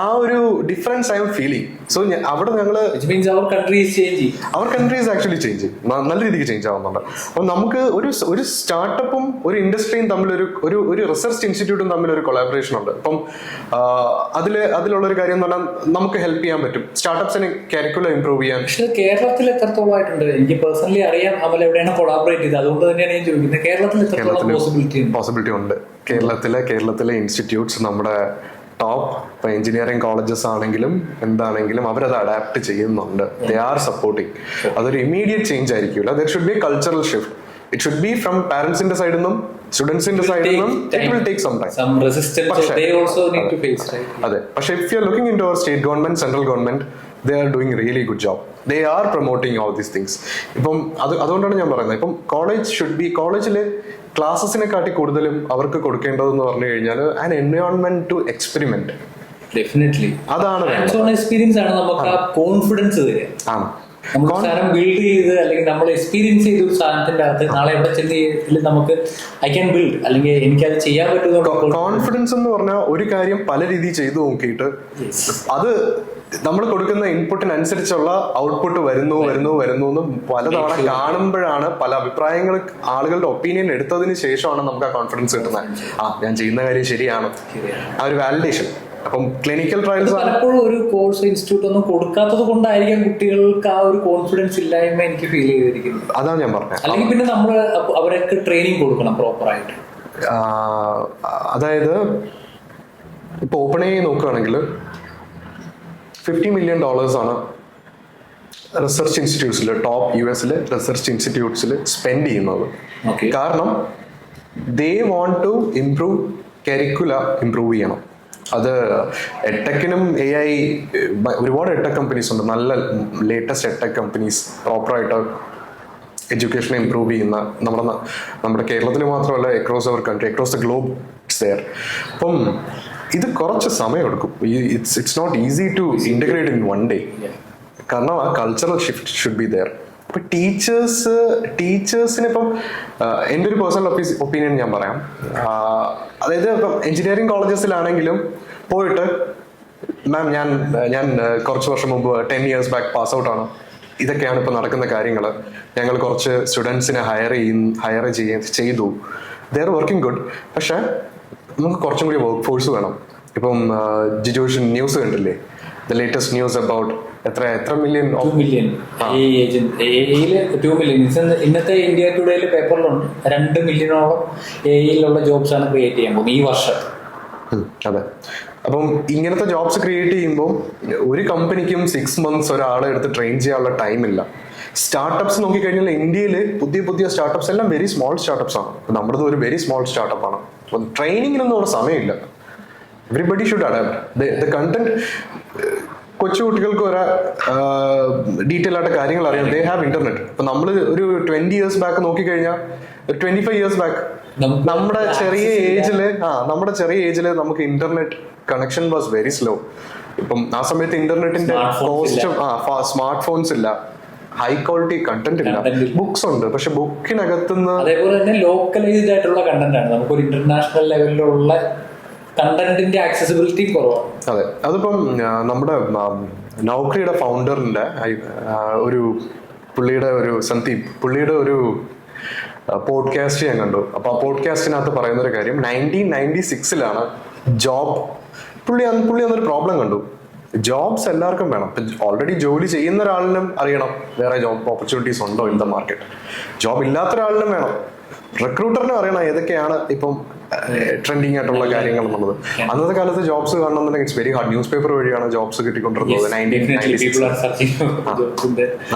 ആ ഒരു difference I M feeling. So അവിടെ ഞങ്ങള് അവർ കൺട്രീസ് ആക്ച്വലി ചേഞ്ച് ചെയ്യും, നല്ല രീതിക്ക് ചേഞ്ച് ആവുന്നുണ്ട്. അപ്പൊ നമുക്ക് ഒരു സ്റ്റാർട്ടപ്പും ഒരു ഇൻഡസ്ട്രിയും തമ്മിൽ ഒരു റിസർച്ച് ഇൻസ്റ്റിറ്റ്യൂട്ടും തമ്മിൽ ഒരു കൊളാബറേഷൻ ഉണ്ട്. അപ്പം അതിലുള്ളൊരു കാര്യം എന്ന് പറഞ്ഞാൽ നമുക്ക് ഹെൽപ്പ് ചെയ്യാൻ പറ്റും സ്റ്റാർട്ടപ്സിന് കരിക്കുലം ഇംപ്രൂവ് ചെയ്യാൻ. പക്ഷേ കേരളത്തിൽ എത്രത്തോളം ആയിട്ടുണ്ട് എനിക്ക് പേഴ്സണലി അറിയാം. അമൽ എവിടെയാണ് കൊളാബറേറ്റ് ചെയ്തത്, അതുകൊണ്ട് തന്നെയാണ് ഞാൻ ചോദിക്കുന്നത് കേരളത്തിൽ എത്രത്തോളം പോസിബിലിറ്റി ഉണ്ട്. കേരളത്തിലെ ഇൻസ്റ്റിറ്റ്യൂട്ട്സ് നമ്മുടെ ടോപ്പ് എഞ്ചിനീയറിംഗ് കോളേജസ് ആണെങ്കിലും എന്താണെങ്കിലും അവരത് അഡാപ്റ്റ് ചെയ്യുന്നുണ്ട്. They are supporting. അതൊരു ഇമ്മീഡിയറ്റ് ചേഞ്ച് ആയിരിക്കില്ല. There should be cultural shift. It should be from പാരന്റ്സിന്റെ സൈഡിൽ നിന്നും സ്റ്റുഡൻസിന്റെ സൈഡിൽ നിന്നും. It will take some time. അതെ, പക്ഷെ if you are looking into our state government, central government, they are doing really good job. They are promoting all these things. ഇപ്പം അതുകൊണ്ടാണ് ഞാൻ പറയുന്നത്, ഇപ്പം കോളേജില് ക്ലാസ്സസിനെ കാട്ടി കൂടുതലും അവർക്ക് കൊടുക്കേണ്ടതെന്ന് പറഞ്ഞു കഴിഞ്ഞാൽ an environment to experiment. Definitely അതാണ് എക്സ്പീരിയൻസ് ആണ് നമുക്ക് ആ കോൺഫിഡൻസ് തരിക. ആണ് നമ്മൾ സാധനം ബിൽഡ് ചെയ്ത് അല്ലെങ്കിൽ നമ്മൾ എക്സ്പീരിയൻസ് ചെയ്ത ഒരു സാധനത്തിന്റെ അകത്ത് നാളെ എവിടെ ചെന്ന് നമുക്ക് ഐ ക്യാൻ ബിൽഡ് അല്ലെങ്കിൽ എനിക്കത് ചെയ്യാൻ പറ്റുന്ന കോൺഫിഡൻസ് എന്ന് പറഞ്ഞാൽ ഒരു കാര്യം പല രീതിയിൽ ചെയ്തു നോക്കിയിട്ട് അത് നമ്മൾ കൊടുക്കുന്ന ഇൻപുട്ടിനനുസരിച്ചുള്ള ഔട്ട്പുട്ട് വരുന്നു എന്ന് പലതവണ കാണുമ്പോഴാണ് പല അഭിപ്രായങ്ങൾ ആളുകളുടെ ഒപ്പീനിയൻ എടുത്തതിന് ശേഷമാണ് നമുക്ക് ആ കോൺഫിഡൻസ് കിട്ടുന്നത്. ഞാൻ ചെയ്യുന്ന കാര്യം ശരിയാണ്, ആ ഒരു വാലിഡേഷൻ. അപ്പം ക്ലിനിക്കൽ ട്രയൽസ് പലപ്പോഴും ഒരു കോഴ്സ് ഇൻസ്റ്റിറ്റ്യൂട്ട് ഒന്നും കൊടുക്കാത്തത് കൊണ്ടായിരിക്കാം കുട്ടികൾക്ക് ആ ഒരു കോൺഫിഡൻസ് ഇല്ലായ്മ എനിക്ക് ഫീൽ ചെയ്തിരിക്കുന്നത്. അതാണ് ഞാൻ പറഞ്ഞത്. അല്ലെങ്കിൽ പിന്നെ നമ്മൾ അവരൊക്കെ ട്രെയിനിങ് കൊടുക്കണം പ്രോപ്പറായിട്ട്. അതായത് ഇപ്പൊ ഓപ്പൺ AI നോക്കുകയാണെങ്കിൽ $50 million ആണ് റിസർച്ച് ഇൻസ്റ്റിറ്റ്യൂട്ട്സിൽ, ടോപ്പ് US റിസർച്ച് ഇൻസ്റ്റിറ്റ്യൂട്ട്സിൽ സ്പെൻഡ് ചെയ്യുന്നത്. കാരണം they want to improve curricula, improve ചെയ്യണം. അത് എഡ്ടെക്കിനും AI ഒരുപാട് എഡ്ടെക് കമ്പനീസ് ഉണ്ട്, നല്ല ലേറ്റസ്റ്റ് എഡ്ടെക് കമ്പനീസ് പ്രോപ്പറായിട്ട് എഡ്യൂക്കേഷനെ ഇംപ്രൂവ് ചെയ്യുന്ന നമ്മുടെ കേരളത്തിൽ മാത്രമല്ല, across our country, across the globe it's there. അപ്പം ഇത് കുറച്ച് സമയമെടുക്കും. It's not easy to integrate in one day. കാരണം ആ cultural shift should be there. ഇപ്പൊ ടീച്ചേഴ്സിന് ഇപ്പം എൻ്റെ ഒരു പേഴ്സണൽ ഒപ്പീനിയൻ ഞാൻ പറയാം. അതായത് ഇപ്പം എഞ്ചിനീയറിംഗ് കോളേജസിലാണെങ്കിലും പോയിട്ട് മാം ഞാൻ കുറച്ച് വർഷം മുമ്പ് 10 years ബാക്ക് പാസ് ഔട്ട് ആണ്, ഇതൊക്കെയാണ് ഇപ്പൊ നടക്കുന്ന കാര്യങ്ങൾ, ഞങ്ങൾ കുറച്ച് സ്റ്റുഡൻസിനെ ഹയർ ചെയ്തു, ദേ ആർ വർക്കിംഗ് ഗുഡ്. പക്ഷെ നമുക്ക് കുറച്ചും കൂടി വർക്ക് ഫോഴ്സ് വേണം. ഇപ്പം ജിജോഷൻ ന്യൂസ് കണ്ടില്ലേ, ദ ലേറ്റസ്റ്റ് ന്യൂസ് അബൌട്ട് എത്ര മില്യൺ 2 million ഇന്നത്തെ ഇന്ത്യ ടുഡേയിലെ പേപ്പറിലുണ്ട് 2 മില്യണോളം AI ജോബ്സ് ആണ് ക്രിയേറ്റ് ചെയ്യാൻ പോകുന്നത് ഈ വർഷം. അതെ. അപ്പം ഇങ്ങനത്തെ ജോബ്സ് ക്രിയേറ്റ് ചെയ്യുമ്പോൾ ഒരു കമ്പനിക്കും 6 months ഒരാളെ എടുത്ത് ട്രെയിൻ ചെയ്യാനുള്ള ടൈമില്ല. സ്റ്റാർട്ടപ്സ് നോക്കിക്കഴിഞ്ഞാൽ ഇന്ത്യയിൽ പുതിയ സ്റ്റാർട്ടപ്സ് എല്ലാം വെരി സ്മോൾ സ്റ്റാർട്ടപ്സ് ആണ്. നമ്മുടേത് ഒരു വെരി സ്മോൾ സ്റ്റാർട്ടപ്പ് ആണ്. ട്രെയിനിങ്ങിനൊന്നും അവിടെ സമയമില്ല. Everybody should adapt the content. കൊച്ചു കുട്ടികൾക്ക് ഒരു ഡീറ്റെയിൽ ആയിട്ട് കാര്യങ്ങൾ അറിയാം. They have internet. ഇപ്പൊ നമ്മൾ ഒരു 20 years ബാക്ക് നോക്കിക്കഴിഞ്ഞാൽ, 25 years ബാക്ക് നമ്മുടെ ചെറിയ ഏജില് നമുക്ക് internet connection was very slow. ഇപ്പം ആ സമയത്ത് ഇന്റർനെറ്റിന്റെ കോസ്റ്റും സ്മാർട്ട് ഫോൺസ് ഇല്ല, ഹൈ ക്വാളിറ്റി കണ്ടന്റ് ഇല്ല, ബുക്സ് ഉണ്ട്, പക്ഷെ ബുക്കിനകത്തുനിന്ന് അതേപോലെ തന്നെ ലോക്കലൈസ്ഡ് ആയിട്ടുള്ള കണ്ടന്റ് ആണ്. നമുക്കൊരു ഇന്റർനാഷണൽ ലെവലിലുള്ള കണ്ടന്റിന്റെ ആക്സസിബിലിറ്റി കുറവാണ്. അതെ. അതിപ്പം നമ്മുടെ നൗക്രിയുടെ ഫൗണ്ടറിന്റെ പുള്ളിയുടെ ഒരു പോഡ്കാസ്റ്റ് ഞാൻ കണ്ടു. അപ്പൊ ആ പോഡ്കാസ്റ്റിനകത്ത് പറയുന്ന ഒരു കാര്യം, 1996 പുള്ളി അന്നൊരു പ്രോബ്ലം കണ്ടു. ജോബ്സ് എല്ലാവർക്കും വേണം. ഓൾറെഡി ജോലി ചെയ്യുന്ന ഒരാളിനും അറിയണം വേറെ ജോബ് ഓപ്പർച്യൂണിറ്റീസ് ഉണ്ടോ ഇൻ ദ മാർക്കറ്റ്. ജോബ് ഇല്ലാത്ത ഒരാളിനും വേണം, റിക്രൂട്ടറിനും അറിയണം ഏതൊക്കെയാണ് ഇപ്പം ട്രെൻഡിങ് ആയിട്ടുള്ള കാര്യങ്ങൾ എന്നുള്ളത്. അന്നത്തെ കാലത്ത് ജോബ്സ് കാണണമെന്നുണ്ടെങ്കിൽ it's very hard. Newspaper വഴിയാണ് ജോബ്സ് കിട്ടിക്കൊണ്ടിരുന്നത് 1996.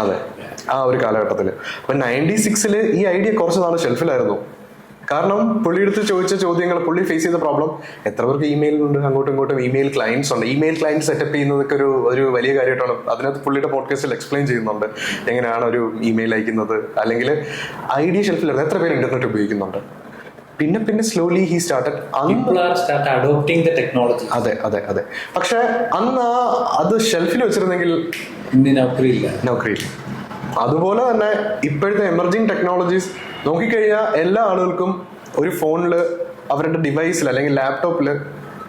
അതെ, ആ ഒരു കാലഘട്ടത്തിൽ. അപ്പൊ 96 ഈ ഐഡിയ കുറച്ച് നാൾ ഷെൽഫിലായിരുന്നു. കാരണം പുള്ളിയെടുത്ത് ചോദിച്ച ചോദ്യങ്ങൾ, പുള്ളി ഫേസ് ചെയ്ത പ്രോബ്ലം, എത്ര പേർക്ക് ഇമെയിലുണ്ട്, അങ്ങോട്ടും ഇങ്ങോട്ടും ഇമെയിൽ ക്ലയൻസ് ഉണ്ട്. ഇമെയിൽ ക്ലയൻറ്റ് സെറ്റപ്പ് ചെയ്യുന്നതൊക്കെ ഒരു വലിയ കാര്യമായിട്ടാണ്. അതിനകത്ത് പുള്ളിയുടെ പോഡ്കാസ്റ്റിൽ എക്സ്പ്ലെയിൻ ചെയ്യുന്നുണ്ട് എങ്ങനെയാണ് ഒരു ഇമെയിൽ അയക്കുന്നത്. അല്ലെങ്കിൽ ഐഡിയ ഷെൽഫിലായിരുന്നു. എത്ര പേര് ഇന്റർനെറ്റ് ഉപയോഗിക്കുന്നുണ്ട്. പിന്നെ slowly he started adopting the technology. അതെ. പക്ഷെ അന്ന് അത് ഷെൽഫിൽ വെച്ചിരുന്നെങ്കിൽ നൗക്കറിയില്ല. അതുപോലെ തന്നെ ഇപ്പോഴത്തെ എമർജിങ് ടെക്നോളജീസ് നോക്കിക്കഴിഞ്ഞാൽ എല്ലാ ആളുകൾക്കും ഒരു ഫോണിൽ, അവരുടെ ഡിവൈസിൽ അല്ലെങ്കിൽ ലാപ്ടോപ്പിൽ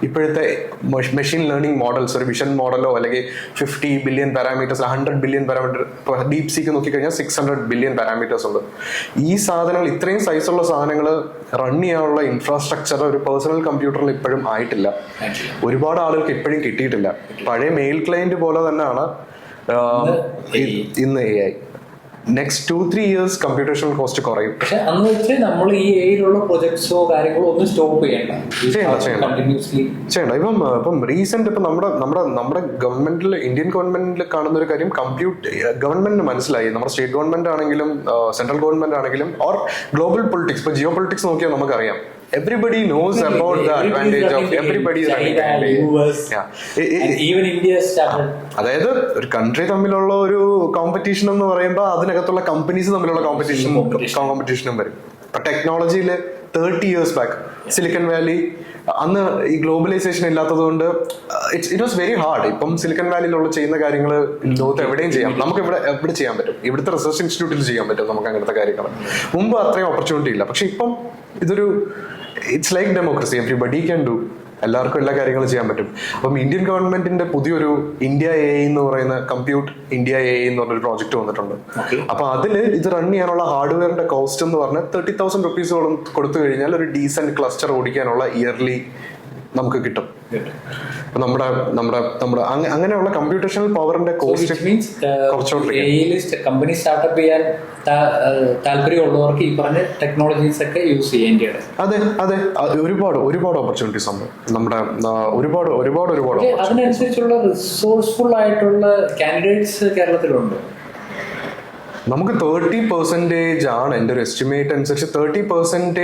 ഇപ്പോഴത്തെ മെഷീൻ ലേണിംഗ് മോഡൽസ്, ഒരു വിഷൻ മോഡലോ അല്ലെങ്കിൽ 50 billion parameters, 100 billion parameter, deep seek നോക്കിക്കഴിഞ്ഞാൽ 600 billion പാരാമീറ്റേഴ്സ് ഉണ്ട്. ഈ സാധനങ്ങൾ, ഇത്രയും സൈസുള്ള സാധനങ്ങൾ റൺ ചെയ്യാനുള്ള ഇൻഫ്രാസ്ട്രക്ചർ ഒരു പേഴ്സണൽ കമ്പ്യൂട്ടറിൽ ഇപ്പോഴും ആയിട്ടില്ല. ഒരുപാട് ആളുകൾക്ക് ഇപ്പോഴും കിട്ടിയിട്ടില്ല. പഴയ മെയിൽ ക്ലയന്റ് പോലെ തന്നെയാണ് ഇന്ന് AI. Next 2-3 years computational cost കുറയും. പക്ഷെ അന്ന് വെച്ച് നമ്മൾ ഈ AI പ്രൊജക്ട്സോ കാര്യങ്ങളോ ഒന്നും സ്റ്റോപ്പ് ചെയ്യണ്ട. ഇപ്പം റീസെന്റ് ഇപ്പം നമ്മുടെ ഗവൺമെന്റിൽ, ഇന്ത്യൻ ഗവൺമെന്റിൽ കാണുന്ന ഒരു കാര്യം, ഗവൺമെന്റിന് മനസ്സിലായി, നമ്മുടെ സ്റ്റേറ്റ് ഗവൺമെന്റ് ആണെങ്കിലും സെൻട്രൽ ഗവൺമെന്റ് ആണെങ്കിലും ഓർ ഗ്ലോബൽ പൊളിറ്റിക്സ്, ഇപ്പൊ ജിയോ പൊളിറ്റിക്സ് നോക്കിയാൽ നമുക്കറിയാം. Everybody knows about the advantage of everybody is running US. Even India started. അതായത് ഒരു കൺട്രി തമ്മിലുള്ള ഒരു കോമ്പറ്റീഷൻ എന്ന് പറയുമ്പോൾ അതിനകത്തുള്ള കമ്പനീസ് തമ്മിലുള്ള കോമ്പറ്റീഷനും വരും. ഇപ്പൊ ടെക്നോളജിയിൽ 30 years ബാക്ക് സിലിക്കൺ വാലി, അന്ന് ഈ ഗ്ലോബലൈസേഷൻ ഇല്ലാത്തത് കൊണ്ട് ഇറ്റ് വാസ് വെരി ഹാർഡ്. ഇപ്പം സിലിക്കൺ വാലിയിലുള്ള ചെയ്യുന്ന കാര്യങ്ങൾ ലോകത്ത് എവിടെയും ചെയ്യാം. നമുക്ക് എവിടെ ചെയ്യാൻ പറ്റും. ഇവിടുത്തെ റിസർച്ച് ഇൻസ്റ്റിറ്റ്യൂട്ടിൽ ചെയ്യാൻ പറ്റും നമുക്ക് അങ്ങനത്തെ കാര്യങ്ങൾ. മുമ്പ് അത്രയും ഓപ്പർച്യൂണിറ്റി ഇല്ല. പക്ഷെ ഇപ്പം it's like democracy, everybody can do. എല്ലാവർക്കും എല്ലാ കാര്യങ്ങളും ചെയ്യാൻ പറ്റും. അപ്പം ഇന്ത്യൻ ഗവൺമെന്റിന്റെ പുതിയൊരു ഇന്ത്യ AI എന്ന് പറയുന്ന കമ്പ്യൂട്ട് ഇന്ത്യ AI എന്ന് പറഞ്ഞൊരു പ്രോജക്റ്റ് വന്നിട്ടുണ്ട്. അപ്പൊ അതില് ഇത് റൺ ചെയ്യാനുള്ള ഹാർഡ്വെയറിന്റെ കോസ്റ്റ് എന്ന് പറഞ്ഞാൽ 30,000 rupees കൊടുത്തു കഴിഞ്ഞാൽ ഒരു ഡീസന്റ് ക്ലസ്റ്റർ ഓടിക്കാനുള്ള ഇയർലി നമുക്ക് കിട്ടും. നമ്മുടെ നമ്മുടെ നമ്മുടെ അങ്ങനെയുള്ള കമ്പ്യൂട്ടേഷണൽ പവറിന്റെ കോസ്റ്റ് കമ്പനി സ്റ്റാർട്ടപ്പ് ചെയ്യാൻ താല്പര്യമുള്ളവർക്ക് ഈ പറഞ്ഞ ടെക്നോളജീസ് ഒക്കെ യൂസ് ചെയ്യേണ്ടത്. അതെ അതെ, ഒരുപാട് ഒരുപാട് ഓപ്പർച്യൂണിറ്റീസ് ഉണ്ട് നമ്മുടെ, ഒരുപാട് ഒരുപാട് ഒരുപാട്. അതിനനുസരിച്ചുള്ള റിസോഴ്സ്ഫുൾ ആയിട്ടുള്ള കാൻഡിഡേറ്റ്സ് കേരളത്തിലുണ്ട്. നമുക്ക് 30% ആണ് എൻ്റെ ഒരു എസ്റ്റിമേറ്റ് അനുസരിച്ച്. 30%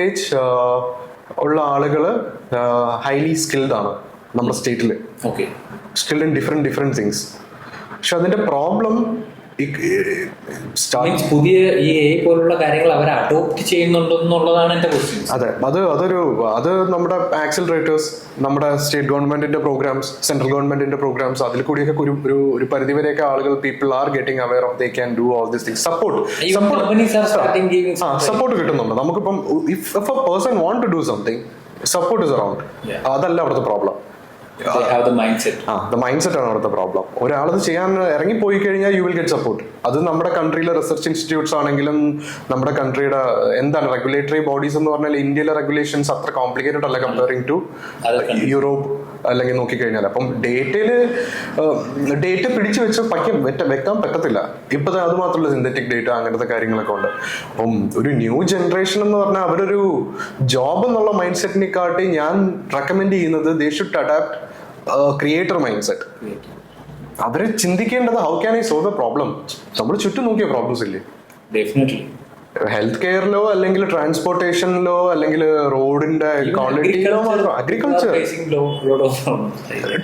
ഉള്ള ആളുകൾ ഹൈലി സ്കിൽഡ് ആണ് നമ്മുടെ സ്റ്റേറ്റിൽ. Okay, skilled in different things. പക്ഷെ അതിന്റെ പ്രോബ്ലം പുതിയ ഈ AI പോലുള്ള കാര്യങ്ങൾ അവർ അഡോപ്റ്റ് ചെയ്യുന്നുണ്ടെന്നുള്ളതാണ് എന്റെ ക്വസ്റ്റ്യൻ. അതെ, അത് നമ്മുടെ ആക്സിലറേറ്റേഴ്സ്, നമ്മുടെ സ്റ്റേറ്റ് ഗവൺമെന്റിന്റെ പ്രോഗ്രാംസ്, സെൻട്രൽ ഗവൺമെന്റിന്റെ പ്രോഗ്രാംസ്, അതിൽ കൂടിയൊക്കെ ഒരു പരിധിവരെയൊക്കെ ആളുകൾ, people are getting aware of they can do all this things. Support കിട്ടുന്നുണ്ട് നമുക്കിപ്പം. If a person want to do something, support is around. അതല്ല അവിടുത്തെ പ്രോബ്ലം. മൈൻഡ് സെറ്റ് ആണ് അവിടുത്തെ പ്രോബ്ലം. ഒരാളത് ചെയ്യാൻ ഇറങ്ങിപ്പോയി കഴിഞ്ഞാൽ യു വിൽ ഗെറ്റ് സപ്പോർട്ട്. അത് നമ്മുടെ കൺട്രിയിലെ റിസർച്ച് ഇൻസ്റ്റിറ്റ്യൂട്ട്സ് ആണെങ്കിലും, നമ്മുടെ കൺട്രിയുടെ എന്താണ് റെഗുലേറ്ററി ബോഡീസ് എന്ന് പറഞ്ഞാൽ, ഇന്ത്യയിലെ റെഗുലേഷൻസ് അത്ര കോംപ്ലിക്കേറ്റഡ് അല്ല കമ്പയറിംഗ് ടു യൂറോപ്പ് അല്ലെങ്കിൽ നോക്കിക്കഴിഞ്ഞാൽ. അപ്പം ഡേറ്റ പിടിച്ചു വെച്ച് വെക്കാൻ പറ്റത്തില്ല. ഇപ്പത്തെ അത് മാത്രമല്ല, സിന്തറ്റിക് ഡേറ്റ അങ്ങനത്തെ കാര്യങ്ങളൊക്കെ ഉണ്ട്. അപ്പം ഒരു ന്യൂ ജനറേഷൻ എന്ന് പറഞ്ഞാൽ അവരൊരു ജോബ് എന്നുള്ള മൈൻഡ് സെറ്റിനെ കാട്ടി ഞാൻ റെക്കമെൻഡ് ചെയ്യുന്നത് they should adapt creator mind set. അവര് ചിന്തിക്കേണ്ടത് how can I solve a problem. നമ്മൾ ചുറ്റും നോക്കിയ പ്രോബ്ലംസ് ഇല്ലേ? ഡെഫിനറ്റ്ലി ഹെൽത്ത് കെയറിലോ അല്ലെങ്കിൽ ട്രാൻസ്പോർട്ടേഷനിലോ അല്ലെങ്കിൽ റോഡിന്റെ ക്വാളിറ്റിയിലോ മാത്രം, അഗ്രികൾച്ചർ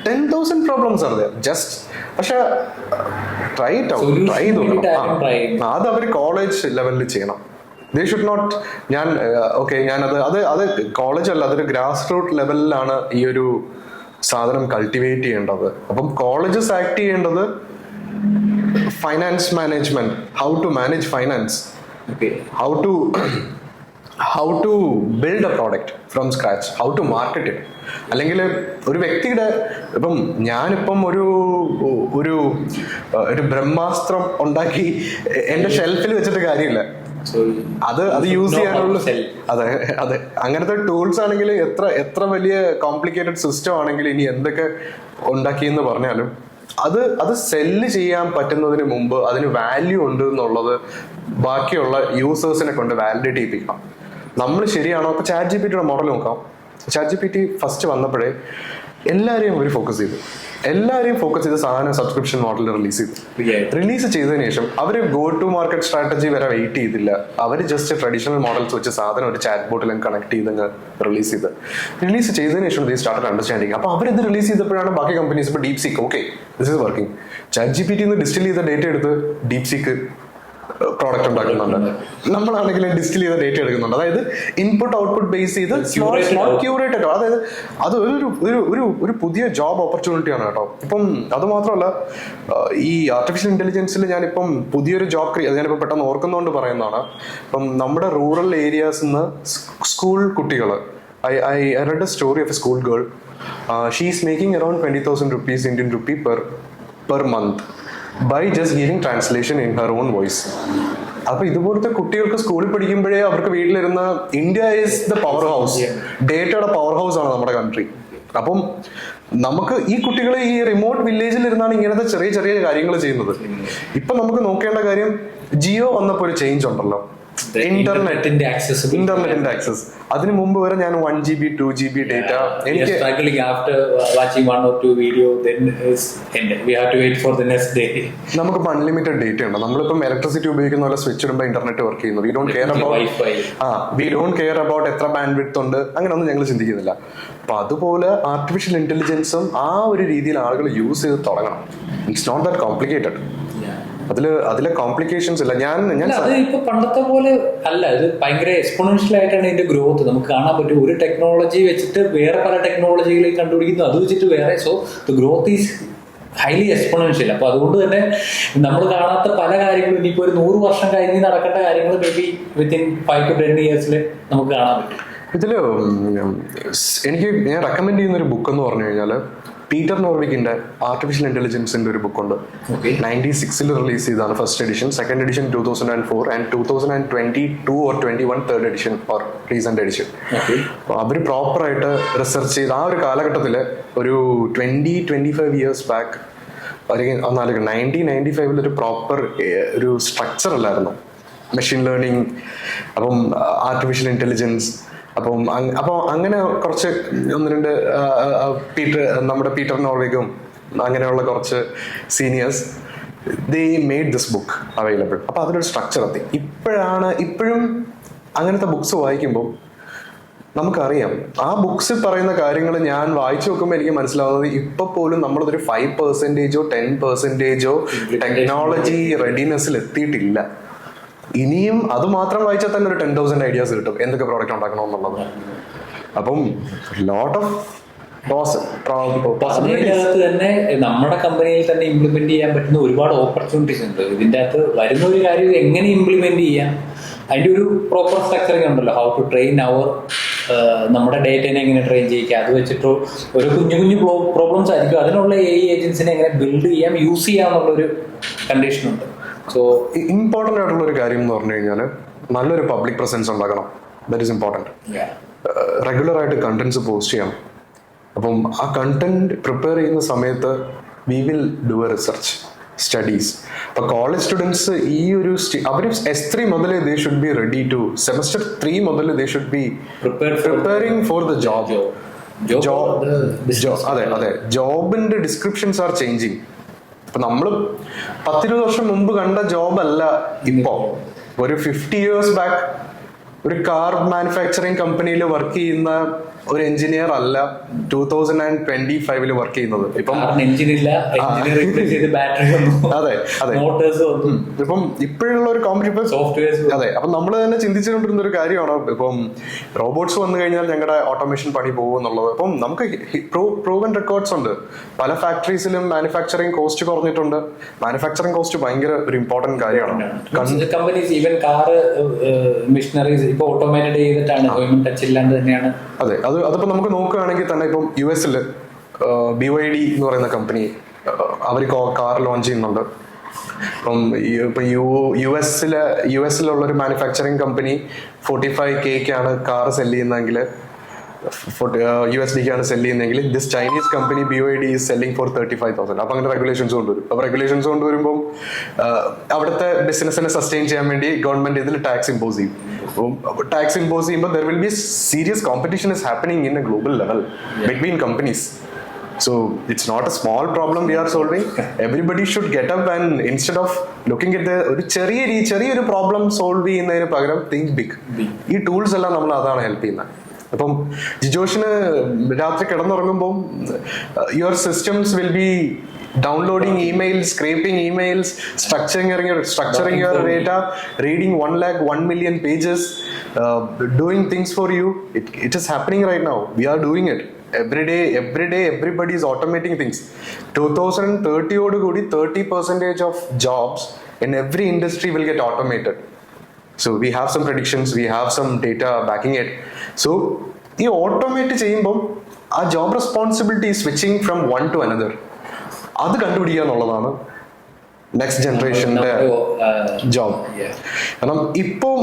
10,000 പ്രോബ്ലംസ് ആണ് ജസ്റ്റ്. പക്ഷെ ട്രൈ അത് അവർ കോളേജ് ലെവലിൽ ചെയ്യണം. They should not. അത് കോളേജ് അല്ല, അതൊരു ഗ്രാസ് റൂട്ട് ലെവലിലാണ് ഈ ഒരു സാധനം കൾട്ടിവേറ്റ് ചെയ്യേണ്ടത്. അപ്പം കോളേജസ് ആക്ട് ചെയ്യേണ്ടത് finance management, how to manage finance, how to build a product from scratch, how to market it. അല്ലെങ്കിൽ ഒരു വ്യക്തിയുടെ, ഇപ്പം ഞാനിപ്പം ഒരു ബ്രഹ്മാസ്ത്രം ഉണ്ടാക്കി എന്റെ ഷെൽഫിൽ വെച്ചിട്ട് കാര്യമില്ല. അത് യൂസ് ചെയ്യാനുള്ള, അതെ അങ്ങനത്തെ ടൂൾസ് ആണെങ്കിൽ എത്ര വലിയ കോംപ്ലിക്കേറ്റഡ് സിസ്റ്റം ആണെങ്കിൽ ഇനി എന്തൊക്കെ ഉണ്ടാക്കിയെന്ന് പറഞ്ഞാലും അത് സെല്ല് ചെയ്യാൻ പറ്റുന്നതിന് മുമ്പ് അതിന് വാല്യൂ ഉണ്ട് എന്നുള്ളത് ബാക്കിയുള്ള യൂസേഴ്സിനെ കൊണ്ട് വാലിഡേറ്റ് ചെയ്യിപ്പിക്കണം. നമ്മൾ ശരിയാണോ? ഇപ്പൊ ChatGPT മോഡൽ നോക്കാം. ChatGPT ഫസ്റ്റ് വന്നപ്പോഴേ എല്ലാവരെയും അവർ ഫോക്കസ് ചെയ്ത് സാധനം സബ്സ്ക്രിപ്ഷൻ മോഡൽ റിലീസ് ചെയ്തതിനു ശേഷം അവർ ഗോ ടു മാർക്കറ്റ് സ്ട്രാറ്റജി വരെ വെയിറ്റ് ചെയ്തില്ല. അവർ ജസ്റ്റ് ട്രഡീഷണൽ മോഡൽസ് വെച്ച് സാധനം ഒരു ചാറ്റ് ബോട്ടിലും കണക്ട് ചെയ്ത് റിലീസ് ചെയ്തതിനു ശേഷം ദേ സ്റ്റാർട്ടഡ് അണ്ടർസ്റ്റാൻഡിങ്. അപ്പൊ അവരിത് റിലീസ് ചെയ്തപ്പോഴാണ് ബാക്കി കമ്പനീസ് ഇപ്പൊ DeepSeek, okay this is working. ChatGPT distil ചെയ്ത ഡേറ്റ എടുത്ത് DeepSeek പ്രോഡക്റ്റ് ഉണ്ടാക്കുന്നുണ്ട്. നമ്മളാണെങ്കിൽ ഡിസ്റ്റിൽ ചെയ്ത ഡേറ്റ എടുക്കുന്നുണ്ട്. അതായത് ഇൻപുട്ട് ഔട്ട്പുട്ട് ബേസ് ചെയ്ത് ക്യൂറേറ്റഡ്. അതായത് അത് ഒരു പുതിയ ജോബ് ഓപ്പർച്യൂണിറ്റി ആണ് കേട്ടോ. ഇപ്പം അത് മാത്രമല്ല, ഈ ആർട്ടിഫിഷ്യൽ ഇന്റലിജൻസിൽ ഞാനിപ്പം പുതിയൊരു ജോബ് ഞാനിപ്പോൾ പെട്ടെന്ന് ഓർക്കുന്നതുകൊണ്ട് പറയുന്നതാണ്. ഇപ്പം നമ്മുടെ റൂറൽ ഏരിയാസിൽ നിന്ന് സ്കൂൾ കുട്ടികൾ, I read a story of a school girl. She is making around 20,000 rupees, Indian rupee per month by just giving translation in her own voice. അപ്പൊ ഇതുപോലത്തെ കുട്ടികൾക്ക് സ്കൂളിൽ പഠിക്കുമ്പോഴേ അവർക്ക് വീട്ടിലിരുന്ന്, India is the power house, ഡേറ്റയുടെ power house ആണ് നമ്മുടെ country. അപ്പം നമുക്ക് ഈ കുട്ടികളെ ഈ റിമോട്ട് വില്ലേജിൽ ഇരുന്നാണ് ഇങ്ങനത്തെ ചെറിയ ചെറിയ കാര്യങ്ങൾ ചെയ്യുന്നത്. ഇപ്പൊ നമുക്ക് നോക്കേണ്ട കാര്യം, ജിയോ വന്നപ്പോ ഒരു ചേഞ്ച് ഉണ്ടല്ലോ, ഇന്റർനെറ്റിന്റെ ആക്സസ്. അതിനു മുമ്പ് വരെ ഞാൻ 1 GB 2 GB ഡേറ്റ എനിക്ക് നമുക്കിപ്പോ അൺലിമിറ്റഡ് ഡേറ്റ ഉണ്ട്. നമ്മളിപ്പം ഇലക്ട്രിസിറ്റി ഉപയോഗിക്കുന്ന പോലെ സ്വിച്ച് ഇടുമ്പോൾ ഇന്റർനെറ്റ് വർക്ക് ചെയ്യുന്നു. വി ഡോണ്ട് കെയർ അബൌട്ട് എത്ര ബാൻഡ് വിഡ്ത്ത് ഉണ്ട്, അങ്ങനെയൊന്നും ഞങ്ങൾ ചിന്തിക്കുന്നില്ല. അപ്പൊ അതുപോലെ ആർട്ടിഫിഷ്യൽ ഇന്റലിജൻസും ആ ഒരു രീതിയിൽ ആളുകൾ യൂസ് ചെയ്ത് തുടങ്ങണം. It's not that complicated. അതിലെ കോംപ്ലിക്കേഷൻസ് ഇല്ല. അത് ഇപ്പൊ പണ്ടത്തെ പോലെ അല്ല, ഇത് ഭയങ്കര എക്സ്പോണൻഷ്യൽ ആയിട്ടാണ് ഇതിന്റെ ഗ്രോത്ത് നമുക്ക് കാണാൻ പറ്റും. ഒരു ടെക്നോളജി വെച്ചിട്ട് വേറെ പല ടെക്നോളജികൾ കണ്ടുപിടിക്കുന്നു, അത് വെച്ചിട്ട് വേറെ. So the growth is highly exponential. അപ്പൊ അതുകൊണ്ട് തന്നെ നമ്മൾ കാണാത്ത പല കാര്യങ്ങളും ഇനിയിപ്പോ ഒരു 100 വർഷം കഴിഞ്ഞ് നടക്കേണ്ട കാര്യങ്ങൾ may be within 5 to 10 years നമുക്ക് കാണാൻ പറ്റും. ഇതില് ഞാൻ റെക്കമെൻഡ് ചെയ്യുന്ന ഒരു ബുക്ക് എന്ന് പറഞ്ഞു കഴിഞ്ഞാൽ പീറ്റർ നോർവിക്കിന്റെ ആർട്ടിഫിഷ്യൽ ഇന്റലിജൻസിന്റെ ഒരു ബുക്കുണ്ട്. 96 റിലീസ് ചെയ്താണ് first edition, second edition 2004 and 2022 or 21 third edition or recent edition. അവര് പ്രോപ്പറായിട്ട് റിസർച്ച് ചെയ്ത് ആ ഒരു കാലഘട്ടത്തില് ഒരു 20-25 ഇയേഴ്സ് ബാക്ക്, അല്ലെങ്കിൽ 1995 ഒരു പ്രോപ്പർ ഒരു സ്ട്രക്ചർ അല്ലായിരുന്നു മെഷീൻ ലേണിംഗ്, അപ്പം ആർട്ടിഫിഷ്യൽ ഇന്റലിജൻസ്, അപ്പോൾ അങ്ങനെ കുറച്ച് ഒന്ന് രണ്ട് നമ്മുടെ പീറ്റർ നോർവിഗും അങ്ങനെയുള്ള കുറച്ച് seniors they made this book available. അപ്പോൾ അതിലൊരു സ്ട്രക്ചർ എത്തി. ഇപ്പോഴും അങ്ങനത്തെ ബുക്സ് വായിക്കുമ്പോൾ നമുക്കറിയാം ആ ബുക്സിൽ പറയുന്ന കാര്യങ്ങൾ ഞാൻ വായിച്ചു നോക്കുമ്പോൾ എനിക്ക് മനസ്സിലാവുന്നത് ഇപ്പൊ പോലും നമ്മളതൊരു 5%, 10% ടെക്നോളജി റെഡിനെസ്സിൽ എത്തിയിട്ടില്ല. ഇനിയും അത് മാത്രം വായിച്ചാൽ തന്നെ ഒരു 10,000 ഐഡിയാസ് കിട്ടും എന്തൊക്കെ പ്രോഡക്റ്റ് ഉണ്ടാക്കണം എന്നുള്ളത്. അപ്പം ലോട്ട് ഓഫ് അതിനകത്ത് തന്നെ നമ്മുടെ കമ്പനിയിൽ തന്നെ ഇംപ്ലിമെന്റ് ചെയ്യാൻ പറ്റുന്ന ഒരുപാട് ഓപ്പർച്യൂണിറ്റീസ് ഉണ്ട്. ഇതിൻ്റെ അകത്ത് വരുന്ന ഒരു കാര്യം എങ്ങനെ ഇംപ്ലിമെന്റ് ചെയ്യാം, അതിൻ്റെ ഒരു പ്രോപ്പർ സ്ട്രക്ചറിങ് ഉണ്ടല്ലോ. ഹൗ ടു ട്രെയിൻ നമ്മുടെ ഡേറ്റനെ എങ്ങനെ ട്രെയിൻ ചെയ്യിക്കുക, അത് വെച്ചിട്ട് ഒരു കുഞ്ഞു പ്രോബ്ലംസ് ആയിരിക്കും. അതിനുള്ള AI ഏജൻസിനെ എങ്ങനെ ബിൽഡ് ചെയ്യാം, യൂസ് ചെയ്യാം എന്നുള്ളൊരു കണ്ടീഷനുണ്ട്. സോ ഇമ്പോർട്ടൻ്റ് ആയിട്ടുള്ള ഒരു കാര്യം എന്ന് പറഞ്ഞു കഴിഞ്ഞാൽ നല്ലൊരു പബ്ലിക് പ്രസൻസ് ഉണ്ടാക്കണം. That is important. റെഗുലർ ആയിട്ട് കണ്ടന്റ്സ് പോസ്റ്റ് ചെയ്യണം. അപ്പം ആ കണ്ടന്റ് പ്രിപ്പയർ ചെയ്യുന്ന സമയത്ത് we will do a research studies. അപ്പൊ കോളേജ് സ്റ്റുഡൻസ് ഈ ഒരു അവർ S3 മുതൽ they should be ready to, semester 3 മുതൽ they should be preparing for the job. അതെ, ജോബിന്റെ ഡിസ്ക്രിപ്ഷൻസ് ആർ ചേഞ്ചിങ്. ഇപ്പൊ നമ്മള് 10-20 വർഷം മുമ്പ് കണ്ട ജോബ് അല്ല ഇപ്പോ. ഒരു 50 years ബാക്ക് ഒരു കാർ മാനുഫാക്ചറിങ് കമ്പനിയിൽ വർക്ക് ചെയ്യുന്ന ഒരു എഞ്ചിനീയർ അല്ല 2025 വർക്ക് ചെയ്യുന്നത്. ഇപ്പം അതെ ഇപ്പം ഇപ്പോഴുള്ള ഒരു കോമ്പറ്റീഷൻ. അതെ, അപ്പം നമ്മൾ തന്നെ ചിന്തിച്ചുകൊണ്ടിരുന്ന ഒരു കാര്യമാണ് ഇപ്പം റോബോട്ട്സ് വന്നു കഴിഞ്ഞാൽ ഞങ്ങളുടെ ഓട്ടോമേഷൻ പണി പോകും എന്നുള്ളത്. അപ്പം നമുക്ക് പ്രൂവൻ റെക്കോർഡ്സ് ഉണ്ട്. പല ഫാക്ടറീസിലും മാനുഫാക്ചറിങ് കോസ്റ്റ് കുറഞ്ഞിട്ടുണ്ട്. മാനുഫാക്ചറിങ് കോസ്റ്റ് ഭയങ്കര ഒരു ഇമ്പോർട്ടന്റ് കാര്യമാണ്. കമ്പനീസ് ഈവൻ കാർ മെഷീനറീസ് ഇപ്പൊ ഓട്ടോമേറ്റഡ് ചെയ്തിട്ടാണ്, ടച്ച് ഇല്ലാണ്ട് തന്നെയാണ്. അതെ, അതിപ്പോ നമുക്ക് നോക്കുകയാണെങ്കിൽ തന്നെ ഇപ്പം US BYD എന്ന് പറയുന്ന കമ്പനി അവർ കാർ ലോഞ്ച് ചെയ്യുന്നുണ്ട്. ഇപ്പം യുഎസിലുള്ള ഒരു manufacturing company 45K car sell ചെയ്യുന്നതെങ്കിൽ USD സെല് ചെയ്യുന്നെങ്കിൽ this Chinese company BYD is selling for 35,000. അപ്പൊ അങ്ങനെ റെഗുലേഷൻസ് കൊണ്ടുവരും. അപ്പൊ റെഗുലേഷൻസ് കൊണ്ടുവരുമ്പോൾ അവിടുത്തെ ബിസിനസിനെ സസ്റ്റെയിൻ ചെയ്യാൻ വേണ്ടി ഗവൺമെന്റ് ഇതിൽ ടാക്സ് ഇമ്പോസ് ചെയ്യും. ടാക്സ് ഇമ്പോസ് ചെയ്യുമ്പോൾ there will be serious competition is happening in a global level between companies. So it's not a small problem we are solving. Everybody should get up and instead of looking at ഒരു ചെറിയൊരു problem solve ചെയ്യുന്നതിന് പകരം think big. ഈ tools എല്ലാം നമ്മൾ അതാണ് help ചെയ്യുന്നത്. അപ്പം ജിജോഷിന് രാത്രി കിടന്നുറങ്ങുമ്പോൾ your systems will be downloading emails, scraping emails, structuring your data, reading 1 million pages, doing things for you. It is happening right now. We are doing it every day. Everybody is automating things. 2030 odu kudi 30% of jobs in every industry will get automated. So we have some predictions, we have some data backing it. So ഈ automate ചെയ്യുമ്പോൾ ആ job responsibility switching from one two another, അത് കണ്ടുപിടിക്കുക എന്നുള്ളതാണ് next ജനറേഷന്റെ job. കാരണം ഇപ്പോൾ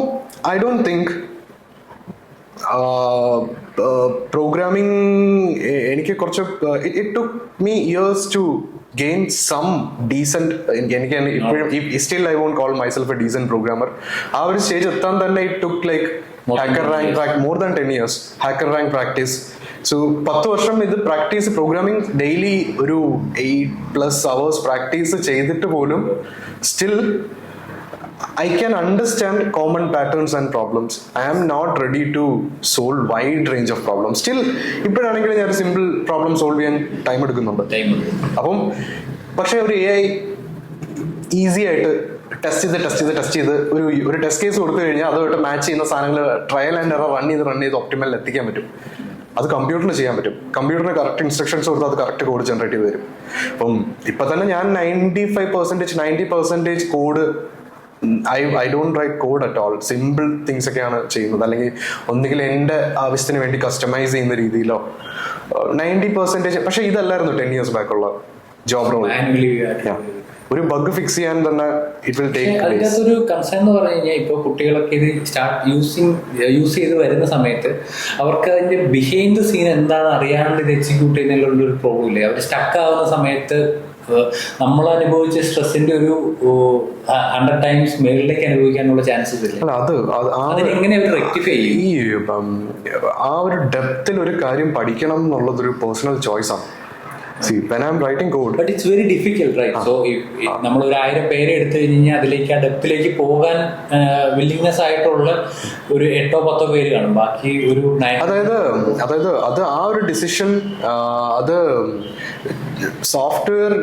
I don't think programming എനിക്ക് കുറച്ച് it took me years to gain some decent. എനിക്ക് ഇപ്പോഴും still I won't call myself a decent programmer. ആ ഒരു സ്റ്റേജ് എത്താൻ തന്നെ it took like hacker rank more than 10 years hacker rank practice. So 10 വർഷം ഇത് പ്രാക്ടീസ്, പ്രോഗ്രാമിംഗ് ഡെയിലി ഒരു 8+ hours practice ചെയ്തിട്ട് പോലും still I can understand common patterns and problems. I am not ready to solve wide range of problems. Still ഇപ്പോഴാണെങ്കിൽ ഞാൻ simple problem solve ചെയ്യാൻ time എടുക്കുന്നുണ്ട്. അപ്പം പക്ഷെ ഒരു AI ഈസി ആയിട്ട് ടെസ്റ്റ് ചെയ്ത് ഒരു ടെസ്റ്റ് കേസ് കൊടുത്തു കഴിഞ്ഞാൽ അതുമായിട്ട് മാച്ച് ചെയ്യുന്ന സാധനങ്ങൾ ട്രയൽ ആൻഡ് എറർ റൺ ചെയ്ത് ഒപ്റ്റിമൽ എത്തിക്കാൻ പറ്റും. അത് കമ്പ്യൂട്ടറിന് ചെയ്യാൻ പറ്റും. കമ്പ്യൂട്ടറിന് കറക്റ്റ് ഇൻസ്ട്രക്ഷൻസ് കൊടുത്താൽ അത് കറക്റ്റ് കോഡ് ജനറേറ്റ് ചെയ്ത് തരും. അപ്പം ഇപ്പൊ തന്നെ ഞാൻ 90% code I don't write code at all. Simple things ഒക്കെയാണ് ചെയ്യുന്നത്, അല്ലെങ്കിൽ ഒന്നുകിൽ എൻ്റെ ആവശ്യത്തിന് വേണ്ടി കസ്റ്റമൈസ് ചെയ്യുന്ന രീതിയിലോ 90%. പക്ഷെ ഇതല്ലായിരുന്നു 10 years ബാക്കുള്ള ജോബ് റോൾ. ഒരു ബഗ് ഫിക്സ് ചെയ്യാൻ തന്നെ ഇറ്റ് വിൽ ടേക്ക്. അതിനകത്തൊരു കൺസേൺ എന്ന് പറഞ്ഞു കഴിഞ്ഞാൽ ഇപ്പോൾ കുട്ടികളൊക്കെ ഇത് യൂസ് ചെയ്ത് വരുന്ന സമയത്ത് അവർക്ക് അതിന്റെ ബിഹൈൻഡ് ദ സീൻ എന്താണെന്ന് അറിയാണ്ട് ഇത് എക്സിക്യൂട്ട് ചെയ്യുന്നതിലുള്ള ഒരു പ്രോബ്ലം ഇല്ലേ? അവർ സ്റ്റക്ക് ആവുന്ന സമയത്ത് നമ്മൾ അനുഭവിച്ച സ്ട്രെസ്സിന്റെ ഒരു 100 times മേളിലേക്ക് അനുഭവിക്കാനുള്ള ചാൻസസ് ഇല്ല. അതിനെങ്ങനെ അവർ റെക്ടിഫൈ ചെയ്യും? ആ ഒരു ഡെപ്തിൽ ഒരു കാര്യം പഠിക്കണം എന്നുള്ളതൊരു പേഴ്സണൽ ചോയ്സ് ആണ്. See, when I'm writing code, but it's very difficult, right? So നമ്മൾ ഒരു 1000 പേരെ എടുത്തു കഴിഞ്ഞാൽ അതിലേക്ക് ആ ഡെപ്തിലേക്ക് പോകാൻ വില്ലിങ്നെസ് ആയിട്ടുള്ള ഒരു 8-10 പേര് കാണും. ബാക്കി ഒരു അതായത് അത് ആ ഒരു ഡിസിഷൻ അത് സോഫ്റ്റ്വെയർ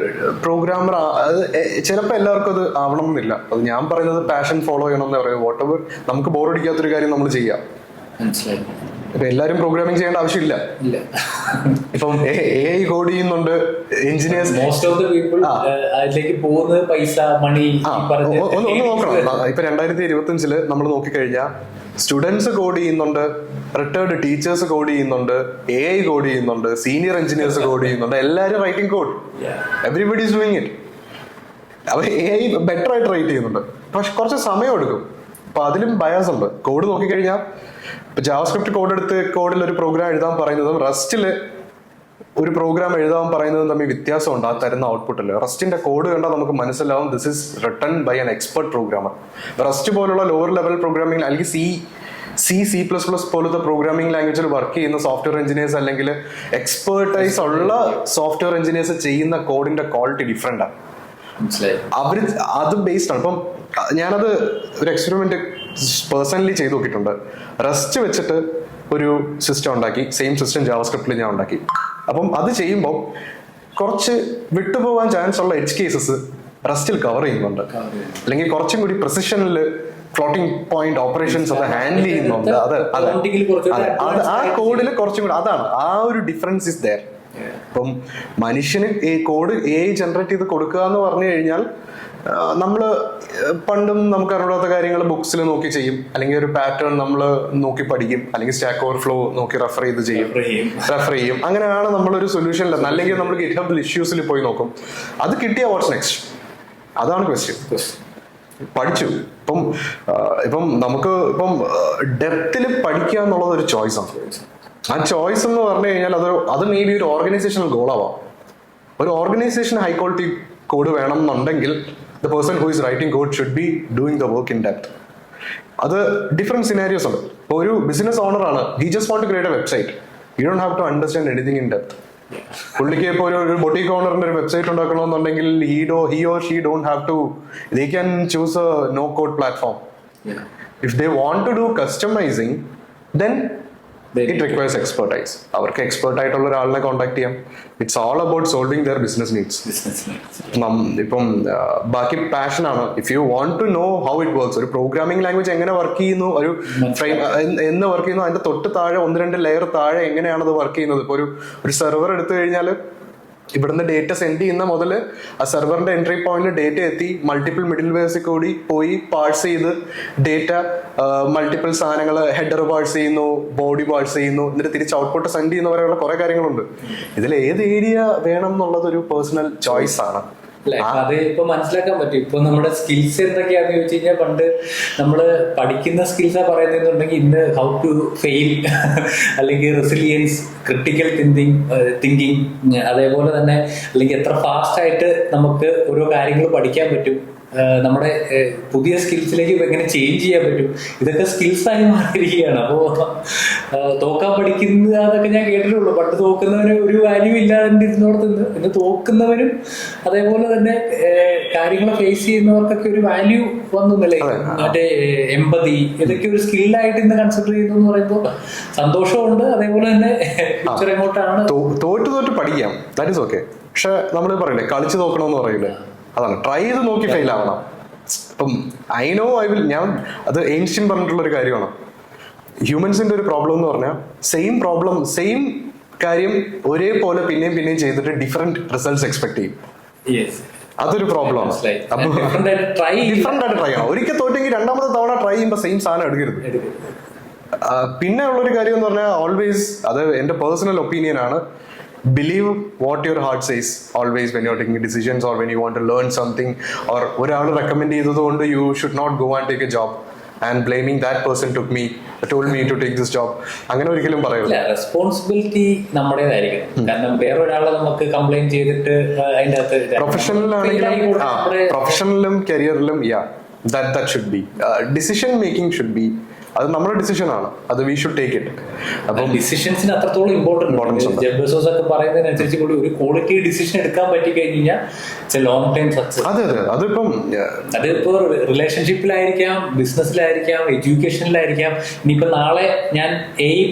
പ്രോഗ്രാമർ ചിലപ്പോൾ എല്ലാവർക്കും അത് ആവണം എന്നില്ല. അത് ഞാൻ പറയുന്നത് പാഷൻ ഫോളോ ചെയ്യണം എന്ന് പറയും. വാട്ട് എവർ നമുക്ക് ബോറടിക്കാത്തൊരു കാര്യം നമ്മൾ ചെയ്യാം. മനസ്സിലായി. ഇപ്പൊ എല്ലാരും പ്രോഗ്രാമിംഗ് ചെയ്യേണ്ട ആവശ്യമില്ല. ഇപ്പം AI കോഡ് ചെയ്യുന്നുണ്ട് engineers. Most of the people അതിലേക്ക് പോകുന്നത് പൈസ, മണി. ഒന്ന് നോക്കണം. ഇപ്പൊ 2025 നമ്മൾ നോക്കിക്കഴിഞ്ഞാൽ സ്റ്റുഡൻസ് കോഡ് ചെയ്യുന്നുണ്ട്, റിട്ടയർഡ് ടീച്ചേഴ്സ് കോഡ് ചെയ്യുന്നുണ്ട്, AI കോഡ് ചെയ്യുന്നുണ്ട്, സീനിയർ എഞ്ചിനീയേഴ്സ് കോഡ് ചെയ്യുന്നുണ്ട്. എല്ലാരും writing code. Everybody is doing it. അവർ AI ബെറ്റർ ആയിട്ട് റൈറ്റ് ചെയ്യുന്നുണ്ട്. പക്ഷെ കുറച്ച് സമയം എടുക്കും. അപ്പൊ അതിലും ബയാസ് ഉണ്ട്. കോഡ് നോക്കിക്കഴിഞ്ഞാൽ ഇപ്പൊ ജാവാസ്ക്രിപ്റ്റ് കോഡ് എടുത്ത് കോഡിൽ ഒരു പ്രോഗ്രാം എഴുതാൻ പറയുന്നതും റസ്റ്റില് ഒരു പ്രോഗ്രാം എഴുതാൻ പറയുന്നതും തമ്മിൽ വ്യത്യാസമുണ്ട്. ആ തരുന്ന ഔട്ട്പുട്ടിൽ റസ്റ്റിന്റെ കോഡ് കണ്ടാൽ നമുക്ക് മനസ്സിലാവും this is written by an expert programmer. Rust പോലുള്ള ലോവർ ലെവൽ പ്രോഗ്രാമിംഗ് അല്ലെങ്കിൽ C++ പോലത്തെ പ്രോഗ്രാമിംഗ് ലാംഗ്വേജിൽ വർക്ക് ചെയ്യുന്ന സോഫ്റ്റ്വെയർ എഞ്ചിനീയേഴ്സ് അല്ലെങ്കിൽ എക്സ്പേർട്ടൈസ് ഉള്ള സോഫ്റ്റ്വെയർ എഞ്ചിനീയേഴ്സ് ചെയ്യുന്ന കോഡിന്റെ ക്വാളിറ്റി ഡിഫറെന്റ് ആണ്. അവര് അത് ബേസ്ഡ് ആണ്. ഇപ്പം ഞാനത് ഒരു എക്സ്പെരിമെന്റ് പേഴ്സണലി ചെയ്ത് നോക്കിയിട്ടുണ്ട്. റസ്റ്റ് വെച്ചിട്ട് ഒരു സിസ്റ്റം ഉണ്ടാക്കി, സെയിം സിസ്റ്റം ജാവാസ്ക്രിപ്റ്റിൽ ഞാൻ ഉണ്ടാക്കി. അപ്പം അത് ചെയ്യുമ്പോൾ കുറച്ച് വിട്ടുപോകാൻ ചാൻസ് ഉള്ള എഡ്ജ് കേസസ് റസ്റ്റിൽ കവർ ചെയ്യുന്നുണ്ട്. അല്ലെങ്കിൽ കുറച്ചും കൂടി പ്രിസിഷനിൽ ഫ്ലോട്ടിംഗ് പോയിന്റ് ഓപ്പറേഷൻസ് അത് ഹാൻഡിൽ ചെയ്യുന്നുണ്ട്. അത് ആ കോഡിൽ കുറച്ചും കൂടി അതാണ് ആ ഒരു ഡിഫറൻസ് ഇസ് ദയർ. ഇപ്പം മനുഷ്യന് ഈ കോഡ് AI ജനറേറ്റ് ചെയ്ത് കൊടുക്കുക എന്ന് പറഞ്ഞു കഴിഞ്ഞാൽ നമ്മള് പണ്ടും നമുക്ക് അറിയാത്ത കാര്യങ്ങൾ ബുക്സിൽ നോക്കി ചെയ്യും, അല്ലെങ്കിൽ ഒരു പാറ്റേൺ നമ്മൾ നോക്കി പഠിക്കും, അല്ലെങ്കിൽ സ്റ്റാക്ക് ഓവർഫ്ലോ നോക്കി റെഫർ ചെയ്യും. അങ്ങനെയാണ് നമ്മളൊരു സൊല്യൂഷൻ. അല്ലെങ്കിൽ നമ്മൾ ഗിറ്റ്ഹബ് ഇഷ്യൂസിൽ പോയി നോക്കും. അത് കിട്ടിയ വാട്ട്സ് നെക്സ്റ്റ്? അതാണ് ക്വസ്റ്റ്യൻ. പഠിച്ചു. ഇപ്പം നമുക്ക് ഡെപ്തിൽ പഠിക്കുക എന്നുള്ളത് ഒരു ചോയ്സ് ആണ്. ആ ചോയ്സ് എന്ന് പറഞ്ഞു കഴിഞ്ഞാൽ അത് മേ ബി ഒരു ഓർഗനൈസേഷണൽ ഗോളാവാം. ഒരു ഓർഗനൈസേഷൻ ഹൈ ക്വാളിറ്റി കോഡ് വേണം എന്നുണ്ടെങ്കിൽ the person who is writing code should be doing the work in depth. അത് ഡിഫറെന്റ് സിനാരിയോസ് ഉണ്ട്. ഇപ്പോൾ ഒരു ബിസിനസ് ഓണർ ആണ്, he just want to create a website. You don't have to understand anything in depth. പുള്ളിക്ക് ഇപ്പോൾ ഒരു boutique ഓണറിന്റെ ഒരു വെബ്സൈറ്റ് ഉണ്ടാക്കണമെന്നുണ്ടെങ്കിൽ he or she don't have to, they can choose a no code platform. If they want to do customizing, then it requires expertise. അവർക്ക് expert ആയിട്ടുള്ള ഒരാളിനെ contact ചെയ്യാം. It's all about solving their business needs. ഇപ്പം ബാക്കി passion ആണ്. If you want to know how it works, ഒരു programming language എങ്ങനെ work ചെയ്യുന്നു, ഒരു ഫ്രെയിം എന്ന് വർക്ക് ചെയ്യുന്നു, അതിന്റെ തൊട്ട് താഴെ 1-2 ലെയർ താഴെ എങ്ങനെയാണ് അത് വർക്ക് ചെയ്യുന്നത്. ഇപ്പൊ ഒരു സെർവർ എടുത്തു കഴിഞ്ഞാൽ ഇവിടുന്ന് ഡേറ്റ സെൻഡ് ചെയ്യുന്ന മുതൽ ആ സെർവറിന്റെ എൻട്രി പോയിന്റിൽ ഡേറ്റ എത്തി മൾട്ടിപ്പിൾ മിഡിൽ വെയർസിൽ കൂടി പോയി പാഴ്സ് ചെയ്ത് ഡേറ്റ മൾട്ടിപ്പിൾ സാധനങ്ങൾ ഹെഡർ പാഴ്സ് ചെയ്യുന്നു, ബോഡി പാഴ്സ് ചെയ്യുന്നു, എന്നിട്ട് തിരിച്ച് ഔട്ട്പുട്ട് സെൻഡ് ചെയ്യുന്ന വരെയുള്ള കുറെ കാര്യങ്ങളുണ്ട്. ഇതിൽ ഏത് ഏരിയ വേണം എന്നുള്ളത് ഒരു പേഴ്സണൽ ചോയ്സ് ആണ്. അല്ലെ, അത് ഇപ്പൊ മനസ്സിലാക്കാൻ പറ്റും. ഇപ്പൊ നമ്മുടെ സ്കിൽസ് എന്തൊക്കെയാന്ന് ചോദിച്ചു കഴിഞ്ഞാൽ പണ്ട് നമ്മള് പഠിക്കുന്ന സ്കിൽസാ പറയുന്നുണ്ടെങ്കിൽ ഇന്ന് ഹൗ ടു ഫെയിൽ അല്ലെങ്കിൽ റെസിലിയൻസ്, ക്രിട്ടിക്കൽ തിങ്കിങ്, അതേപോലെ തന്നെ അല്ലെങ്കിൽ എത്ര ഫാസ്റ്റ് ആയിട്ട് നമുക്ക് ഓരോ കാര്യങ്ങൾ പഠിക്കാൻ പറ്റും, നമ്മുടെ പുതിയ സ്കിൽസിലേക്ക് എങ്ങനെ ചേഞ്ച് ചെയ്യാൻ പറ്റും, ഇതൊക്കെ സ്കിൽസായി മാറിയിരിക്കുകയാണ്. അപ്പോൾ തോക്കാൻ പഠിക്കുന്ന അതൊക്കെ ഞാൻ കേട്ടിട്ടുള്ളൂ. പണ്ട് തോക്കുന്നവന് ഒരു വാല്യൂ ഇല്ലാതെ ഇരുന്നോടത്തുനിന്ന് ഇന്ന് തോക്കുന്നവരും അതേപോലെ തന്നെ കാര്യങ്ങളെ ഫേസ് ചെയ്യുന്നവർക്കൊക്കെ ഒരു വാല്യൂ വന്നല്ലേ. മറ്റേ എമ്പതി, ഇതൊക്കെ ഒരു സ്കില്ലായിട്ട് ഇന്ന് കൺസിഡർ ചെയ്യുന്നു എന്ന് പറയുമ്പോൾ സന്തോഷമുണ്ട്. അതേപോലെ തന്നെ ഫ്യൂച്ചർ എങ്ങോട്ടാണ് തോറ്റ് പഠിക്കാം, ദാറ്റ് ഈസ് ഓക്കെ. പക്ഷെ നമ്മൾ പറയില്ലേ കളിച്ച് നോക്കണമെന്ന് പറയില്ലേ, അതാണ് ട്രൈ ചെയ്ത് നോക്കി ഫെയിൽ ആവണം. ഇപ്പം ഞാൻ അത് എയിൻസ്റ്റീൻ പറഞ്ഞിട്ടുള്ള ഒരു കാര്യമാണ്. ഹ്യൂമൻസിന്റെ ഒരു പ്രോബ്ലം എന്ന് പറഞ്ഞാൽ സെയിം കാര്യം ഒരേപോലെ പിന്നെയും ചെയ്തിട്ട് ഡിഫറെന്റ് റിസൾട്ട്സ് എക്സ്പെക്ട് ചെയ്യും. അതൊരു പ്രോബ്ലമാണ്. അപ്പൊ ഡിഫറെന്റ് ആയിട്ട് ട്രൈ ചെയ്യണം. ഒരിക്കൽ തോറ്റെങ്കിൽ രണ്ടാമത്തെ തവണ ട്രൈ ചെയ്യുമ്പോൾ സെയിം സാധനം എടുക്കരുത്. പിന്നെ ഉള്ളൊരു കാര്യം എന്ന് പറഞ്ഞാൽ ഓൾവേസ്, അത് എന്റെ പേഴ്സണൽ ഒപ്പീനിയൻ ആണ്, believe what your heart says always when you're taking decisions or when you want to learn something, or ഒരാൾ റെക്കമെൻഡ് ചെയ്തതുകൊണ്ട് you should not go and take a job and blaming that person told me to take this job. അങ്ങനെ ഒരിക്കലും പറയില്ല. Responsibility നമ്മുടേതായിരിക്കും. കാരണം വേറെ ഒരാളെ നമുക്ക് complaint ചെയ്തിട്ട് അതിന്റെ അകത്ത് പ്രൊഫഷണലിലും കരിയറിലും that should be decision making should be, അത് നമ്മുടെ ഡിസിഷൻ ആണ്, അത് വി ഷുഡ് ടേക്ക് ഇറ്റ്. അപ്പം ഡിസിഷൻസിന് അത്രത്തോളം ഇമ്പോർട്ടൻസ് ഉണ്ട്. ജെഫ് ബെസോസ് ഒക്കെ പറയുന്നതിനനുസരിച്ച് കൂടി ഒരു ക്വാളിറ്റി ഡിസിഷൻ എടുക്കാൻ പറ്റി കഴിഞ്ഞാൽ ലോങ് ടൈം സക്സസ്. അതെ അതെ, അതിപ്പോ റിലേഷൻഷിപ്പിലായിരിക്കാം, ബിസിനസ്സിലായിരിക്കാം, എഡ്യൂക്കേഷനിലായിരിക്കാം. ഇനിയിപ്പോ നാളെ ഞാൻ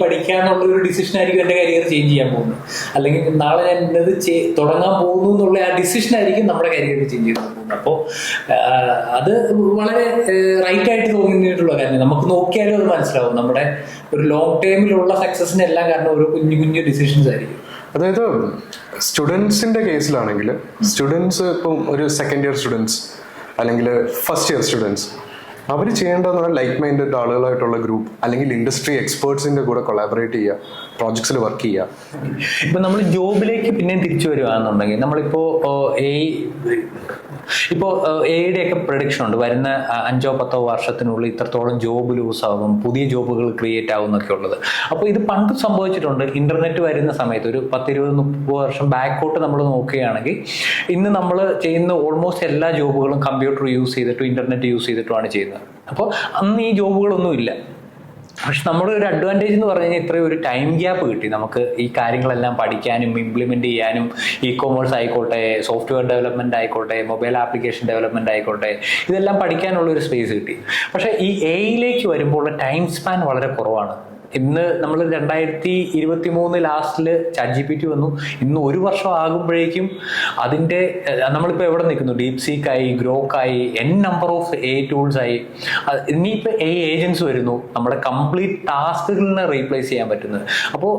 പഠിക്കാന്നുള്ള ഒരു ഡിസിഷൻ ആയിരിക്കും എന്റെ കരിയർ ചേഞ്ച് ചെയ്യാൻ പോകുന്നത്, അല്ലെങ്കിൽ നാളെ ഞാൻ ഇന്നത് തുടങ്ങാൻ പോകുന്നു എന്നുള്ള ആ ഡിസിഷൻ ആയിരിക്കും നമ്മുടെ കരിയർ ചേഞ്ച് ചെയ്യാൻ പോകുന്നത്. അപ്പോൾ അത് വളരെ റൈറ്റ് ആയിട്ട് തോന്നിയിട്ടുള്ള കാര്യം. നമുക്ക് നോക്കിയാൽ അത് മനസ്സിലാവും നമ്മുടെ ഒരു ലോങ് ടൈമിലുള്ള സക്സസിന് എല്ലാം കാരണം ഓരോ കുഞ്ഞു കുഞ്ഞു ഡിസിഷൻസ് ആയിരിക്കും. അതായത് സ്റ്റുഡൻസിന്റെ കേസിലാണെങ്കിൽ, സ്റ്റുഡൻസ് ഇപ്പം ഒരു സെക്കൻഡ് ഇയർ സ്റ്റുഡൻസ് അല്ലെങ്കിൽ ഫസ്റ്റ് ഇയർ സ്റ്റുഡൻസ്, അവർ ചെയ്യേണ്ടതെന്ന് പറഞ്ഞാൽ ലൈക്ക് മൈൻഡഡ് ആളുകളായിട്ടുള്ള ഗ്രൂപ്പ് അല്ലെങ്കിൽ ഇൻഡസ്ട്രി എക്സ്പേർട്സിന്റെ കൂടെ കൊളാബറേറ്റ് ചെയ്യുക, പ്രോജക്ട്സിൽ വർക്ക് ചെയ്യുക. ഇപ്പൊ നമ്മൾ ജോബിലേക്ക് പിന്നെയും തിരിച്ചു വരുവാണെന്നുണ്ടെങ്കിൽ, നമ്മളിപ്പോ എയുടെ ഒക്കെ പ്രൊഡിക്ഷൻ ഉണ്ട്, വരുന്ന 5-10 വർഷത്തിനുള്ളിൽ ഇത്രത്തോളം ജോബ് ലൂസ് ആകും, പുതിയ ജോബുകൾ ക്രിയേറ്റ് ആകും എന്നൊക്കെ ഉള്ളത്. അപ്പോൾ ഇത് പണ്ട് സംഭവിച്ചിട്ടുണ്ട്. ഇന്റർനെറ്റ് വരുന്ന സമയത്ത് ഒരു 10-20-30 വർഷം ബാക്കോട്ട് നമ്മൾ നോക്കുകയാണെങ്കിൽ, ഇന്ന് നമ്മൾ ചെയ്യുന്ന ഓൾമോസ്റ്റ് എല്ലാ ജോബുകളും കമ്പ്യൂട്ടർ യൂസ് ചെയ്തിട്ടും ഇന്റർനെറ്റ് യൂസ് ചെയ്തിട്ടുമാണ് ചെയ്യുന്നത്. അപ്പോൾ അന്ന് ഈ ജോബുകളൊന്നും ഇല്ല. പക്ഷെ നമ്മുടെ ഒരു അഡ്വാൻറ്റേജ് എന്ന് പറഞ്ഞു കഴിഞ്ഞാൽ ഇത്രയും ഒരു ടൈം ഗ്യാപ്പ് കിട്ടി നമുക്ക് ഈ കാര്യങ്ങളെല്ലാം പഠിക്കാനും ഇംപ്ലിമെന്റ് ചെയ്യാനും. ഇ-കൊമേഴ്സ് ആയിക്കോട്ടെ, സോഫ്റ്റ്വെയർ ഡെവലപ്മെന്റ് ആയിക്കോട്ടെ, മൊബൈൽ ആപ്ലിക്കേഷൻ ഡെവലപ്മെന്റ് ആയിക്കോട്ടെ, ഇതെല്ലാം പഠിക്കാനുള്ള ഒരു സ്പേസ് കിട്ടി. പക്ഷെ ഈ എയിലേക്ക് വരുമ്പോൾ ടൈം സ്പാൻ വളരെ കുറവാണ്. ഇന്ന് നമ്മൾ 2023 ലാസ്റ്റില് ChatGPT വന്നു. ഇന്ന് 1 വർഷം ആകുമ്പോഴേക്കും അതിൻ്റെ നമ്മളിപ്പോൾ എവിടെ നിൽക്കുന്നു? ഡീപ്സീക്ക് ആയി, ഗ്രോക്ക് ആയി, നമ്പർ ഓഫ് ടൂൾസ് ആയി. ഇനിയിപ്പോൾ ഏജൻസ് വരുന്നു, നമ്മുടെ കംപ്ലീറ്റ് ടാസ്കുകളിനെ റീപ്ലേസ് ചെയ്യാൻ പറ്റുന്നത്. അപ്പോൾ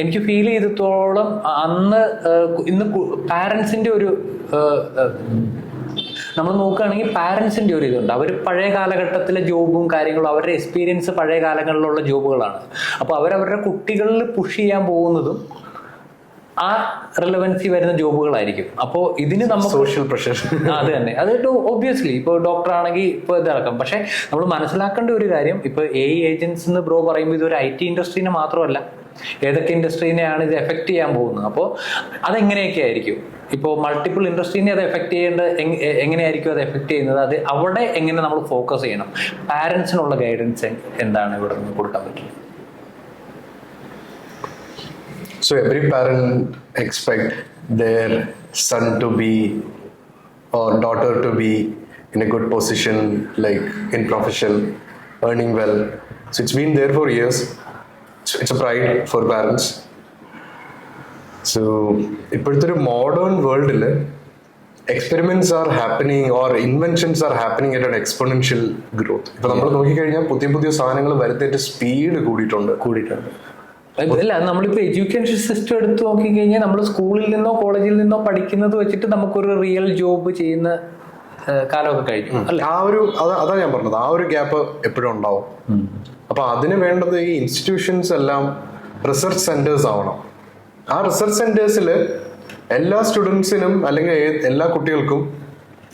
എനിക്ക് ഫീൽ ചെയ്തിടത്തോളം ഇന്ന് പാരൻസിൻ്റെ ഒരു നമ്മൾ നോക്കുകയാണെങ്കിൽ പാരൻസിൻ്റെ ഒരു ഇതുണ്ട്. അവർ പഴയ കാലഘട്ടത്തിലെ ജോബും കാര്യങ്ങളും, അവരുടെ എക്സ്പീരിയൻസ് പഴയ കാലങ്ങളിലുള്ള ജോബുകളാണ്. അപ്പോൾ അവരവരുടെ കുട്ടികളിൽ പുഷ് ചെയ്യാൻ പോകുന്നതും ആ റിലവൻസി വരുന്ന ജോബുകളായിരിക്കും. അപ്പോൾ ഇതിന് നമുക്ക് സോഷ്യൽ പ്രഷർ അത് തന്നെ, അത് ഒബ്വിയസ്ലി ഇപ്പോൾ ഡോക്ടർ ആണെങ്കിൽ ഇപ്പോൾ ഇതാക്കാം. പക്ഷെ നമ്മൾ മനസ്സിലാക്കേണ്ട ഒരു കാര്യം, ഇപ്പോൾ ഏജൻസ് എന്ന് ബ്രോ പറയുമ്പോൾ ഇതൊരു IT ഇൻഡസ്ട്രീനെ മാത്രമല്ല, ഏതൊക്കെ ഇൻഡസ്ട്രീനെയാണ് ഇത് എഫക്ട് ചെയ്യാൻ പോകുന്നത്. അപ്പോൾ അതെങ്ങനെയൊക്കെ ആയിരിക്കും? ഇപ്പോൾ മൾട്ടിപ്പിൾ ഇൻഡസ്ട്രീനെ അത് എഫക്ട് ചെയ്യേണ്ടത് എങ്ങനെയായിരിക്കും അത് എഫക്ട് ചെയ്യുന്നത്? അത് അവിടെ എങ്ങനെ നമ്മൾ ഫോക്കസ് ചെയ്യണം? പാരൻസിനുള്ള ഗൈഡൻസ് എന്താണ് ഇവിടെ നിന്ന് കൊടുക്കാൻ പറ്റുന്നത്? So every parent expect their son to be or daughter to be in a good position, like in profession, earning well. So it's been there for years. It's a pride for parents. So ഇപ്പോഴത്തെ ഒരു modern വേൾഡിൽ experiments are happening or inventions are happening at an exponential growth. ഇപ്പൊ നമ്മൾ നോക്കിക്കഴിഞ്ഞാൽ പുതിയ പുതിയ സാധനങ്ങൾ വരുന്നതിന്റെ സ്പീഡ് കൂടിയിട്ടുണ്ട്. അല്ല, നമ്മളിപ്പോൾ എഡ്യൂക്കേഷൻ സിസ്റ്റം എടുത്ത് നോക്കിക്കഴിഞ്ഞാൽ നമ്മൾ സ്കൂളിൽ നിന്നോ കോളേജിൽ നിന്നോ പഠിക്കുന്നത് വെച്ചിട്ട് നമുക്കൊരു റിയൽ ജോബ് ചെയ്യുന്ന കാലമൊക്കെ കഴിഞ്ഞു അല്ല. അതാ ഞാൻ പറഞ്ഞത്, ആ ഒരു ഗ്യാപ്പ് എപ്പോഴും ഉണ്ടാവും. അപ്പൊ അതിന് വേണ്ടത് ഈ ഇൻസ്റ്റിറ്റ്യൂഷൻസ് എല്ലാം റിസർച്ച് സെന്റേഴ്സ് ആവണം. ആ റിസർച്ച് സെന്റേഴ്സിൽ എല്ലാ സ്റ്റുഡൻസിനും അല്ലെങ്കിൽ എല്ലാ കുട്ടികൾക്കും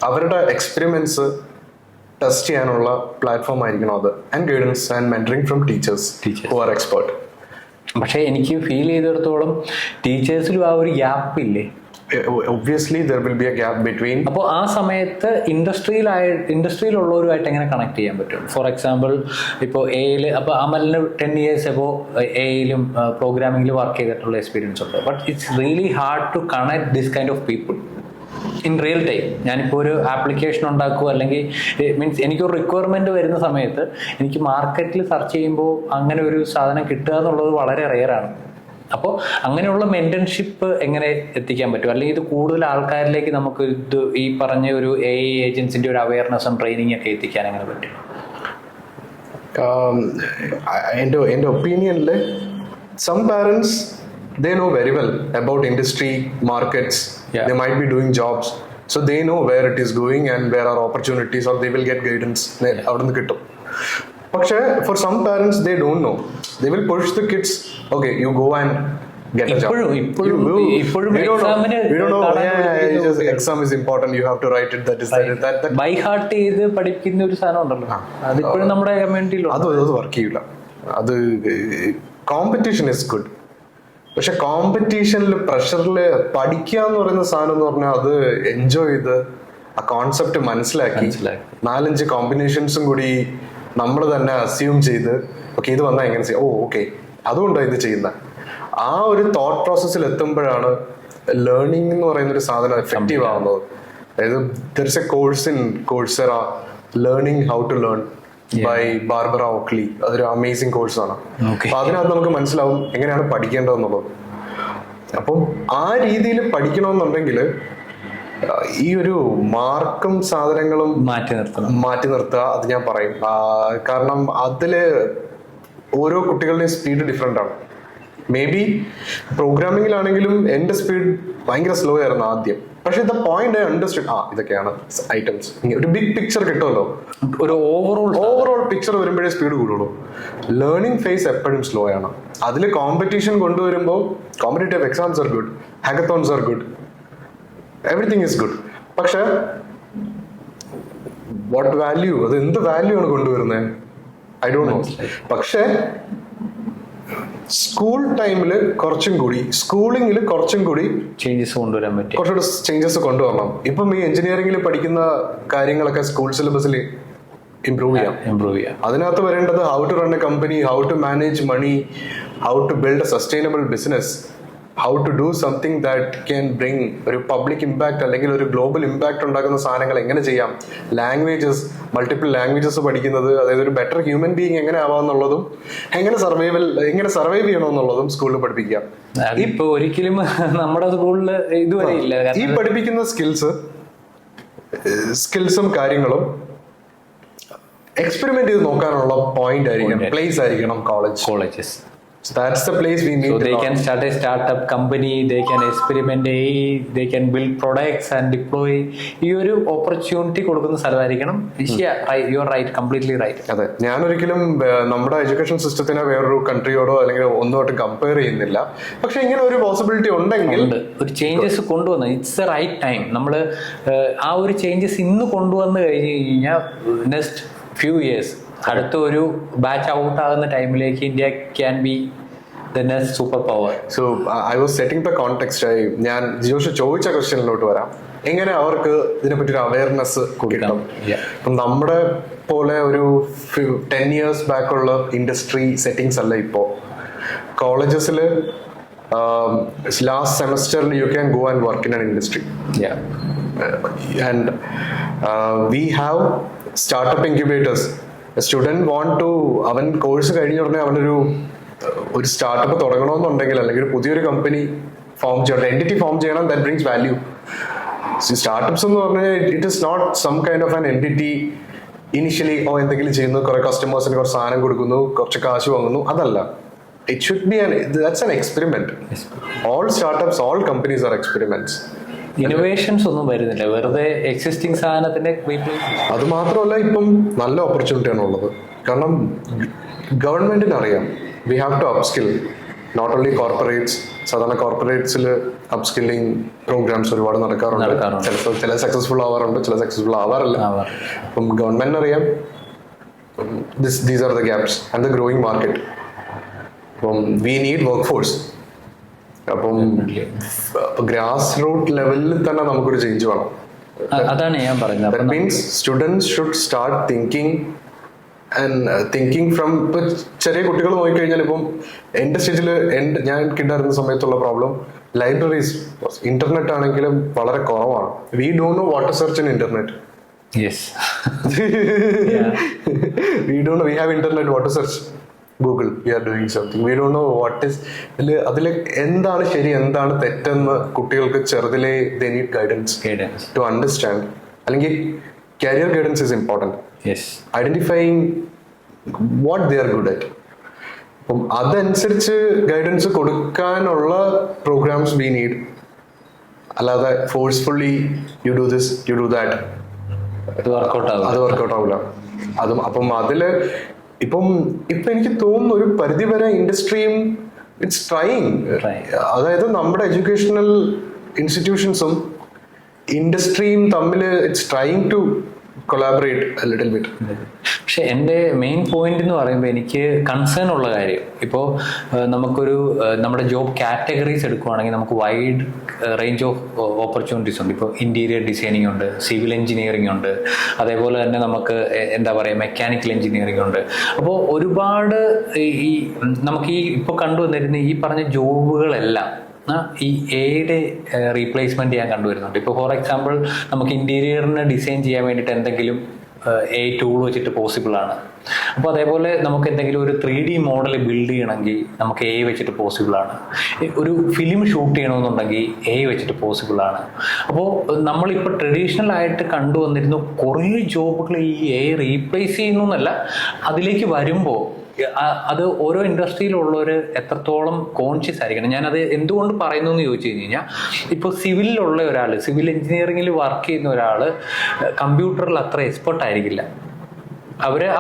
അവരുടെ എക്സ്പെരിമെന്റ്സ് ടെസ്റ്റ് ചെയ്യാനുള്ള പ്ലാറ്റ്ഫോം ആയിരിക്കണം അത്. And guidance and mentoring from teachers who are expert. പക്ഷെ എനിക്ക് ഫീൽ ചെയ്തിടത്തോളം ടീച്ചേഴ്സിലും ആ ഒരു ഗ്യാപ്പ് ഇല്ലേ? Obviously there will be a gap between. അപ്പോൾ ആ സമയത്ത് ഇൻഡസ്ട്രിയിലുള്ളവരുമായിട്ട് എങ്ങനെ കണക്ട് ചെയ്യാൻ പറ്റും? ഫോർ എക്സാമ്പിൾ ഇപ്പോൾ എയിൽ, അപ്പോൾ അമലിന് 10 years എബോ എയിലും പ്രോഗ്രാമിംഗിലും വർക്ക് ചെയ്തിട്ടുള്ള എക്സ്പീരിയൻസ് ഉണ്ട്. But it's really hard to connect this kind of people in real time. ഞാനിപ്പോൾ ഒരു ആപ്ലിക്കേഷൻ ഉണ്ടാക്കുക, അല്ലെങ്കിൽ മീൻസ് എനിക്കൊരു റിക്വയർമെൻറ്റ് വരുന്ന സമയത്ത് എനിക്ക് മാർക്കറ്റിൽ സെർച്ച് ചെയ്യുമ്പോൾ അങ്ങനെ ഒരു സാധനം കിട്ടുക എന്നുള്ളത് വളരെ റെയറാണ്. അപ്പോൾ അങ്ങനെയുള്ള മെന്റർഷിപ്പ് എങ്ങനെ എത്തിക്കാൻ പറ്റും? അല്ലെങ്കിൽ ഇത് കൂടുതൽ ആൾക്കാരിലേക്ക് നമുക്ക് ഇത് ഈ പറഞ്ഞ ഒരു ഏജൻസിന്റെ ഒരു അവയർനെസ്സും ട്രെയിനിങ് ഒക്കെ എത്തിക്കാൻ എങ്ങനെ പറ്റും? എൻ്റെ ഒപ്പീനിയനിൽ some parents, they know very well about industry, markets. They might be doing jobs. So they know where it is going and where are opportunities or they will get guidance അവിടെ നിന്ന് കിട്ടും. പക്ഷേ for some parents they don't know, they will push the kids, okay you go and get a job. ഇപ്പോഴും exam is important, you have to write it, that is that by heart ചെയ്ത് പഠിക്കുന്ന ഒരു സാധനം ഉണ്ടല്ലോ, അതിപ്പോഴും നമ്മുടെ കമ്മ്യൂണിറ്റിയിൽ അത് വർക്ക് ചെയ്യില്ല. അത് കോമ്പറ്റീഷൻ ഇസ് ഗുഡ്, പക്ഷെ കോമ്പറ്റീഷനിൽ പ്രഷറിൽ പഠിക്കുക എന്ന് പറയുന്ന സാധനം എന്ന് പറഞ്ഞാൽ അത് എൻജോയ് ചെയ്ത് ആ കോൺസെപ്റ്റ് മനസ്സിലാക്കി 4-5 കോമ്പിനേഷൻസും കൂടി നമ്മൾ തന്നെ അസ്യൂം ചെയ്ത് ഓക്കെ ഇത് വന്നാൽ എങ്ങനെ ചെയ്യാം, ഓക്കെ അതുകൊണ്ടാണ് ഇത് ചെയ്യുന്നത്, ആ ഒരു തോട്ട് പ്രോസസ്സിൽ എത്തുമ്പോഴാണ് ലേണിംഗ് എന്ന് പറയുന്ന ഒരു സാധനം എഫക്റ്റീവ് ആവുന്നത്. അതായത് there is a course in Coursera, learning how to learn by Barbara Oakley. അതൊരു അമേസിംഗ് കോഴ്സാണ്. അപ്പൊ അതിനകത്ത് നമുക്ക് മനസ്സിലാവും എങ്ങനെയാണ് പഠിക്കേണ്ടതെന്നുള്ളത്. അപ്പം ആ രീതിയിൽ പഠിക്കണമെന്നുണ്ടെങ്കിൽ ഈ ഒരു മാർക്കും സാധനങ്ങളും മാറ്റി നിർത്തുക, അത് ഞാൻ പറയും. കാരണം അതില് ഓരോ കുട്ടികളുടെയും സ്പീഡ് ഡിഫറെന്റ് ആണ്. മേ ബി പ്രോഗ്രാമിങ്ങിലാണെങ്കിലും എൻ്റെ സ്പീഡ് ഭയങ്കര സ്ലോ ആയിരുന്നു ആദ്യം, പക്ഷെ ദ പോയിന്റ് ഐ അണ്ടർസ്റ്റുഡ്, ഇതൊക്കെയാണ് ഐറ്റംസ്, ഒരു ബിഗ് പിക്ചർ കിട്ടുമല്ലോ, ഒരു ഓവറോൾ പിക്ചർ വരുമ്പോഴേ സ്പീഡ് കൂടുള്ളൂ. ലേണിംഗ് ഫേസ് എപ്പോഴും സ്ലോ ആണ്. അതിൽ കോമ്പറ്റീഷൻ കൊണ്ടുവരുമ്പോൾ competitive exams are good, ഹാക്കത്തോൺസ് are good, everything is good. പക്ഷെ വാട്ട് വാല്യൂ, അത് എന്ത് വാല്യൂ ആണ് കൊണ്ടുവരുന്നത് ഐ ഡോണ്ട് നോ. പക്ഷെ സ്കൂൾ ടൈമിൽ കുറച്ചും കൂടി, സ്കൂളിങ്ങിൽ കുറച്ചും കൂടി ചേഞ്ചസ് കൊണ്ടുവരാൻ പറ്റും, കുറച്ചുകൂടി ചേഞ്ചസ് കൊണ്ടുവരണം. ഇപ്പം ഈ എഞ്ചിനീയറിംഗിൽ പഠിക്കുന്ന കാര്യങ്ങളൊക്കെ സ്കൂൾ സിലബസിൽ ഇംപ്രൂവ് ചെയ്യാം. അതിനകത്ത് വരേണ്ടത് how to run a company, how to manage money, how to build a sustainable business, how to do something that can bring ഒരു പബ്ലിക് ഇമ്പാക്ട് അല്ലെങ്കിൽ ഒരു ഗ്ലോബൽ ഇമ്പാക്ട് ഉണ്ടാക്കുന്ന സാധനങ്ങൾ എങ്ങനെ ചെയ്യാം, ലാംഗ്വേജസ്, മൾട്ടിപ്പിൾ ലാംഗ്വേജസ് പഠിക്കുന്നത്, അതായത് ഒരു ബെറ്റർ ഹ്യൂമൻ ബീയിങ് എങ്ങനെ ആവാന്നുള്ളതും എങ്ങനെ സർവൈവ് ചെയ്യണമെന്നുള്ളതും സ്കൂളിൽ പഠിപ്പിക്കുക. ഇപ്പൊ ഒരിക്കലും നമ്മുടെ സ്കൂളിൽ ഇതുവരെ ഇല്ല. ഈ പഠിപ്പിക്കുന്ന സ്കിൽസും കാര്യങ്ങളും എക്സ്പെരിമെന്റ് ചെയ്ത് നോക്കാനുള്ള പോയിന്റ് ആയിരിക്കണം, പ്ലേസ് ആയിരിക്കണം colleges. So that's the place we need. So they can start a startup company, they can experiment, they can build products and deploy. ഈ ഒരു ഓപ്പർച്യൂണിറ്റി കൊടുക്കുന്ന സ്ഥലമായിരിക്കണം. You are right, completely right. അതെ, ഞാനൊരിക്കലും നമ്മുടെ education സിസ്റ്റത്തിനെ വേറൊരു കൺട്രിയോടോ അല്ലെങ്കിൽ ഒന്നുമായിട്ട് compare ചെയ്യുന്നില്ല. പക്ഷെ ഇങ്ങനെ ഒരു പോസിബിലിറ്റി ഉണ്ടെങ്കിൽ ഒരു ചേഞ്ചസ് കൊണ്ടുവന്നു, ഇറ്റ്സ് എ റൈറ്റ് ടൈം. നമ്മൾ ആ ഒരു ചേഞ്ചസ് ഇന്ന് കൊണ്ടുവന്നു കഴിഞ്ഞു കഴിഞ്ഞാൽ നെക്സ്റ്റ് ഫ്യൂ ഇയേഴ്സ് അടുത്ത ഒരു ബാച്ച് ഔട്ട് ആകുന്ന ടൈമിലേക്ക് India can be the next super power. So I was setting the context. ഞാൻ ജോഷ് ചോദിച്ച ക്വസ്റ്റ്യനിലോട്ട് വരാം, എങ്ങനെ അവർക്ക് ഇതിനെപ്പറ്റി ഒരു അവയർനെസ് കിട്ടും. ഇപ്പം നമ്മുടെ പോലെ ഒരു 10 years ബാക്കുള്ള ഇൻഡസ്ട്രി സെറ്റിംഗ്സ് അല്ല ഇപ്പോൾ. കോളേജസിൽ ലാസ്റ്റ് സെമസ്റ്ററിൽ you can go and work in an industry. And we have startup incubators. Student want to, അവൻ കോഴ്സ് കഴിഞ്ഞ ഉടനെ അവനൊരു സ്റ്റാർട്ടപ്പ് തുടങ്ങണമെന്നുണ്ടെങ്കിൽ അല്ലെങ്കിൽ ഒരു പുതിയൊരു കമ്പനി ഫോം ചെയ്യണം, എൻറ്റിറ്റി ഫോം ചെയ്യണം, ദാറ്റ് ബ്രിങ്സ് വാല്യൂ. സ്റ്റാർട്ടപ്സ് എന്ന് പറഞ്ഞാൽ it is not some kind of an entity initially എന്തെങ്കിലും ചെയ്യുന്നു, കുറെ കസ്റ്റമേഴ്സിന് കുറച്ച് സാധനം കൊടുക്കുന്നു, കുറച്ച് കാശ് വാങ്ങുന്നു, അതല്ല. It should B that's an experiment. All startups, all companies R experiments. Innovations ഒന്നും വരുന്നില്ല, വെറുതെ എക്സിസ്റ്റിംഗ് സാധനത്തിന്റെ. അത് മാത്രമല്ല, ഇപ്പം നല്ല ഓപ്പർച്യൂണിറ്റിയാണ് ഉള്ളത്. കാരണം ഗവൺമെന്റിന് അറിയാം we have to upskill not only corporates. സാധാരണ കോർപ്പറേറ്റ്സിൽ അപ്സ്കില്ലിംഗ് പ്രോഗ്രാംസ് ഒരുപാട് നടക്കാറുണ്ട്. ചിലപ്പോൾ ചില സക്സസ്ഫുൾ ആവാറുണ്ട്, ചില സക്സസ്ഫുൾ ആവാറില്ല. അപ്പം ഗവൺമെന്റിന് അറിയാം these are the gaps and the growing market. അപ്പം വി നീഡ് വർക്ക് ഫോഴ്സ്. അപ്പം ഗ്രാസ് റൂട്ട് ലെവലിൽ തന്നെ നമുക്കൊരു ചേഞ്ച് വേണം. അതാണ് ഞാൻ പറയുന്നത്. That means students should start thinking from. ഇപ്പൊ ചെറിയ കുട്ടികൾ നോക്കിക്കഴിഞ്ഞാൽ, ഇപ്പം എന്റെ സ്റ്റേജിൽ ഞാൻ കിട്ടാറുന്ന സമയത്തുള്ള പ്രോബ്ലം, ലൈബ്രറീസ്, ഇന്റർനെറ്റ് ആണെങ്കിലും വളരെ കുറവാണ്. We don't know what to search in internet. We don't know, we have internet, what to search Google, we are doing something, we don't know what is. അതിൽ എന്താണ് ശരി എന്താണ് തെറ്റെന്ന് കുട്ടികൾക്ക് ചെറുതിലേ they need guidance to understand. അല്ലെങ്കിൽ career guidance is important. Identifying what they are good at. അപ്പം അതനുസരിച്ച് ഗൈഡൻസ് കൊടുക്കാനുള്ള പ്രോഗ്രാംസ് വി നീഡ്. അല്ലാതെ forcefully you do this you do that, അത് വർക്കൗട്ട് ആവില്ല. അപ്പം അതില് ഇപ്പം എനിക്ക് തോന്നുന്നു ഒരു പരിധിവരെ ഇൻഡസ്ട്രിയും ഇറ്റ്സ് ട്രൈയിങ്. അതായത് നമ്മുടെ എഡ്യൂക്കേഷണൽ ഇൻസ്റ്റിറ്റ്യൂഷൻസും ഇൻഡസ്ട്രിയും തമ്മിൽ it's trying to collaborate a little bit. പക്ഷെ എൻ്റെ മെയിൻ പോയിന്റ് എന്ന് പറയുമ്പോൾ എനിക്ക് കൺസേൺ ഉള്ള കാര്യം, ഇപ്പോൾ നമുക്കൊരു നമ്മുടെ ജോബ് കാറ്റഗറീസ് എടുക്കുവാണെങ്കിൽ നമുക്ക് വൈഡ് റേഞ്ച് ഓഫ് ഓപ്പർച്യൂണിറ്റീസ് ഉണ്ട്. ഇപ്പോൾ ഇന്റീരിയർ ഡിസൈനിങ് ഉണ്ട്, സിവിൽ എഞ്ചിനീയറിംഗ് ഉണ്ട്, അതേപോലെ തന്നെ നമുക്ക് എന്താ പറയുക മെക്കാനിക്കൽ എഞ്ചിനീയറിംഗ് ഉണ്ട്. അപ്പോൾ ഒരുപാട് ഈ നമുക്ക് ഈ ഇപ്പോൾ കണ്ടുവന്നിരുന്ന ഈ പറഞ്ഞ ജോബുകളെല്ലാം ഈ എയുടെ റീപ്ലേസ്മെന്റ് ചെയ്യാൻ കണ്ടുവരുന്നുണ്ട്. ഇപ്പോൾ ഫോർ എക്സാമ്പിൾ നമുക്ക് ഇന്റീരിയറിന് ഡിസൈൻ ചെയ്യാൻ വേണ്ടിയിട്ട് എന്തെങ്കിലും എ ടൂൾ വെച്ചിട്ട് പോസിബിൾ ആണ്. അപ്പോൾ അതേപോലെ നമുക്ക് എന്തെങ്കിലും ഒരു 3D മോഡൽ ബിൽഡ് ചെയ്യണമെങ്കിൽ നമുക്ക് എ വെച്ചിട്ട് പോസിബിൾ ആണ്. ഒരു ഫിലിം ഷൂട്ട് ചെയ്യണമെന്നുണ്ടെങ്കിൽ എ വെച്ചിട്ട് പോസിബിൾ ആണ്. അപ്പോൾ നമ്മളിപ്പോൾ ട്രഡീഷണൽ ആയിട്ട് കണ്ടുവന്നിരുന്ന കുറേ ജോബുകൾ ഈ എ റീപ്ലേസ് ചെയ്യുന്നു എന്നല്ല, അതിലേക്ക് വരുമ്പോൾ അത് ഓരോ ഇൻഡസ്ട്രിയിലുള്ളവർ എത്രത്തോളം കോൺഷ്യസ് ആയിരിക്കണം. ഞാനത് എന്തുകൊണ്ട് പറയുന്നു എന്ന് ചോദിച്ചു കഴിഞ്ഞാൽ, ഇപ്പോൾ സിവിലിലുള്ള ഒരാൾ, സിവിൽ എഞ്ചിനീയറിംഗിൽ വർക്ക് ചെയ്യുന്ന ഒരാൾ കമ്പ്യൂട്ടറിൽ അത്ര എക്സ്പെർട്ട് ആയിരിക്കില്ല.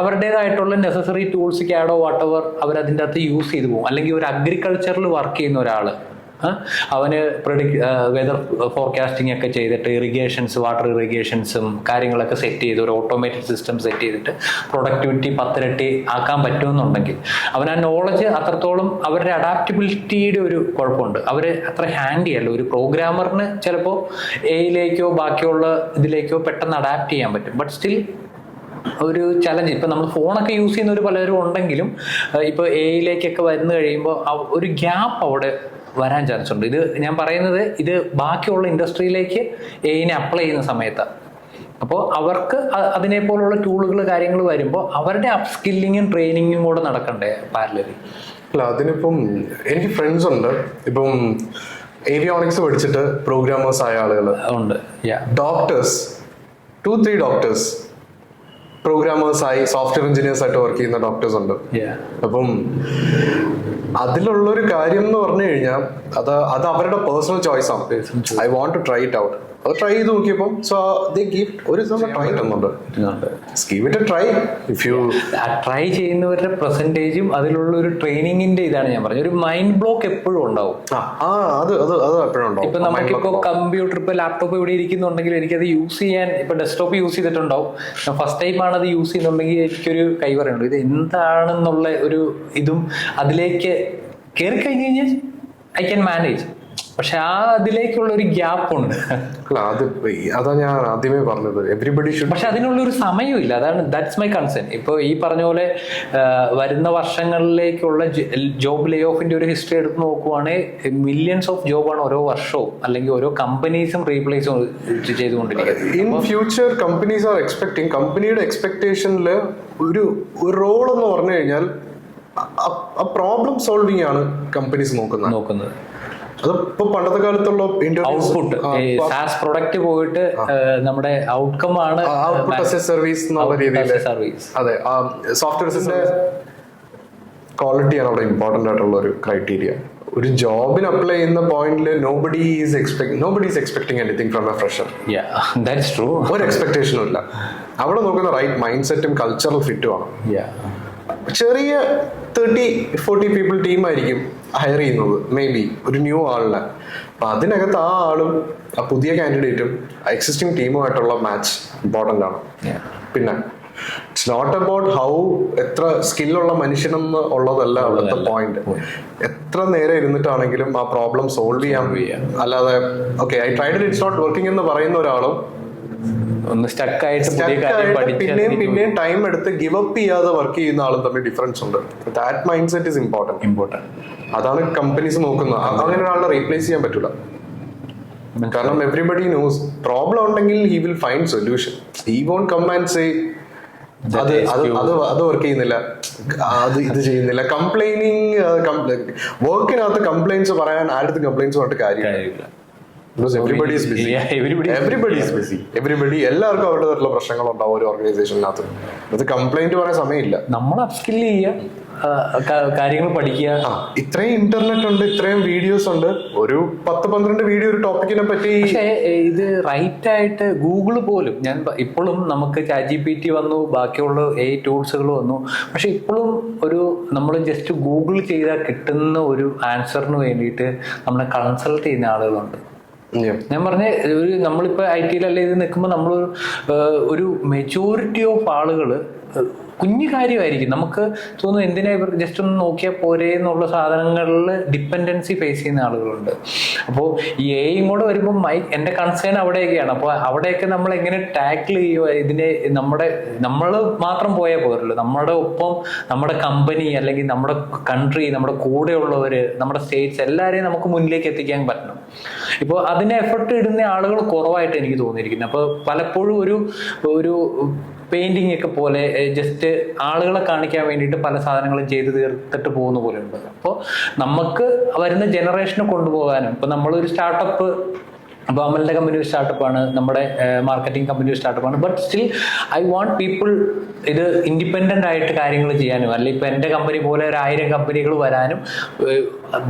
അവരുടേതായിട്ടുള്ള നെസസറി ടൂൾസ് ക്യാഡോ വാട്ടവർ അവരതിൻ്റെ അകത്ത് യൂസ് ചെയ്തു പോകും. അല്ലെങ്കിൽ ഒരു അഗ്രികൾച്ചറിൽ വർക്ക് ചെയ്യുന്ന ഒരാൾ, അവന് വെതർ ഫോർകാസ്റ്റിംഗ് ഒക്കെ ചെയ്തിട്ട് ഇറിഗേഷൻസ്, വാട്ടർ ഇറിഗേഷൻസും കാര്യങ്ങളൊക്കെ സെറ്റ് ചെയ്ത് ഒരു ഓട്ടോമേറ്റഡ് സിസ്റ്റം സെറ്റ് ചെയ്തിട്ട് പ്രൊഡക്ടിവിറ്റി 10 ഇരട്ടി ആക്കാൻ പറ്റുമെന്നുണ്ടെങ്കിൽ അവൻ ആ നോളജ് അത്രത്തോളം, അവരുടെ അഡാപ്റ്റബിലിറ്റിയുടെ ഒരു കുഴപ്പമുണ്ട്. അവർ അത്ര ഹാൻഡി അല്ല. ഒരു പ്രോഗ്രാമറിന് ചിലപ്പോൾ എയിലേക്കോ ബാക്കിയുള്ള ഇതിലേക്കോ പെട്ടെന്ന് അഡാപ്റ്റ് ചെയ്യാൻ പറ്റും. ബട്ട് സ്റ്റിൽ ഒരു ചലഞ്ച്. ഇപ്പം നമ്മൾ ഫോണൊക്കെ യൂസ് ചെയ്യുന്നവർ പലരും ഉണ്ടെങ്കിലും ഇപ്പോൾ എയിലേക്കൊക്കെ വന്നു കഴിയുമ്പോൾ ഒരു ഗ്യാപ്പ് അവിടെ വരാൻ ചാൻസ് ഉണ്ട്. ഇത് ഞാൻ പറയുന്നത് ഇത് ബാക്കിയുള്ള ഇൻഡസ്ട്രിയിലേക്ക് എയിനെ അപ്ലൈ ചെയ്യുന്ന സമയത്താണ്. അപ്പോൾ അവർക്ക് അതിനെപ്പോലുള്ള ടൂളുകൾ കാര്യങ്ങൾ വരുമ്പോൾ അവരുടെ അപ് സ്കില്ലിങ്ങും ട്രെയിനിങ്ങും കൂടെ നടക്കണ്ടേ പാരലലി? അല്ല, അതിനിപ്പം എനിക്ക് ഫ്രണ്ട്സ് ഉണ്ട്, ഇപ്പം ഏവിയോണിക്സ് പഠിച്ചിട്ട് പ്രോഗ്രാമേഴ്സ് ആയ ആളുകൾ ഉണ്ട്. ഡോക്ടേഴ്സ്, 2-3 ഡോക്ടേഴ്സ് പ്രോഗ്രാമേഴ്സ് ആയി സോഫ്റ്റ്വെയർ എഞ്ചിനീയേഴ്സ് ആയിട്ട് വർക്ക് ചെയ്യുന്ന ഡോക്ടേഴ്സ് ഉണ്ട്. അപ്പം അതിലുള്ളൊരു കാര്യം എന്ന് പറഞ്ഞു കഴിഞ്ഞാൽ അത് അവരുടെ പേഴ്സണൽ ചോയ്സ് ആണ്. I want to try it out. അത് ട്രൈ ചെയ്ത് നോക്കിയപ്പോൾ ട്രൈ ചെയ്യുന്നവരുടെ പെർസെന്റേജും അതിലുള്ള ഒരു ട്രെയിനിങ്ങിന്റെ ഇതാണ് ഞാൻ പറഞ്ഞത്. ഒരു മൈൻഡ് ബ്ലോക്ക് എപ്പോഴും ഉണ്ടാവും. ഇപ്പൊ നമുക്കിപ്പോ കമ്പ്യൂട്ടർ, ഇപ്പൊ ലാപ്ടോപ്പ് ഇവിടെ ഇരിക്കുന്നുണ്ടെങ്കിൽ എനിക്കത് യൂസ് ചെയ്യാൻ, ഇപ്പൊ ഡെസ്ക്ടോപ്പ് യൂസ് ചെയ്തിട്ടുണ്ടാവും, ഫസ്റ്റ് ടൈം ആണ് അത് യൂസ് ചെയ്യുന്നുണ്ടെങ്കിൽ എനിക്കൊരു കൈ പറയുള്ളൂ ഇത് എന്താണെന്നുള്ള ഒരു ഇതും അതിലേക്ക് കയറി കഴിഞ്ഞ് കഴിഞ്ഞാൽ ഐ ക്യാൻ മാനേജ്. പക്ഷെ അതിലേക്കുള്ള ഒരു ഗ്യാപ്പ് ഉണ്ട്. അതാ ഞാൻ ആദ്യമേ പറഞ്ഞത്, എവരിബഡി ഷുഡ്. പക്ഷെ അതിനുള്ളൊരു സമയമില്ല. അതാണ് ദാറ്റ്സ് മൈ കൺസേൺ. ഇപ്പോൾ ഈ പറഞ്ഞ പോലെ വരുന്ന വർഷങ്ങളിലേക്കുള്ള ജോബ് ലേ ഓഫിന്റെ ഒരു ഹിസ്റ്ററി എടുത്ത് നോക്കുവാണെങ്കിൽ മില്യൺസ് ഓഫ് ജോബാണ് ഓരോ വർഷവും അല്ലെങ്കിൽ ഓരോ കമ്പനീസും റീപ്ലേസ് ചെയ്തുകൊണ്ടിരിക്കുന്നത്. In future companies are expecting, കമ്പനിയുടെ എക്സ്പെക്ടേഷനിൽ ഒരു റോൾ എന്ന് പറഞ്ഞു കഴിഞ്ഞാൽ ആ പ്രോബ്ലം സോൾവിങ് ആണ് കമ്പനീസ് നോക്കുന്നത്. അതിപ്പോ പണ്ടത്തെ കാലത്തുള്ള ഔട്ട്പുട്ട് പ്രൊഡക്റ്റ് പോയിട്ട് നമ്മുടെ ഔട്ട്കം ആണ് സർവീസ് എന്നുള്ള രീതിയിൽ. അതെ, സോഫ്റ്റ്വെയർസിന്റെ ക്വാളിറ്റിയാണ് അവിടെ ഇമ്പോർട്ടന്റ് ആയിട്ടുള്ള ഒരു ക്രൈറ്റീരിയ. ഒരു ജോബിന് അപ്ലൈ ചെയ്യുന്ന പോയിന്റിൽ nobody is expecting anything from A fresher. ഒരു എക്സ്പെക്ടേഷനും ഇല്ല. അവിടെ നോക്കുന്ന റൈറ്റ് മൈൻഡ് സെറ്റും കൾച്ചറൽ ഫിറ്റും ആണ്. ചെറിയ 30-40 പീപ്പിൾ ടീമായിരിക്കും ഹയർ ചെയ്യുന്നത്, മേ ബി ഒരു ന്യൂ ആളിനെ. അപ്പൊ അതിനകത്ത് ആ ആളും ആ പുതിയ കാൻഡിഡേറ്റും എക്സിസ്റ്റിംഗ് ടീമുമായിട്ടുള്ള മാച്ച് ഇമ്പോർട്ടൻ്റ് ആണ്. പിന്നെ ഇറ്റ്സ് നോട്ട് അബൌട്ട് ഹൗ എത്ര സ്കില്ലുള്ള മനുഷ്യനെന്ന് ഉള്ളതല്ല അവിടുത്തെ പോയിന്റ്. എത്ര നേരം ഇരുന്നിട്ടാണെങ്കിലും ആ പ്രോബ്ലം സോൾവ് ചെയ്യാൻ, അല്ലാതെ okay I tried it's not working എന്ന് പറയുന്ന ഒരാളും ഒന്ന് സ്റ്റക്ക് ആയിട്ട് പിന്നെയും ടൈം എടുത്ത് ഗിവ് അപ്പ് ചെയ്യാതെ വർക്ക് ചെയ്യുന്ന ആളും തമ്മിൽ ഡിഫറൻസ് ഉണ്ട്. That mind set is important. അതാണ് കമ്പനീസ് നോക്കുന്നത്. അങ്ങനെ ഒരാളെ റീപ്ലേസ് ചെയ്യാൻ പറ്റൂല. കാരണം എവറിബഡി നോസ് പ്രോബ്ലം ഉണ്ടെങ്കിൽ he will find solution. He won't come and say അത് വർക്ക് ചെയ്യുന്നില്ല, ഇത് ചെയ്യുന്നില്ല. വർക്കിനകത്ത് കംപ്ലൈൻസ് പറയാൻ ആരുടെ കംപ്ലൈൻസ് പറഞ്ഞിട്ട് കാര്യമില്ല. എല്ലാവർക്കും അവരുടേതായിട്ടുള്ള പ്രശ്നങ്ങളുണ്ടാവും ഒരു ഓർഗനൈസേഷനകത്ത്. അത് കംപ്ലൈന്റ് പറയാൻ സമയമില്ല. നമ്മൾ അപ്സ്കിൽ ചെയ്യുക, കാര്യങ്ങൾ പഠിക്കുക. ഇത്രയും ഇന്റർനെറ്റ് ഉണ്ട്, ഇത്രയും വീഡിയോസ് ഉണ്ട്, ഒരു 10-12 വീഡിയോ ഒരു ടോപ്പിക്കിനെ പറ്റി. പക്ഷേ ഇത് റൈറ്റ് ആയിട്ട് ഗൂഗിൾ പോലും, ഞാൻ ഇപ്പോഴും നമുക്ക് ChatGPT വന്നു, ബാക്കിയുള്ള AI ടൂൾസുകൾ വന്നു, പക്ഷെ ഇപ്പോഴും നമ്മൾ ജസ്റ്റ് ഗൂഗിൾ ചെയ്താൽ കിട്ടുന്ന ഒരു ആൻസറിന് വേണ്ടിയിട്ട് നമ്മളെ കൺസൾട്ട് ചെയ്യുന്ന ആളുകളുണ്ട്. ഞാൻ പറഞ്ഞ നമ്മളിപ്പോൾ IT അല്ലെ ഇത് നിൽക്കുമ്പോൾ നമ്മൾ ഒരു മെജോറിറ്റി ഓഫ് ആളുകൾ കുഞ്ഞു കാര്യമായിരിക്കും, നമുക്ക് തോന്നുന്നു എന്തിനാ ഇവർ ജസ്റ്റ് ഒന്ന് നോക്കിയാൽ പോരെ എന്നുള്ള സാധനങ്ങളിൽ ഡിപ്പെൻഡൻസി ഫേസ് ചെയ്യുന്ന ആളുകളുണ്ട്. അപ്പോൾ ഈ AI കൂടെ വരുമ്പോൾ എൻ്റെ കൺസേൺ അവിടെയൊക്കെയാണ്. അപ്പോൾ അവിടെയൊക്കെ നമ്മൾ എങ്ങനെ ടാക്കിൾ ചെയ്യുക ഇതിനെ? നമ്മൾ മാത്രം പോയാൽ പോരല്ലോ, നമ്മുടെ ഒപ്പം നമ്മുടെ കമ്പനി അല്ലെങ്കിൽ നമ്മുടെ കൺട്രി, നമ്മുടെ കൂടെയുള്ളവർ, നമ്മുടെ സ്റ്റേറ്റ്സ് എല്ലാവരെയും നമുക്ക് മുന്നിലേക്ക് എത്തിക്കാൻ പറ്റണം. ഇപ്പോൾ അതിന് എഫർട്ട് ഇടുന്ന ആളുകൾ കുറവായിട്ട് എനിക്ക് തോന്നിയിരിക്കുന്നത്. അപ്പോൾ പലപ്പോഴും ഒരു പെയിന്റിംഗ് ഒക്കെ പോലെ ജസ്റ്റ് ആളുകളെ കാണിക്കാൻ വേണ്ടിയിട്ട് പല സാധനങ്ങളും ചെയ്ത് തീർത്തിട്ട് പോകുന്ന പോലെ ഉണ്ട്. അപ്പോൾ നമുക്ക് വരുന്ന ജനറേഷനെ കൊണ്ടുപോകാനും, ഇപ്പൊ നമ്മളൊരു സ്റ്റാർട്ടപ്പ്, അപ്പോൾ അമലിന്റെ കമ്പനി ഒരു സ്റ്റാർട്ടപ്പാണ്, നമ്മുടെ മാർക്കറ്റിംഗ് കമ്പനി ഒരു സ്റ്റാർട്ടപ്പാണ്, but still I want people ഇത് ഇൻഡിപെൻഡന്റ് ആയിട്ട് കാര്യങ്ങൾ ചെയ്യാനും, അല്ലെങ്കിൽ ഇപ്പൊ എൻ്റെ കമ്പനി പോലെ 1000 കമ്പനികൾ വരാനും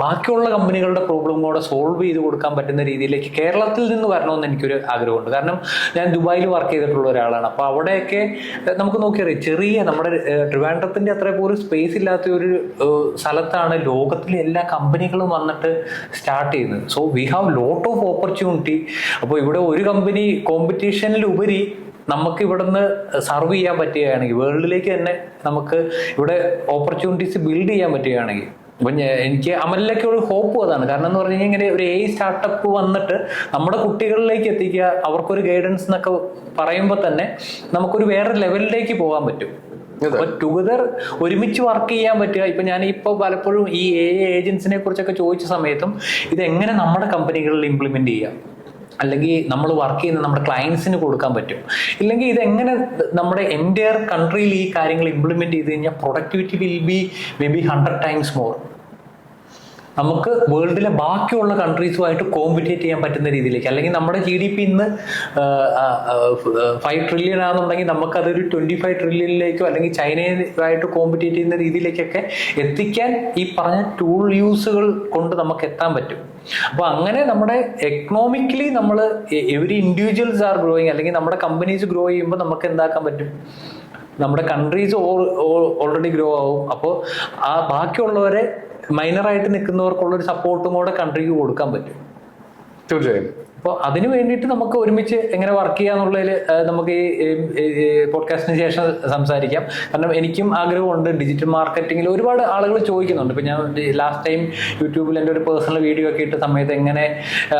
ബാക്കിയുള്ള കമ്പനികളുടെ പ്രോബ്ലം കൂടെ സോൾവ് ചെയ്ത് കൊടുക്കാൻ പറ്റുന്ന രീതിയിലേക്ക് കേരളത്തിൽ നിന്ന് വരണമെന്ന് എനിക്കൊരു ആഗ്രഹമുണ്ട്. കാരണം ഞാൻ ദുബായിൽ വർക്ക് ചെയ്തിട്ടുള്ള ഒരാളാണ്. അപ്പോൾ അവിടെയൊക്കെ നമുക്ക് നോക്കിയറിയാം, ചെറിയ നമ്മുടെ ട്രിവാൻഡ്രത്തിന്റെ അത്ര പോലും സ്പേസ് ഇല്ലാത്ത ഒരു സ്ഥലത്താണ് ലോകത്തിലെ എല്ലാ കമ്പനികളും വന്നിട്ട് സ്റ്റാർട്ട് ചെയ്യുന്നത്. So we have lot of opportunity. അപ്പോൾ ഇവിടെ ഒരു കമ്പനി കോമ്പറ്റീഷനിലുപരി നമുക്ക് ഇവിടുന്ന് സർവ് ചെയ്യാൻ പറ്റുകയാണെങ്കിൽ, വേൾഡിലേക്ക് തന്നെ നമുക്ക് ഇവിടെ ഓപ്പർച്യൂണിറ്റീസ് ബിൽഡ് ചെയ്യാൻ പറ്റുകയാണെങ്കിൽ, അപ്പം എനിക്ക് അമലിലേക്ക് ഒരു ഹോപ്പ് അതാണ്. കാരണം എന്ന് പറഞ്ഞു കഴിഞ്ഞാൽ ഇങ്ങനെ ഒരു AI സ്റ്റാർട്ടപ്പ് വന്നിട്ട് നമ്മുടെ കുട്ടികളിലേക്ക് എത്തിക്കുക, അവർക്കൊരു ഗൈഡൻസ് എന്നൊക്കെ പറയുമ്പോൾ തന്നെ നമുക്കൊരു വേറെ ലെവലിലേക്ക് പോകാൻ പറ്റും. അപ്പൊ ടുഗദർ ഒരുമിച്ച് വർക്ക് ചെയ്യാൻ പറ്റുക. ഇപ്പൊ ഞാനിപ്പോൾ പലപ്പോഴും ഈ AI ഏജൻസിനെ കുറിച്ചൊക്കെ ചോദിച്ച സമയത്തും ഇതെങ്ങനെ നമ്മുടെ കമ്പനികളിൽ ഇംപ്ലിമെന്റ് ചെയ്യാം, അല്ലെങ്കിൽ നമ്മൾ വർക്ക് ചെയ്യുന്ന നമ്മുടെ ക്ലയൻസിന് കൊടുക്കാൻ പറ്റും, ഇല്ലെങ്കിൽ ഇതെങ്ങനെ നമ്മുടെ എൻ്റയർ കൺട്രിയിൽ ഈ കാര്യങ്ങൾ ഇംപ്ലിമെന്റ് ചെയ്ത് കഴിഞ്ഞാൽ productivity will be may be 100 times more. നമുക്ക് വേൾഡിലെ ബാക്കിയുള്ള കൺട്രീസുമായിട്ട് കോമ്പറ്റേറ്റ് ചെയ്യാൻ പറ്റുന്ന രീതിയിലേക്ക്, അല്ലെങ്കിൽ നമ്മുടെ GDP ഇന്ന് 5 trillion ആണെന്നുണ്ടെങ്കിൽ നമുക്കതൊരു 25 trillion അല്ലെങ്കിൽ ചൈനയുമായിട്ട് കോമ്പറ്റേറ്റ് ചെയ്യുന്ന രീതിയിലേക്കൊക്കെ എത്തിക്കാൻ ഈ പറഞ്ഞ ടൂൾ യൂസുകൾ കൊണ്ട് നമുക്ക് എത്താൻ പറ്റും. അപ്പോൾ അങ്ങനെ നമ്മുടെ എക്കണോമിക്കലി നമ്മൾ എവരി ഇൻഡിവിജ്വൽസ് ആർ ഗ്രോയിങ്, അല്ലെങ്കിൽ നമ്മുടെ കമ്പനീസ് ഗ്രോ ചെയ്യുമ്പോൾ നമുക്ക് എന്താക്കാൻ പറ്റും, നമ്മുടെ കൺട്രീസ് ഓൾറെഡി ഗ്രോ ആവും. അപ്പോൾ ആ ബാക്കിയുള്ളവരെ മൈനറായിട്ട് നിൽക്കുന്നവർക്കുള്ളൊരു സപ്പോർട്ടും കൂടെ കൺട്രിക്ക് കൊടുക്കാൻ പറ്റും. തീർച്ചയായും. അപ്പോൾ അതിന് വേണ്ടിയിട്ട് നമുക്ക് ഒരുമിച്ച് എങ്ങനെ വർക്ക് ചെയ്യാന്നുള്ളതിൽ നമുക്ക് ഈ പോഡ്കാസ്റ്റിന് ശേഷം സംസാരിക്കാം. കാരണം എനിക്കും ആഗ്രഹമുണ്ട് ഡിജിറ്റൽ മാർക്കറ്റിങ്ങിൽ. ഒരുപാട് ആളുകൾ ചോദിക്കുന്നുണ്ട്. ഇപ്പം ഞാൻ ലാസ്റ്റ് ടൈം യൂട്യൂബിൽ എൻ്റെ ഒരു പേഴ്സണൽ വീഡിയോ ഒക്കെ ഇട്ട സമയത്ത് എങ്ങനെ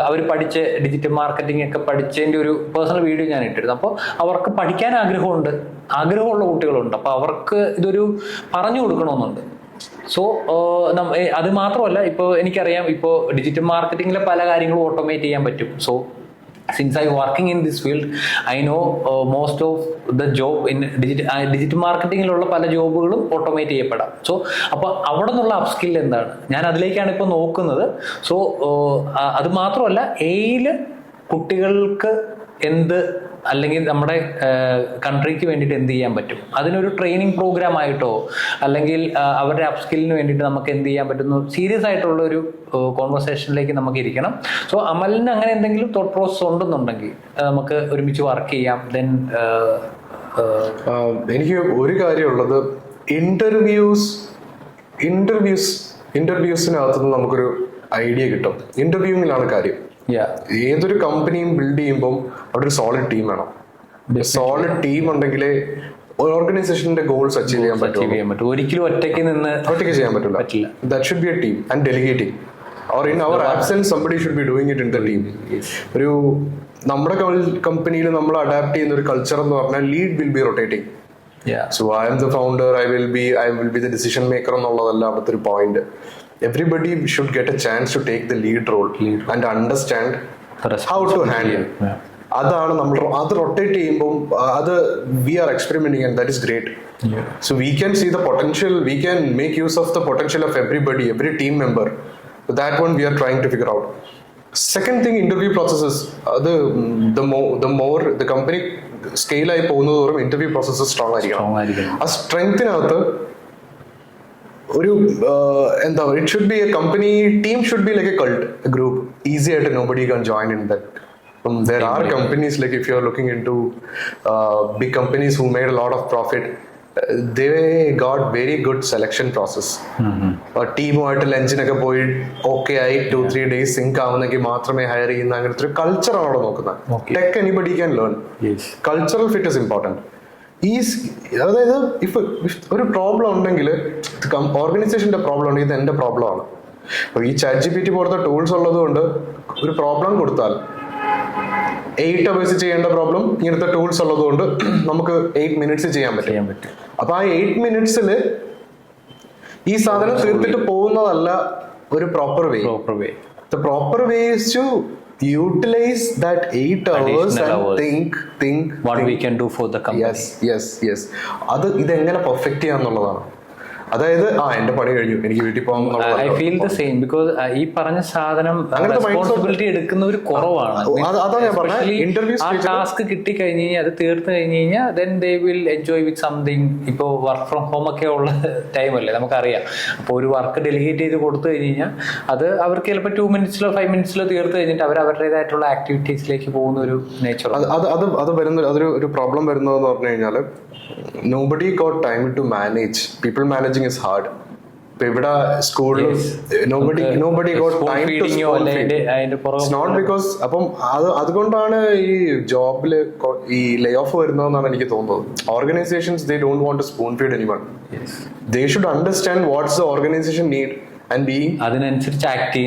അവർ പഠിച്ച് ഡിജിറ്റൽ മാർക്കറ്റിംഗ് ഒക്കെ പഠിച്ചതിൻ്റെ ഒരു പേഴ്സണൽ വീഡിയോ ഞാൻ ഇട്ടിരുന്നു. അപ്പോൾ അവർക്ക് പഠിക്കാൻ ആഗ്രഹമുള്ള കുട്ടികളുണ്ട്. അപ്പോൾ അവർക്ക് ഇതൊരു പറഞ്ഞു കൊടുക്കണമെന്നുണ്ട്. സോ അത് മാത്രമല്ല, ഇപ്പോൾ എനിക്കറിയാം, ഇപ്പോൾ ഡിജിറ്റൽ മാർക്കറ്റിങ്ങിലെ പല കാര്യങ്ങളും ഓട്ടോമേറ്റ് ചെയ്യാൻ പറ്റും. So since I working in this field, I know most of the job in digital മാർക്കറ്റിങ്ങിലുള്ള പല ജോബുകളും ഓട്ടോമേറ്റ് ചെയ്യപ്പെടാം. സോ അപ്പോൾ അവിടെ നിന്നുള്ള അപ്സ്കിൽ എന്താണ്, ഞാൻ അതിലേക്കാണ് ഇപ്പോൾ നോക്കുന്നത്. സോ അത് മാത്രമല്ല, AI കുട്ടികൾക്ക് എന്ത്, അല്ലെങ്കിൽ നമ്മുടെ കൺട്രിക്ക് വേണ്ടിയിട്ട് എന്ത് ചെയ്യാൻ പറ്റും, അതിനൊരു ട്രെയിനിങ് പ്രോഗ്രാം ആയിട്ടോ അല്ലെങ്കിൽ അവരുടെ അപ്സ്കില്ലിന് വേണ്ടിയിട്ട് നമുക്ക് എന്ത് ചെയ്യാൻ പറ്റുന്നു, സീരിയസ് ആയിട്ടുള്ള ഒരു കോൺവെർസേഷനിലേക്ക് നമുക്ക് ഇരിക്കണം. സോ അമലിന് അങ്ങനെ എന്തെങ്കിലും തോട്ട് പ്രോസസ് ഉണ്ടെന്നുണ്ടെങ്കിൽ നമുക്ക് ഒരുമിച്ച് വർക്ക് ചെയ്യാം. ദെൻ എനിക്ക് ഒരു കാര്യമുള്ളത്, ഇന്റർവ്യൂസിനകത്തുനിന്ന് നമുക്കൊരു ഐഡിയ കിട്ടും. ഇന്റർവ്യൂവിലാണ് കാര്യം. ഏതൊരു കമ്പനിയും ബിൽഡ് ചെയ്യുമ്പോൾ അവിടെ ഒരു സോളിഡ് ടീം വേണം. സോളിഡ് ടീം ഉണ്ടെങ്കിലേ ഓർഗനൈസേഷന്റെ ഗോൾസ് അച്ചീവ് ചെയ്യാൻ പറ്റും. ഒരിക്കലും ഒറ്റയ്ക്ക് ചെയ്യാൻ പറ്റില്ല. That should be a team and delegating, or in our absence somebody should be doing it in the team. ഒരു നമ്മുടെ കമ്പനിയിൽ നമ്മൾ അഡാപ്റ്റ് ചെയ്യുന്ന ഒരു കൾച്ചർ എന്ന് പറഞ്ഞാൽ lead will be rotating. So I M the founder, I will be the decision maker എന്നുള്ളതല്ല അവിടുത്തെ ഒരു point. Everybody should get a chance to take the lead role and understand how to handle. അതാണ് നമ്മൾ അത് rotate ചെയ്യുമ്പോൾ അത് we are experimenting and that is great. So we can see the potential, we can make use of the potential of everybody, every team member. That one we are trying to figure out. Second thing, interview processes. അത് the more the company സ്കെയിലായി പോകുന്നതോറും interview processes strong ആയിരിക്കണം. ആ സ്ട്രെങ്തിനകത്ത് ഒരു എന്താ പറയുക, it should be a company team, should be like a cult group. Easy ആയിട്ട് nobody can join in that. There are companies, like if you're looking into big companies who made a lot of profit, they got very good selection process. ടീമുമായിട്ട് ലഞ്ചിനൊക്കെ പോയി okay ആയി 2-3 days zinc ആവുന്നെങ്കിൽ മാത്രമേ higher ചെയ്യുന്ന അങ്ങനത്തെ ഒരു കൾച്ചറാണ് അവിടെ നോക്കുന്നത്. Tech anybody can learn. Cultural fit is important. അതായത് if ഒരു പ്രോബ്ലം ഉണ്ടെങ്കിൽ, ഓർഗനൈസേഷന്റെ പ്രോബ്ലം ഉണ്ടെങ്കിൽ ഇത് എന്റെ പ്രോബ്ലമാണ്. അപ്പോൾ ഈ ChatGPT പോലത്തെ ടൂൾസ് ഉള്ളത് കൊണ്ട് ഒരു പ്രോബ്ലം കൊടുത്താൽ 8 hours ചെയ്യേണ്ട പ്രോബ്ലം ഇങ്ങനത്തെ ടൂൾസ് ഉള്ളത് കൊണ്ട് നമുക്ക് 8 minutes ചെയ്യാൻ പറ്റും. അപ്പൊ ആ 8 minutes ഈ സാധനം തീർത്തിട്ട് പോകുന്നതല്ല ഒരു proper way. The proper way is to utilize that 8 hours and think what we can do for the company. Yes. അത് ഇതെങ്ങനെ പെർഫെക്റ്റ് ചെയ്യാന്നുള്ളതാണ്. അതായത് എന്റെ പണി കഴിഞ്ഞു, എനിക്ക് വീട്ടിൽ പോകാൻ. I feel the same, because ഈ പറഞ്ഞ സാധനം റെസ്പോൺസിബിലിറ്റി എടുക്കുന്നവർ കുറവാണ്. ആ ടാസ്ക് കിട്ടി കഴിഞ്ഞ് കഴിഞ്ഞാൽ, അത് തീർത്ത് കഴിഞ്ഞ് കഴിഞ്ഞാൽ then they will enjoy with something. ഇപ്പോൾ വർക്ക് ഫ്രം ഹോം ഒക്കെ ഉള്ള ടൈം അല്ലേ, നമുക്കറിയാം. അപ്പോൾ ഒരു വർക്ക് ഡെലിഗേറ്റ് ചെയ്ത് കൊടുത്തു കഴിഞ്ഞ് കഴിഞ്ഞാൽ അത് അവർക്ക് ചിലപ്പോൾ 2 minutesലോ 5 minutesലോ തീർത്ത് കഴിഞ്ഞിട്ട് അവർ അവരുടേതായിട്ടുള്ള ആക്ടിവിറ്റീസിലേക്ക് പോകുന്ന ഒരു നേച്ചർ. അത് വരുന്ന അതൊരു പ്രോബ്ലം വരുന്നതെന്ന് പറഞ്ഞു കഴിഞ്ഞാൽ, nobody got time to manage. People managing is hard. ഇപ്പൊ ഇവിടെ സ്കൂളിൽ nobody got time to spoon feed. It's not because അപ്പം അതുകൊണ്ടാണ് ഈ ജോബില് ഈ ലേ ഓഫ് വരുന്നതെന്നാണ് എനിക്ക് തോന്നുന്നത്. Organizations, they don't want to spoon feed anyone. They should understand what's the organization need and be അതിനനുസരിച്ച് ആക്ട്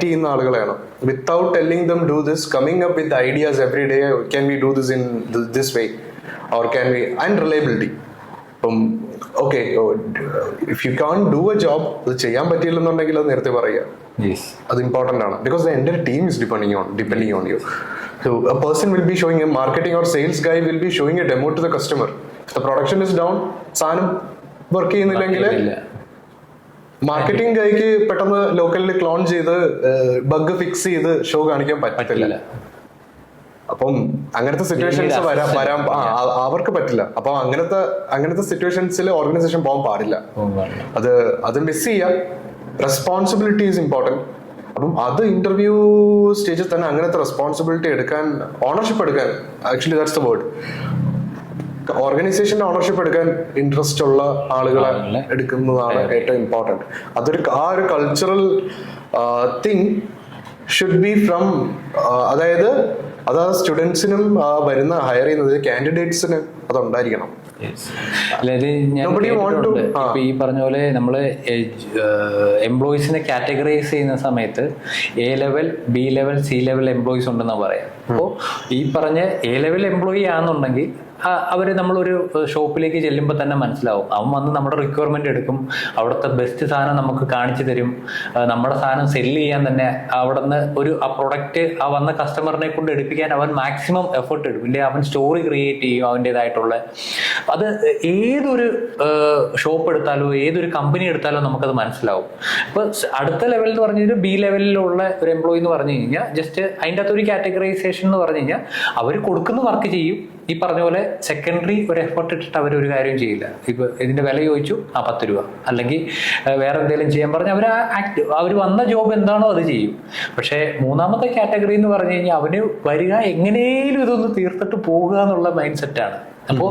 ചെയ്യുന്ന ആളുകളാണ്. Without telling them do this, coming up with ideas every day, can we do this in this way or can we, and reliability. Okay, if you can't do a job, അത് ചെയ്യാൻ പറ്റിയില്ലെന്നുണ്ടെങ്കിൽ അത് നേരത്തെ പറയുക. അത് important ആണ്, because the entire team is depending on you. So a person will be showing, a marketing or sales guy will be showing a demo to the customer. If the production is down, സാധനം work ചെയ്യുന്നില്ലെങ്കിൽ marketing ഗൈക്ക് പെട്ടെന്ന് ലോക്കലിൽ clone ചെയ്ത് bug fix ചെയ്ത് show കാണിക്കാൻ പറ്റില്ല. അപ്പം അങ്ങനത്തെ situations വരാൻ അവർക്ക് പറ്റില്ല. അപ്പൊ അങ്ങനത്തെ സിറ്റുവേഷൻസിൽ ഓർഗനൈസേഷൻ പോകാൻ പാടില്ല. അത് മിസ് ചെയ്യാം. Responsibility is important. അപ്പം അത് ഇന്റർവ്യൂ സ്റ്റേജിൽ തന്നെ അങ്ങനത്തെ റെസ്പോൺസിബിലിറ്റി എടുക്കാൻ, ഓണർഷിപ്പ് എടുക്കാൻ, ആക്ച്വലി ദാറ്റ്സ് ദ വേർഡ്, ഓർഗനൈസേഷന്റെ ഓണർഷിപ്പ് എടുക്കാൻ ഇൻട്രസ്റ്റ് ഉള്ള ആളുകളെ എടുക്കുന്നതാണ് ഏറ്റവും ഇമ്പോർട്ടൻറ്റ്. ആ ഒരു cultural thing should be from, അതായത് സ്റ്റുഡൻസിനും വരുന്ന ഹയർ ചെയ്യുന്നത് കാൻഡിഡേറ്റ്സിന് അതുണ്ടായിരിക്കണം. ഈ പറഞ്ഞ പോലെ നമ്മള് എംപ്ലോയീസിനെ കാറ്റഗറൈസ് ചെയ്യുന്ന സമയത്ത് A level, B level, C level employees ഉണ്ടെന്നാ പറയാം. അപ്പോൾ ഈ പറഞ്ഞ A level എംപ്ലോയി ആണെന്നുണ്ടെങ്കിൽ അവര് നമ്മളൊരു ഷോപ്പിലേക്ക് ചെല്ലുമ്പോൾ തന്നെ മനസ്സിലാവും, അവൻ വന്ന് നമ്മുടെ റിക്വയർമെന്റ് എടുക്കും, അവിടുത്തെ ബെസ്റ്റ് സാധനം നമുക്ക് കാണിച്ചു തരും, നമ്മുടെ സാധനം സെല്ല് ചെയ്യാൻ തന്നെ അവിടെ നിന്ന് ആ പ്രൊഡക്റ്റ് ആ വന്ന കസ്റ്റമറിനെ കൊണ്ട് എടുപ്പിക്കാൻ അവൻ മാക്സിമം എഫേർട്ട് എടുക്കും. ഇല്ലേ, അവൻ സ്റ്റോറി ക്രിയേറ്റ് ചെയ്യും അവൻ്റെതായിട്ടുള്ള. അത് ഏതൊരു ഷോപ്പ് എടുത്താലോ ഏതൊരു കമ്പനി എടുത്താലോ നമുക്കത് മനസ്സിലാവും. ഇപ്പൊ അടുത്ത ലെവൽ എന്ന് പറഞ്ഞു കഴിഞ്ഞാൽ B ലെവലിലുള്ള ഒരു എംപ്ലോയി എന്ന് പറഞ്ഞു കഴിഞ്ഞാൽ ജസ്റ്റ് അതിൻ്റെ അകത്തൊരു കാറ്റഗറൈസേഷൻ എന്ന് പറഞ്ഞു കഴിഞ്ഞാൽ അവർ കൊടുക്കുന്ന വർക്ക് ചെയ്യും. ഈ പറഞ്ഞ പോലെ സെക്കൻഡറി ഒരു എഫേർട്ട് ഇട്ടിട്ട് അവരൊരു കാര്യം ചെയ്യില്ല. ഇപ്പൊ ഇതിന്റെ വില ചോദിച്ചു 10 രൂപ, അല്ലെങ്കിൽ വേറെ എന്തെങ്കിലും ചെയ്യാൻ പറഞ്ഞാൽ അവർ വന്ന ജോബ് എന്താണോ അത് ചെയ്യും. പക്ഷെ മൂന്നാമത്തെ കാറ്റഗറി എന്ന് പറഞ്ഞു കഴിഞ്ഞാൽ അവന് വരിക എങ്ങനെയും ഇതൊന്ന് തീർത്തിട്ട് പോകുക എന്നുള്ള മൈൻഡ് സെറ്റാണ്. അപ്പോൾ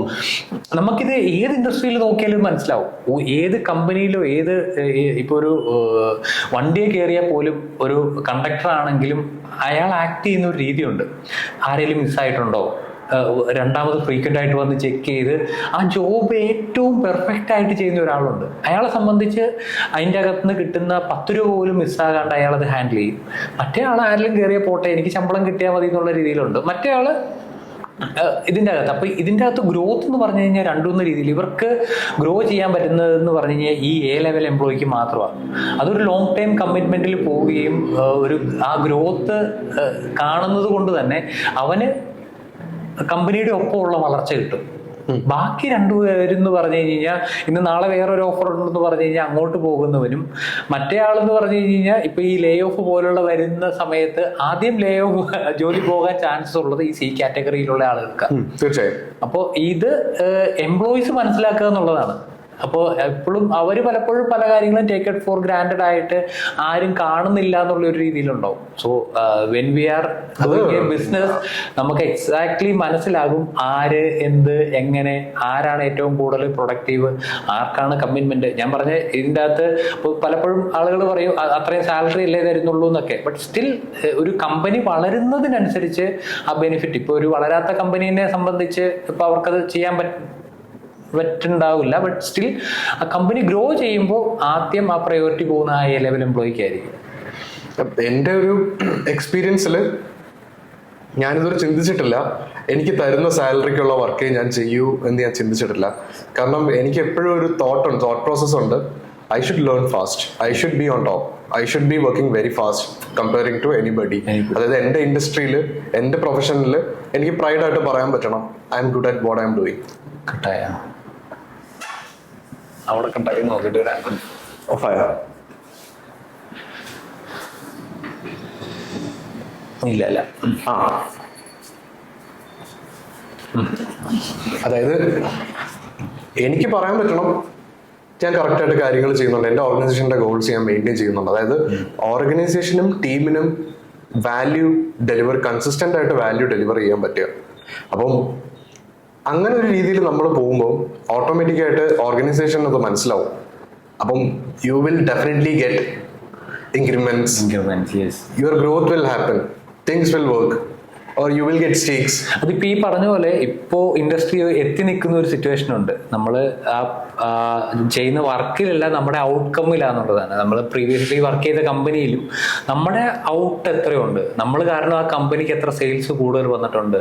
നമുക്കിത് ഏത് ഇൻഡസ്ട്രിയിൽ നോക്കിയാലും മനസ്സിലാവും. ഏത് കമ്പനിയിലോ ഇപ്പൊ ഒരു വണ്ടിയെ കയറിയാൽ പോലും ഒരു കണ്ടക്ടർ ആണെങ്കിലും അയാൾ ആക്ട് ചെയ്യുന്ന ഒരു രീതിയുണ്ട്. ആരെങ്കിലും മിസ്സായിട്ടുണ്ടോ, രണ്ടാമത് ഫ്രീക്വന്റ് ആയിട്ട് വന്ന് ചെക്ക് ചെയ്ത് ആ ജോബ് ഏറ്റവും പെർഫെക്റ്റ് ആയിട്ട് ചെയ്യുന്ന ഒരാളുണ്ട്. അയാളെ സംബന്ധിച്ച് അതിൻ്റെ അകത്തുനിന്ന് കിട്ടുന്ന 10 രൂപ പോലും മിസ്സാകാണ്ട് അയാളത് ഹാൻഡിൽ ചെയ്യും. മറ്റേ ആൾ ആരെങ്കിലും കയറിയ പോട്ടെ, എനിക്ക് ശമ്പളം കിട്ടിയാൽ മതി എന്നുള്ള രീതിയിലുണ്ട് മറ്റേ ആള് ഇതിൻ്റെ അകത്ത്. അപ്പൊ ഇതിൻ്റെ അകത്ത് ഗ്രോത്ത് എന്ന് പറഞ്ഞു കഴിഞ്ഞാൽ 2-3 രീതിയിൽ ഇവർക്ക് ഗ്രോ ചെയ്യാൻ പറ്റുന്നതെന്ന് പറഞ്ഞു കഴിഞ്ഞാൽ ഈ A level എംപ്ലോയിക്ക് മാത്രമാണ്. അതൊരു ലോങ് ടൈം കമ്മിറ്റ്മെന്റിൽ പോവുകയും ആ ഗ്രോത്ത് കാണുന്നത് കൊണ്ട് തന്നെ അവന് കമ്പനിയുടെ ഒപ്പമുള്ള വളർച്ച കിട്ടും. ബാക്കി 2 പേരെന്ന് പറഞ്ഞു കഴിഞ്ഞാൽ ഇന്ന് നാളെ വേറൊരു ഓഫർ ഉണ്ടെന്ന് പറഞ്ഞു കഴിഞ്ഞാൽ അങ്ങോട്ട് പോകുന്നവനും, മറ്റേ ആളെന്ന് പറഞ്ഞു കഴിഞ്ഞാൽ ഇപ്പൊ ഈ ലേ ഓഫ് പോലുള്ള വരുന്ന സമയത്ത് ആദ്യം ലേ ഓഫ് ജോലി പോകാൻ ചാൻസ് ഉള്ളത് ഈ C കാറ്റഗറിയിലുള്ള ആളുകൾക്കാണ്. തീർച്ചയായും. അപ്പോൾ ഇത് എംപ്ലോയീസ് മനസ്സിലാക്കുക എന്നുള്ളതാണ്. അപ്പോൾ എപ്പോഴും അവർ പലപ്പോഴും പല കാര്യങ്ങളും ടേക്ക് ഇറ്റ് ഫോർ ഗ്രാൻഡഡ് ആയിട്ട് ആരും കാണുന്നില്ല എന്നുള്ള ഒരു രീതിയിലുണ്ടാവും. So when we are business നമുക്ക് എക്സാക്ട്ലി മനസ്സിലാകും ആര് എന്ത് എങ്ങനെ ആരാണ് ഏറ്റവും കൂടുതൽ പ്രൊഡക്റ്റീവ്, ആർക്കാണ് കമ്മിറ്റ്മെന്റ്. ഞാൻ പറഞ്ഞ ഇതിൻ്റെ അകത്ത് ഇപ്പോൾ പലപ്പോഴും ആളുകൾ പറയും അത്രയും സാലറി അല്ലേ തരുന്നുള്ളൂ എന്നൊക്കെ. ബട്ട് സ്റ്റിൽ ഒരു കമ്പനി വളരുന്നതിനനുസരിച്ച് ആ ബെനിഫിറ്റ്, ഇപ്പോൾ ഒരു വളരാത്ത കമ്പനീനെ സംബന്ധിച്ച് ഇപ്പൊ അവർക്കത് ചെയ്യാൻ പറ്റുന്നുണ്ടാവില്ല. ബട്ട് സ്റ്റിൽ ആ കമ്പനി ഗ്രോ ചെയ്യുമ്പോൾ ആദ്യം ആ പ്രയോറിറ്റി പോകുന്ന ആ എ ലെവൽ എംപ്ലോയിക്ക് ആയിരിക്കും. എൻ്റെ ഒരു എക്സ്പീരിയൻസിൽ ഞാനിതുവരെ ചിന്തിച്ചിട്ടില്ല എനിക്ക് തരുന്ന സാലറിക്കുള്ള വർക്കേ ഞാൻ ചെയ്യൂ എന്ന് ഞാൻ ചിന്തിച്ചിട്ടില്ല. കാരണം എനിക്ക് എപ്പോഴും ഒരു തോട്ട് പ്രോസസ് ഉണ്ട്. I should learn fast. I should be on top. I should be working very fast comparing to anybody. അതായത് എൻ്റെ ഇൻഡസ്ട്രിയിൽ എൻ്റെ പ്രൊഫഷനിൽ എനിക്ക് പ്രൈഡായിട്ട് പറയാൻ പറ്റണം I'm good at what I'm doing. കട്ടായ അവിടെ കട്ടായി നോക്കിട്ട് ഓഫായ ഇല്ല ആ അതായത് എനിക്ക് പറയാൻ പറ്റണം ഞാൻ കറക്റ്റായിട്ട് കാര്യങ്ങൾ ചെയ്യുന്നുണ്ട്, എൻ്റെ ഓർഗനൈസേഷൻ്റെ ഗോൾസ് ഞാൻ മെയിൻറ്റെയിൻ ചെയ്യുന്നുണ്ട്. അതായത് ഓർഗനൈസേഷനും ടീമിനും കൺസിസ്റ്റന്റ് ആയിട്ട് വാല്യൂ ഡെലിവർ ചെയ്യാൻ പറ്റുക. അപ്പം അങ്ങനെ ഒരു രീതിയിൽ നമ്മൾ പോകുമ്പോൾ ഓട്ടോമാറ്റിക്കായിട്ട് ഓർഗനൈസേഷൻ അത് മനസ്സിലാവും. അപ്പം you will definitely get increments, your growth will happen, things will work or you will get stakes. അതിപ്പോ ഈ പറഞ്ഞ പോലെ ഇപ്പോ ഇൻഡസ്ട്രി എത്തി നിൽക്കുന്ന ഒരു സിറ്റുവേഷൻ ഉണ്ട്. നമ്മൾ ചെയ്യുന്ന വർക്കിലല്ല നമ്മുടെ ഔട്ട്കമ്മിലാന്നുള്ളതാണ്. നമ്മൾ പ്രീവിയസ്ലി വർക്ക് ചെയ്ത കമ്പനിയിലും നമ്മുടെ ഔട്ട് എത്രയുണ്ട്, നമ്മൾ കാരണം ആ കമ്പനിക്ക് എത്ര സെയിൽസ് കൂടുതൽ വന്നിട്ടുണ്ട്,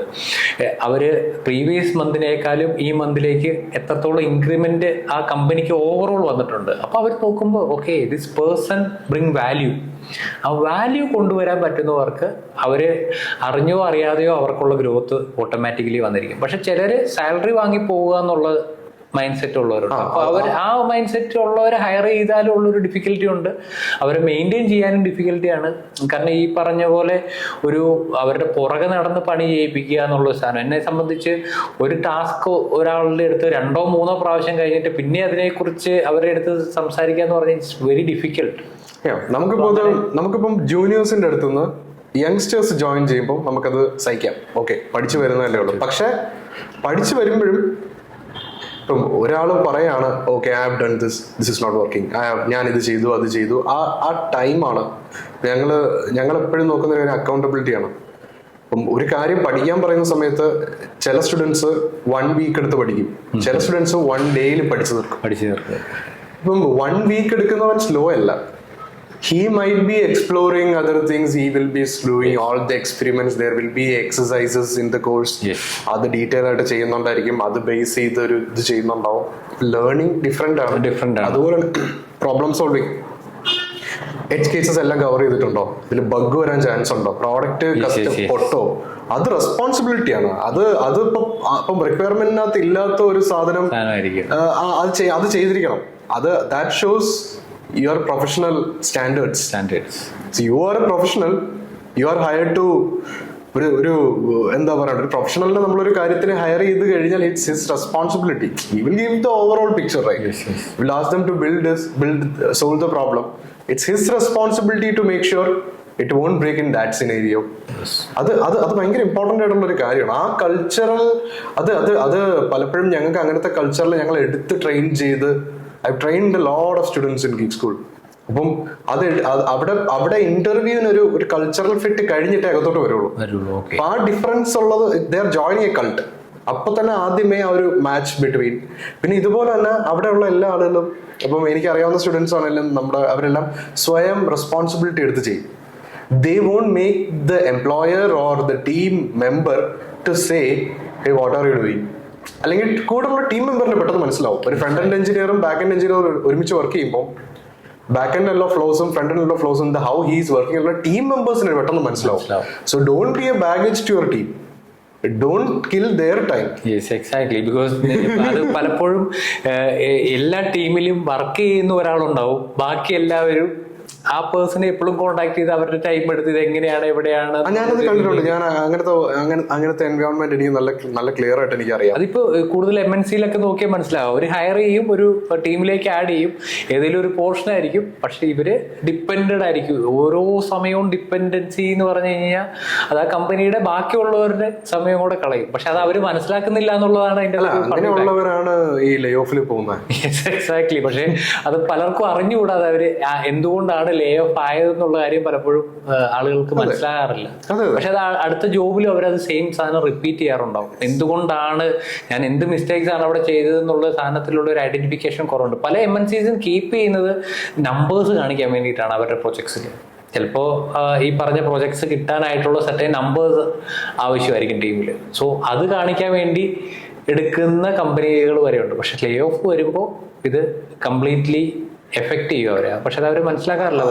അവര് പ്രീവിയസ് മന്തിനേക്കാളും ഈ മന്തിലേക്ക് എത്രത്തോളം ഇൻക്രിമെന്റ് ആ കമ്പനിക്ക് ഓവറോൾ വന്നിട്ടുണ്ട്. അപ്പൊ അവർ നോക്കുമ്പോൾ okay this person bring value. ആ വാല്യൂ കൊണ്ടുവരാൻ പറ്റുന്നവർക്ക് അവര് അറിഞ്ഞോ അറിയാതെയോ അവർക്കുള്ള ഗ്രോത്ത് ഓട്ടോമാറ്റിക്കലി വന്നിരിക്കും. പക്ഷെ ചിലര് സാലറി വാങ്ങി പോവുക എന്നുള്ള മൈൻഡ് സെറ്റ് ഉള്ളവരുണ്ട്. അപ്പൊ അവർ ആ മൈൻഡ് സെറ്റ് ഉള്ളവരെ ഹയർ ചെയ്താലും ഉള്ളൊരു ഡിഫിക്കൽറ്റി ഉണ്ട്, അവരെ മെയിൻറ്റെയിൻ ചെയ്യാനും ഡിഫിക്കൽറ്റിയാണ്. കാരണം ഈ പറഞ്ഞ പോലെ ഒരു അവരുടെ പുറകെ നടന്ന് പണി ചെയ്യിപ്പിക്കുക എന്നുള്ള സാധനം എന്നെ സംബന്ധിച്ച് ഒരു ടാസ്ക് ഒരാളുടെ അടുത്ത് 2 or 3 പ്രാവശ്യം കഴിഞ്ഞിട്ട് പിന്നെ അതിനെക്കുറിച്ച് അവരുടെ അടുത്ത് സംസാരിക്കുക എന്ന് പറഞ്ഞാൽ ഇറ്റ്സ് വെരി ഡിഫിക്കൽട്ട്. നമുക്കിപ്പം ജൂനിയേഴ്സിന്റെ അടുത്തുനിന്ന് യങ്സ്റ്റേഴ്സ് ജോയിൻ ചെയ്യുമ്പോൾ നമുക്കത് സഹിക്കാം, ഓക്കെ പഠിച്ചു വരുന്നതല്ലേ ഉള്ളൂ. പക്ഷെ പഠിച്ചു വരുമ്പോഴും ഇപ്പം ഒരാൾ പറയാണ് okay I have done this is not working, ഞാൻ ഇത് ചെയ്തു അത് ചെയ്തു, ആ ടൈമാണ് ഞങ്ങൾ എപ്പോഴും നോക്കുന്ന ഒരു അക്കൗണ്ടബിലിറ്റിയാണ്. അപ്പം ഒരു കാര്യം പഠിക്കാൻ പറയുന്ന സമയത്ത് ചില സ്റ്റുഡൻസ് 1 week എടുത്ത് പഠിക്കും, ചില സ്റ്റുഡൻസ് 1 day പഠിച്ചു തീർക്കും. ഇപ്പം 1 week എടുക്കുന്നവൻ സ്ലോ അല്ല, he might be exploring other things, he will be doing all the experiments, there will be exercises in the course. അത് ഡീറ്റെയിൽ ആയിട്ട് ചെയ്യുന്നുണ്ടായിരിക്കും, അത് ബേസ് ചെയ്ത് ഒരു ഇത് ചെയ്യുന്നുണ്ടാവും. ലേണിംഗ് ഡിഫറെന്റ് ആണ്. അതുപോലെ പ്രോബ്ലം സോൾവിങ് എഡ്ജ് കേസസ് എല്ലാം കവർ ചെയ്തിട്ടുണ്ടോ, ഇതിൽ ബഗ് വരാൻ ചാൻസ് ഉണ്ടോ, പ്രോഡക്റ്റ് പൊട്ടോ, അത് റെസ്പോൺസിബിലിറ്റിയാണ്. ഇപ്പം റിക്വയർമെന്റിനകത്ത് ഇല്ലാത്ത ഒരു സാധനം അത് ചെയ്തിരിക്കണം. അത് that shows your professional standards. So you are a professional, you are hired to ഒരു എന്താ പറയുക, ഒരു പ്രൊഫഷണലിനെ നമ്മളൊരു കാര്യത്തിന് ഹയർ ചെയ്ത് കഴിഞ്ഞാൽ it's his responsibility. He will give the overall picture, right? Yes. We'll ask them to solve the problem. It's his responsibility to make sure it won't break in that scenario. അത് ഭയങ്കര important ആയിട്ടുള്ള ഒരു കാര്യമാണ്. ആ cultural അത് പലപ്പോഴും ഞങ്ങൾക്ക് അങ്ങനത്തെ കൾച്ചറിൽ ഞങ്ങൾ എടുത്ത് ട്രെയിൻ ചെയ്ത് I've trained a lot of students in Geek School. അപ്പം അവിടെ ഇന്റർവ്യൂവിന് ഒരു കൾച്ചറൽ ഫിറ്റ് കഴിഞ്ഞിട്ടേ അകത്തോട്ട് വരുള്ളൂ. അപ്പൊ ആ ഡിഫറൻസ് ഉള്ളത് they are joining A cult. അപ്പൊ തന്നെ ആദ്യമേ ആ ഒരു മാച്ച് ബിറ്റ്വീൻ. പിന്നെ ഇതുപോലെ തന്നെ അവിടെയുള്ള എല്ലാ ആളുകളും, അപ്പം എനിക്ക് അറിയാവുന്ന സ്റ്റുഡൻസ് ആണെങ്കിലും അവരെല്ലാം സ്വയം റെസ്പോൺസിബിലിറ്റി എടുത്ത് ചെയ്യും. They won't make the employer or the team member to say, hey, what are you doing? അല്ലെങ്കിൽ കൂടെയുള്ള ടീം മെമ്പറിന് പെട്ടെന്ന് മനസ്സിലാവും. ഒരു ഫ്രണ്ട് എൻഡ് എഞ്ചിനീയറും ബാക്ക് എൻഡ് എഞ്ചിനീയറും ഒരുമിച്ച് വർക്ക് ചെയ്യുമ്പോൾ ബാക്ക് എൻഡ് എല്ലാ ഫ്ലോസും ഫ്രണ്ട് എൻഡ് എല്ലാ ഫ്ലോസും ഹൗ ഹീസ് വർക്കിംഗ് ഉള്ള ടീം മെമ്പേഴ്സിന് പെട്ടെന്ന് മനസ്സിലാവും. So don't be a baggage to your team, don't kill their time. Yes, exactly. Because അത് പലപ്പോഴും എല്ലാ ടീമിലും വർക്ക് ചെയ്യുന്ന ഒരാളുണ്ടാവും, ബാക്കി എല്ലാവരും ആ പേഴ്സണെ എപ്പോഴും കോൺടാക്ട് ചെയ്ത് അവരുടെ ടൈം എടുത്ത് ഇത് എങ്ങനെയാണ് എവിടെയാണ് ഞാനത് കണ്ടിട്ടുണ്ട്. ഞാൻ അങ്ങനത്തെ എൻവയോൺമെന്റ് എനിക്ക് നല്ല ക്ലിയർ ആയിട്ട് എനിക്ക് അറിയാം. അതിപ്പോ കൂടുതൽ MNC-യിലൊക്കെ നോക്കിയാൽ മനസ്സിലാവും. അവർ ഹയർ ചെയ്യും, ഒരു ടീമിലേക്ക് ആഡ് ചെയ്യും, ഏതെങ്കിലും ഒരു പോർഷൻ ആയിരിക്കും, പക്ഷെ ഇവര് ഡിപ്പെൻഡഡ് ആയിരിക്കും. ഓരോ സമയവും ഡിപ്പെൻഡൻസി എന്ന് പറഞ്ഞു കഴിഞ്ഞാൽ അത് ആ കമ്പനിയുടെ ബാക്കിയുള്ളവരുടെ സമയം കൂടെ കളയും. പക്ഷെ അത് അവർ മനസ്സിലാക്കുന്നില്ല എന്നുള്ളതാണ് അതിന്റെ അങ്ങനെയുള്ളവരാണ് ഈ ലേ ഓഫിൽ പോകുന്നത്. എക്സാക്ട്ലി. പക്ഷെ അത് പലർക്കും അറിഞ്ഞുകൂടാതെ അവര് എന്തുകൊണ്ടാണ് ലേ ഓഫ് ആയതെന്നുള്ള കാര്യം പലപ്പോഴും ആളുകൾക്ക് മനസ്സിലാകാറില്ല. പക്ഷെ അത് അടുത്ത ജോബിലും അവരത് സെയിം സാധനം റിപ്പീറ്റ് ചെയ്യാറുണ്ടാവും. എന്തുകൊണ്ടാണ് ഞാൻ എന്ത് മിസ്റ്റേക്സ് ആണ് അവിടെ ചെയ്തതെന്നുള്ള സാധനത്തിലുള്ള ഒരു ഐഡന്റിഫിക്കേഷൻ കുറവുണ്ട്. പല MNCs കീപ്പ് ചെയ്യുന്നത് നമ്പേഴ്സ് കാണിക്കാൻ വേണ്ടിയിട്ടാണ് അവരുടെ പ്രൊജക്ട്സിൽ. ചിലപ്പോൾ ഈ പറഞ്ഞ പ്രൊജക്ട്സ് കിട്ടാനായിട്ടുള്ള സെർട്ടൈൻ നമ്പേഴ്സ് ആവശ്യമായിരിക്കും ടീമിൽ. സോ അത് കാണിക്കാൻ വേണ്ടി എടുക്കുന്ന കമ്പനികൾ വരെയുണ്ട്. പക്ഷെ ലേ ഓഫ് വരുമ്പോൾ ഇത് കംപ്ലീറ്റ്ലി എഫക്ട് ചെയ്യും അവരെ. പക്ഷെ അത് അവർ മനസ്സിലാക്കാറില്ല.